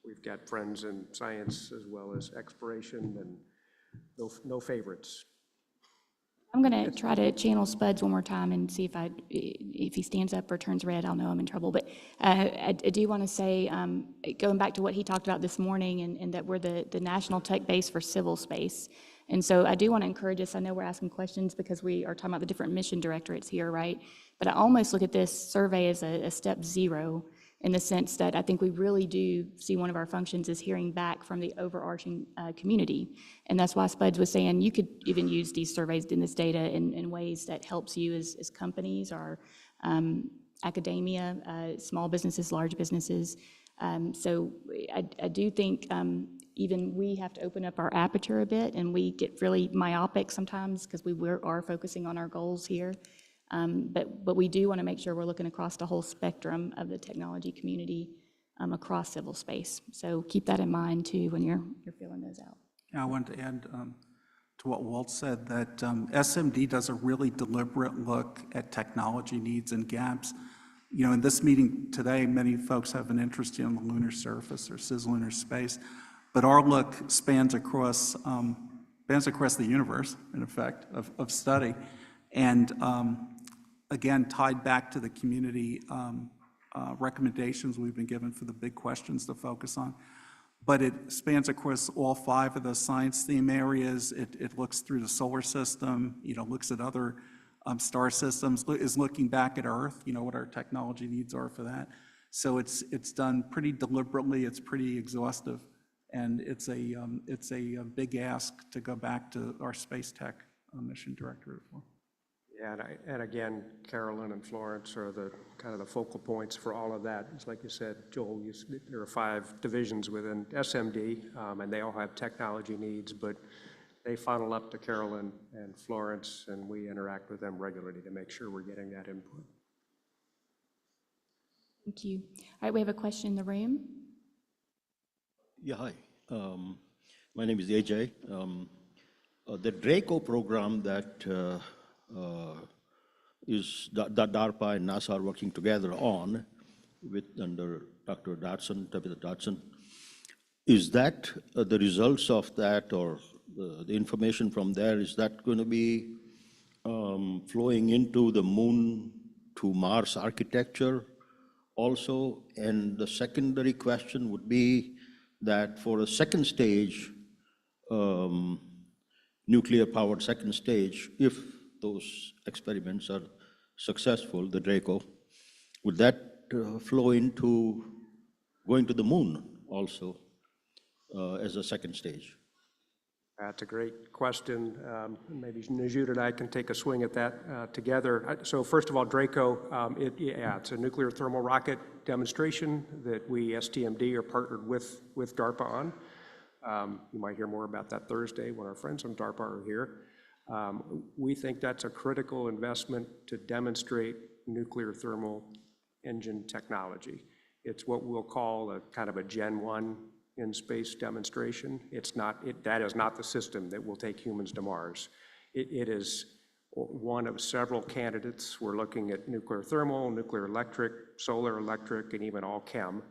we've got friends in science as well as exploration, and no favorites. I'm going to try to channel Spuds one more time and see if he stands up or turns red. I'll know I'm in trouble. But I do want to say, going back to what he talked about this morning, and that we're the national tech base for civil space. And so I do want to encourage us. I know we're asking questions because we are talking about the different mission directorates here, right? But I almost look at this survey as a step 0, in the sense that I think we really do see one of our functions is hearing back from the overarching community. And that's why Spuds was saying you could even use these surveys in this data in ways that helps you as companies or academia, small businesses, large businesses. So I do think even we have to open up our aperture a bit, and we get really myopic sometimes because we are focusing on our goals here. But we do want to make sure we're looking across the whole spectrum of the technology community across civil space. So keep that in mind too when you're filling those out. Yeah, I wanted to add to what Walt said, that SMD does a really deliberate look at technology needs and gaps. You know, in this meeting today, many folks have an interest in the lunar surface or cislunar space, but our look spans across the universe, in effect, of study. And again, tied back to the community recommendations we've been given for the big questions to focus on. But it spans across all 5 of the science theme areas. It looks through the solar system, looks at other star systems, is looking back at Earth, what our technology needs are for that. So it's done pretty deliberately, it's pretty exhaustive, and it's a big ask to go back to our space tech mission directorate for. Yeah, and again, Carolyn and Florence are the kind of the focal points for all of that. It's like you said, Joel, there are 5 divisions within SMD, and they all have technology needs, but they funnel up to Carolyn and Florence, and we interact with them regularly to make sure we're getting that input. Thank you. All right, we have a question in the room. Yeah, hi. My name is AJ. The Draco program that that DARPA and NASA are working together on under Dr. Dodson, Tabitha Dodson. is that the results of that, or the information from there, is that going to be flowing into the Moon to Mars architecture also? And the secondary question would be that for a second stage, nuclear-powered second stage, if those experiments are successful, the Draco, would that flow into going to the Moon also as a second stage? That's a great question. Maybe Najud and I can take a swing at that together. So first of all, Draco, it's a nuclear thermal rocket demonstration that we, StMD, are partnered with DARPA on. You might hear more about that Thursday when our friends from DARPA are here. We think that's a critical investment to demonstrate nuclear thermal engine technology. It's what we'll call a kind of a Gen 1 in-space demonstration. That is not the system that will take humans to Mars. It is one of several candidates. We're looking at nuclear thermal, nuclear electric, solar electric, and even all chem.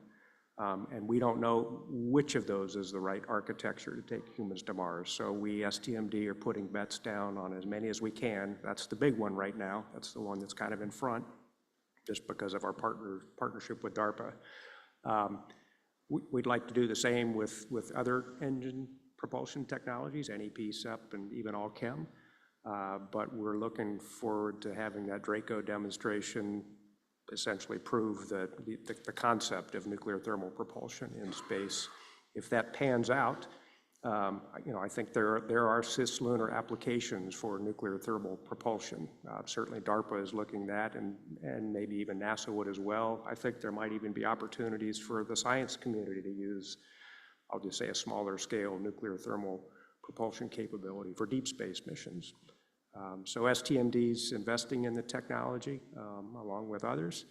And we don't know which of those is the right architecture to take humans to Mars. So we, StMD, are putting bets down on as many as we can. That's the big one right now. That's the one that's kind of in front, just because of our partnership with DARPA. We'd like to do the same with other engine propulsion technologies, NEP, SEP, and even all chem. But we're looking forward to having that Draco demonstration essentially prove the concept of nuclear thermal propulsion in space. If that pans out, I think there are cislunar applications for nuclear thermal propulsion. Certainly DARPA is looking at that, and maybe even NASA would as well. I think there might even be opportunities for the science community to use, I'll just say, a smaller scale nuclear thermal propulsion capability for deep space missions. So StMD's investing in the technology along with others.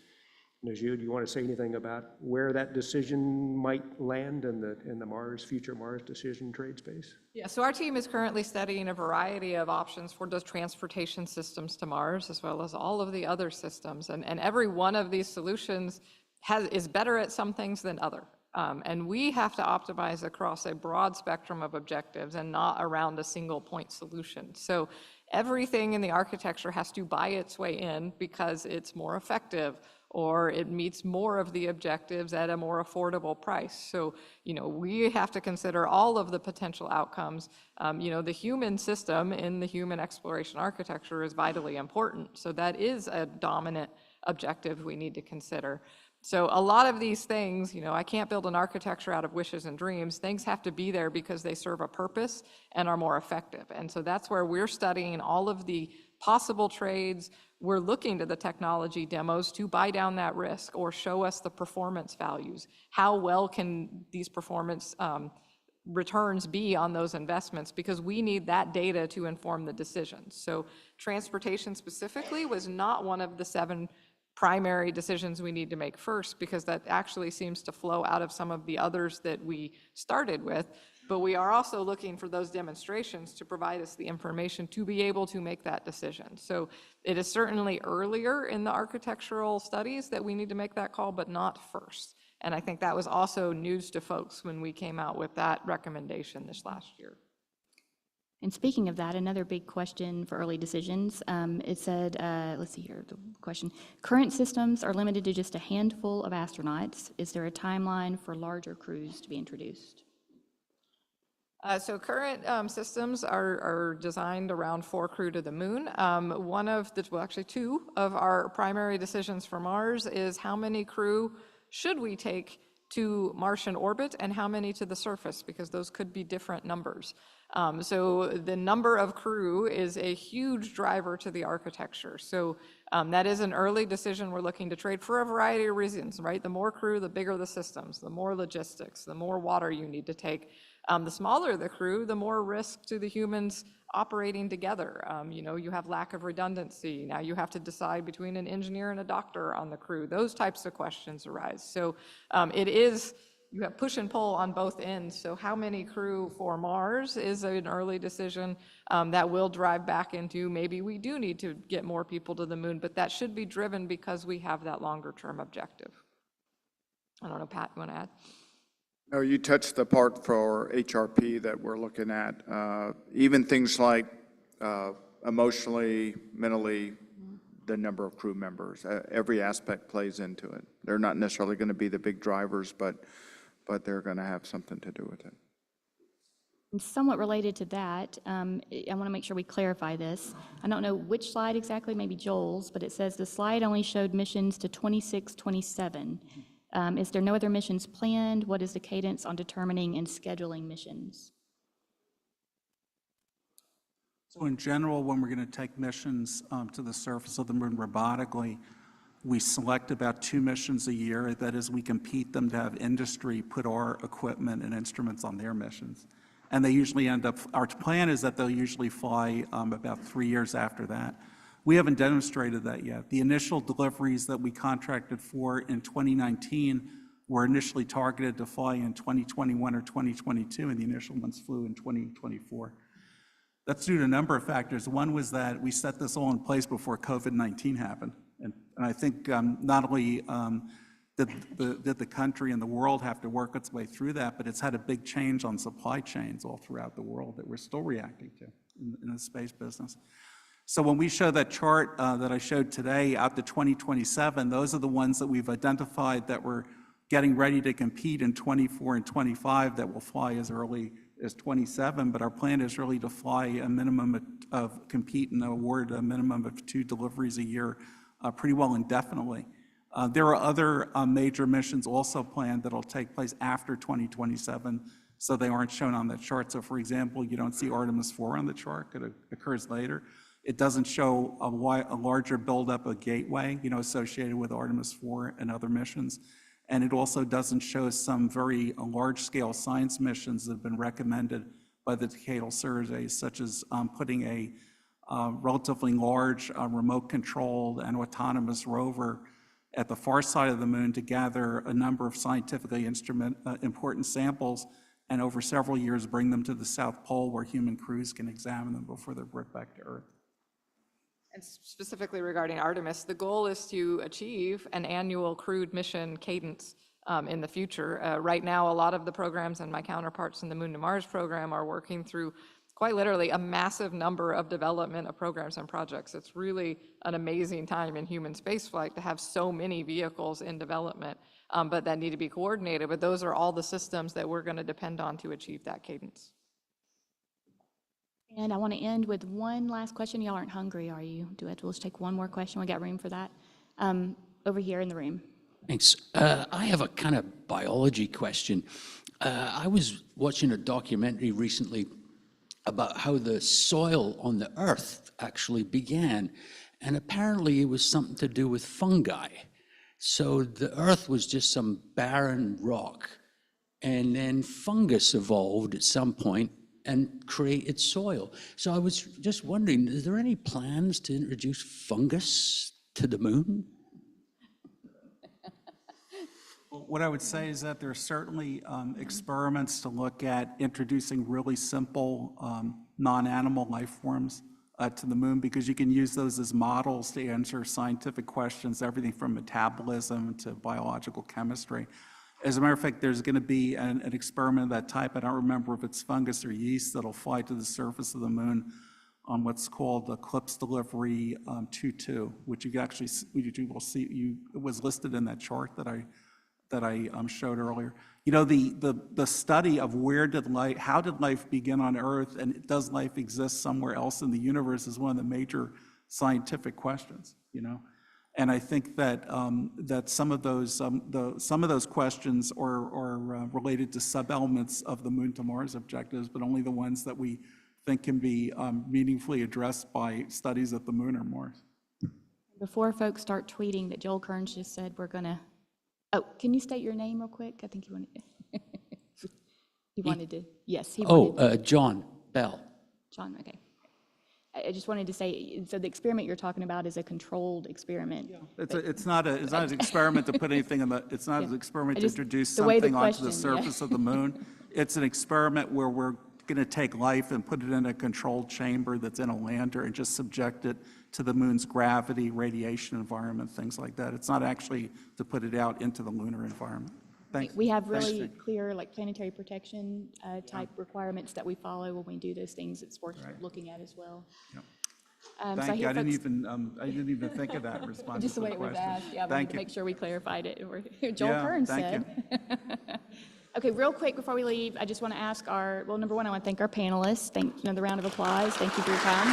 Najud, do you want to say anything about where that decision might land in the future Mars decision trade space? Yeah, so our team is currently studying a variety of options for those transportation systems to Mars, as well as all of the other systems. And every one of these solutions is better at some things than other. And we have to optimize across a broad spectrum of objectives and not around a single point solution. So everything in the architecture has to buy its way in because it's more effective, or it meets more of the objectives at a more affordable price. So, we have to consider all of the potential outcomes. The human system in the human exploration architecture is vitally important. So that is a dominant objective we need to consider. So a lot of these things, I can't build an architecture out of wishes and dreams. Things have to be there because they serve a purpose and are more effective. And so that's where we're studying all of the possible trades. We're looking to the technology demos to buy down that risk or show us the performance values. How well can these performance returns be on those investments? Because we need that data to inform the decisions. So transportation specifically was not one of the 7 primary decisions we need to make first, because that actually seems to flow out of some of the others that we started with. But we are also looking for those demonstrations to provide us the information to be able to make that decision. So it is certainly earlier in the architectural studies that we need to make that call, but not first. And I think that was also news to folks when we came out with that recommendation this last year. And speaking of that, another big question for early decisions, it said, let's see here, the question, current systems are limited to just a handful of astronauts. Is there a timeline for larger crews to be introduced? So current systems are designed around 4 crew to the Moon. Actually 2 of our primary decisions for Mars is how many crew should we take to Martian orbit and how many to the surface, because those could be different numbers. So the number of crew is a huge driver to the architecture. So that is an early decision we're looking to trade for a variety of reasons, right? The more crew, the bigger the systems, the more logistics, the more water you need to take. The smaller the crew, the more risk to the humans operating together. You have lack of redundancy. Now you have to decide between an engineer and a doctor on the crew. Those types of questions arise. So you have push and pull on both ends. So how many crew for Mars is an early decision that will drive back into maybe we do need to get more people to the Moon, but that should be driven because we have that longer term objective. I don't know, Pat, you want to add? No, you touched the part for HRP that we're looking at. Even things like emotionally, mentally, the number of crew members. Every aspect plays into it. They're not necessarily going to be the big drivers, but they're going to have something to do with it. And somewhat related to that, I want to make sure we clarify this. I don't know which slide exactly, maybe Joel's, but it says the slide only showed missions to 26, 27. Is there no other missions planned? What is the cadence on determining and scheduling missions? So in general, when we're going to take missions to the surface of the moon robotically, we select about 2 missions a year. That is, we compete them to have industry put our equipment and instruments on their missions. And they usually end up, our plan is that they'll usually fly about 3 years after that. We haven't demonstrated that yet. The initial deliveries that we contracted for in 2019 were initially targeted to fly in 2021 or 2022, and the initial ones flew in 2024. That's due to a number of factors. One was that we set this all in place before COVID-19 happened. And I think not only did the country and the world have to work its way through that, but it's had a big change on supply chains all throughout the world that we're still reacting to in the space business. So when we show that chart that I showed today out to 2027, those are the ones that we've identified that we're getting ready to compete in 24 and 25 that will fly as early as 27, but our plan is really to fly a minimum of compete and award a minimum of 2 deliveries a year pretty well indefinitely. There are other major missions also planned that will take place after 2027, so they aren't shown on that chart. So for example, you don't see Artemis 4 on the chart, it occurs later. It doesn't show a larger buildup of Gateway, associated with Artemis 4 and other missions. And it also doesn't show some very large-scale science missions that have been recommended by the decadal surveys, such as putting a relatively large remote-controlled and autonomous rover at the far side of the moon to gather a number of scientifically important samples and over several years bring them to the South Pole where human crews can examine them before they're brought back to Earth. And specifically regarding Artemis, the goal is to achieve an annual crewed mission cadence in the future. Right now, a lot of the programs and my counterparts in the Moon to Mars program are working through quite literally a massive number of development of programs and projects. It's really an amazing time in human spaceflight to have so many vehicles in development, but that need to be coordinated. But those are all the systems that we're going to depend on to achieve that cadence. And I want to end with one last question. Y'all aren't hungry, are you? We'll just take one more question. We got room for that. Over here in the room. Thanks. I have a kind of biology question. I was watching a documentary recently about how the soil on the Earth actually began, and apparently it was something to do with fungi. So the Earth was just some barren rock, and then fungus evolved at some point and created soil. So I was just wondering, is there any plans to introduce fungus to the moon? What I would say is that there are certainly experiments to look at introducing really simple non-animal life forms to the moon, because you can use those as models to answer scientific questions, everything from metabolism to biological chemistry. As a matter of fact, there's going to be an experiment of that type. I don't remember if it's fungus or yeast that'll fly to the surface of the moon on what's called the Eclipse Delivery 2-2, which you actually will see. It was listed in that chart that I showed earlier. The study of how did life begin on Earth, and does life exist somewhere else in the universe, is one of the major scientific questions. And I think that that some of those questions are related to sub-elements of the Moon to Mars objectives, but only the ones that we think can be meaningfully addressed by studies at the Moon or Mars. Before folks start tweeting that Joel Kearns just said we're going to, oh, can you state your name real quick? I think you wanted, he wanted to, yes, he wanted to. John Bell. John, okay. I just wanted to say, so the experiment you're talking about is a controlled experiment. Yeah. It's not an experiment to put anything in the, it's not an experiment to introduce something onto the surface of the moon. It's an experiment where we're going to take life and put it in a controlled chamber that's in a lander and just subject it to the moon's gravity, radiation environment, things like that. It's not actually to put it out into the lunar environment. Thanks. We have Thanks, really Jane. clear, like, planetary protection type requirements that we follow when we do those things. It's worth looking at as well. Yep. So I Thank you. hear I didn't folks- even think of that response Just to the the way it was question. asked, yeah, I wanted Thank to you. make sure we clarified it. Joel Yeah, Kern thank said. Okay, real quick before we leave, I just want to ask well, number one, I want to thank our panelists. Another round of applause. Thank you for your time.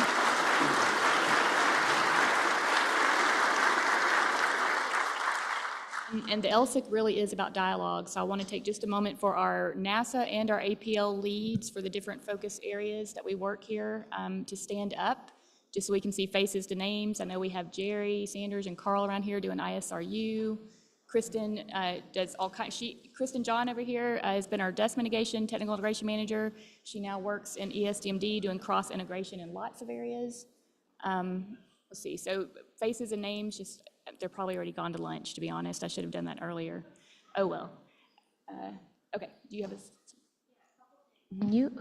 And the LSIC really is about dialogue, so I want to take just a moment for our NASA and our APL leads for the different focus areas that we work here to stand up, just so we can see faces to names. I know we have Jerry Sanders and Carl around here doing ISRU. Kristen does all kinds. Kristen John over here has been our desk mitigation technical integration manager. She now works in StMD doing cross integration in lots of areas. Let's see. So faces and names, just they're probably already gone to lunch. To be honest, I should have done that earlier. Oh well. Okay. Do you have a?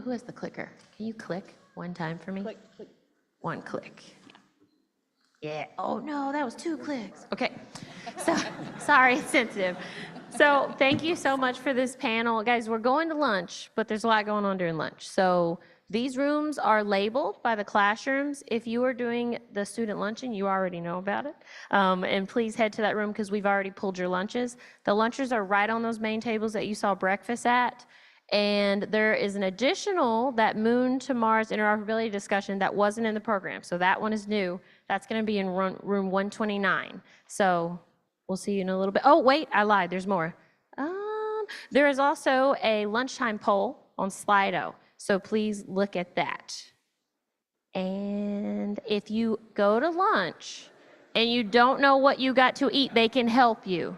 Who has the clicker? Can you click one time for me? Click, click. One click. Yeah. Oh, no, that was 2 clicks. Okay. So, sorry, it's sensitive. So, thank you so much for this panel. Guys, we're going to lunch, but there's a lot going on during lunch. So, these rooms are labeled by the classrooms. If you are doing the student luncheon, you already know about it. And please head to that room because we've already pulled your lunches. The lunches are right on those main tables that you saw breakfast at. And there is an additional, that Moon to Mars interoperability discussion that wasn't in the program. So that one is new. That's going to be in room 129. So we'll see you in a little bit. Oh, wait, I lied. There's more. There is also a lunchtime poll on Slido. So please look at that. And if you go to lunch and you don't know what you got to eat, they can help you.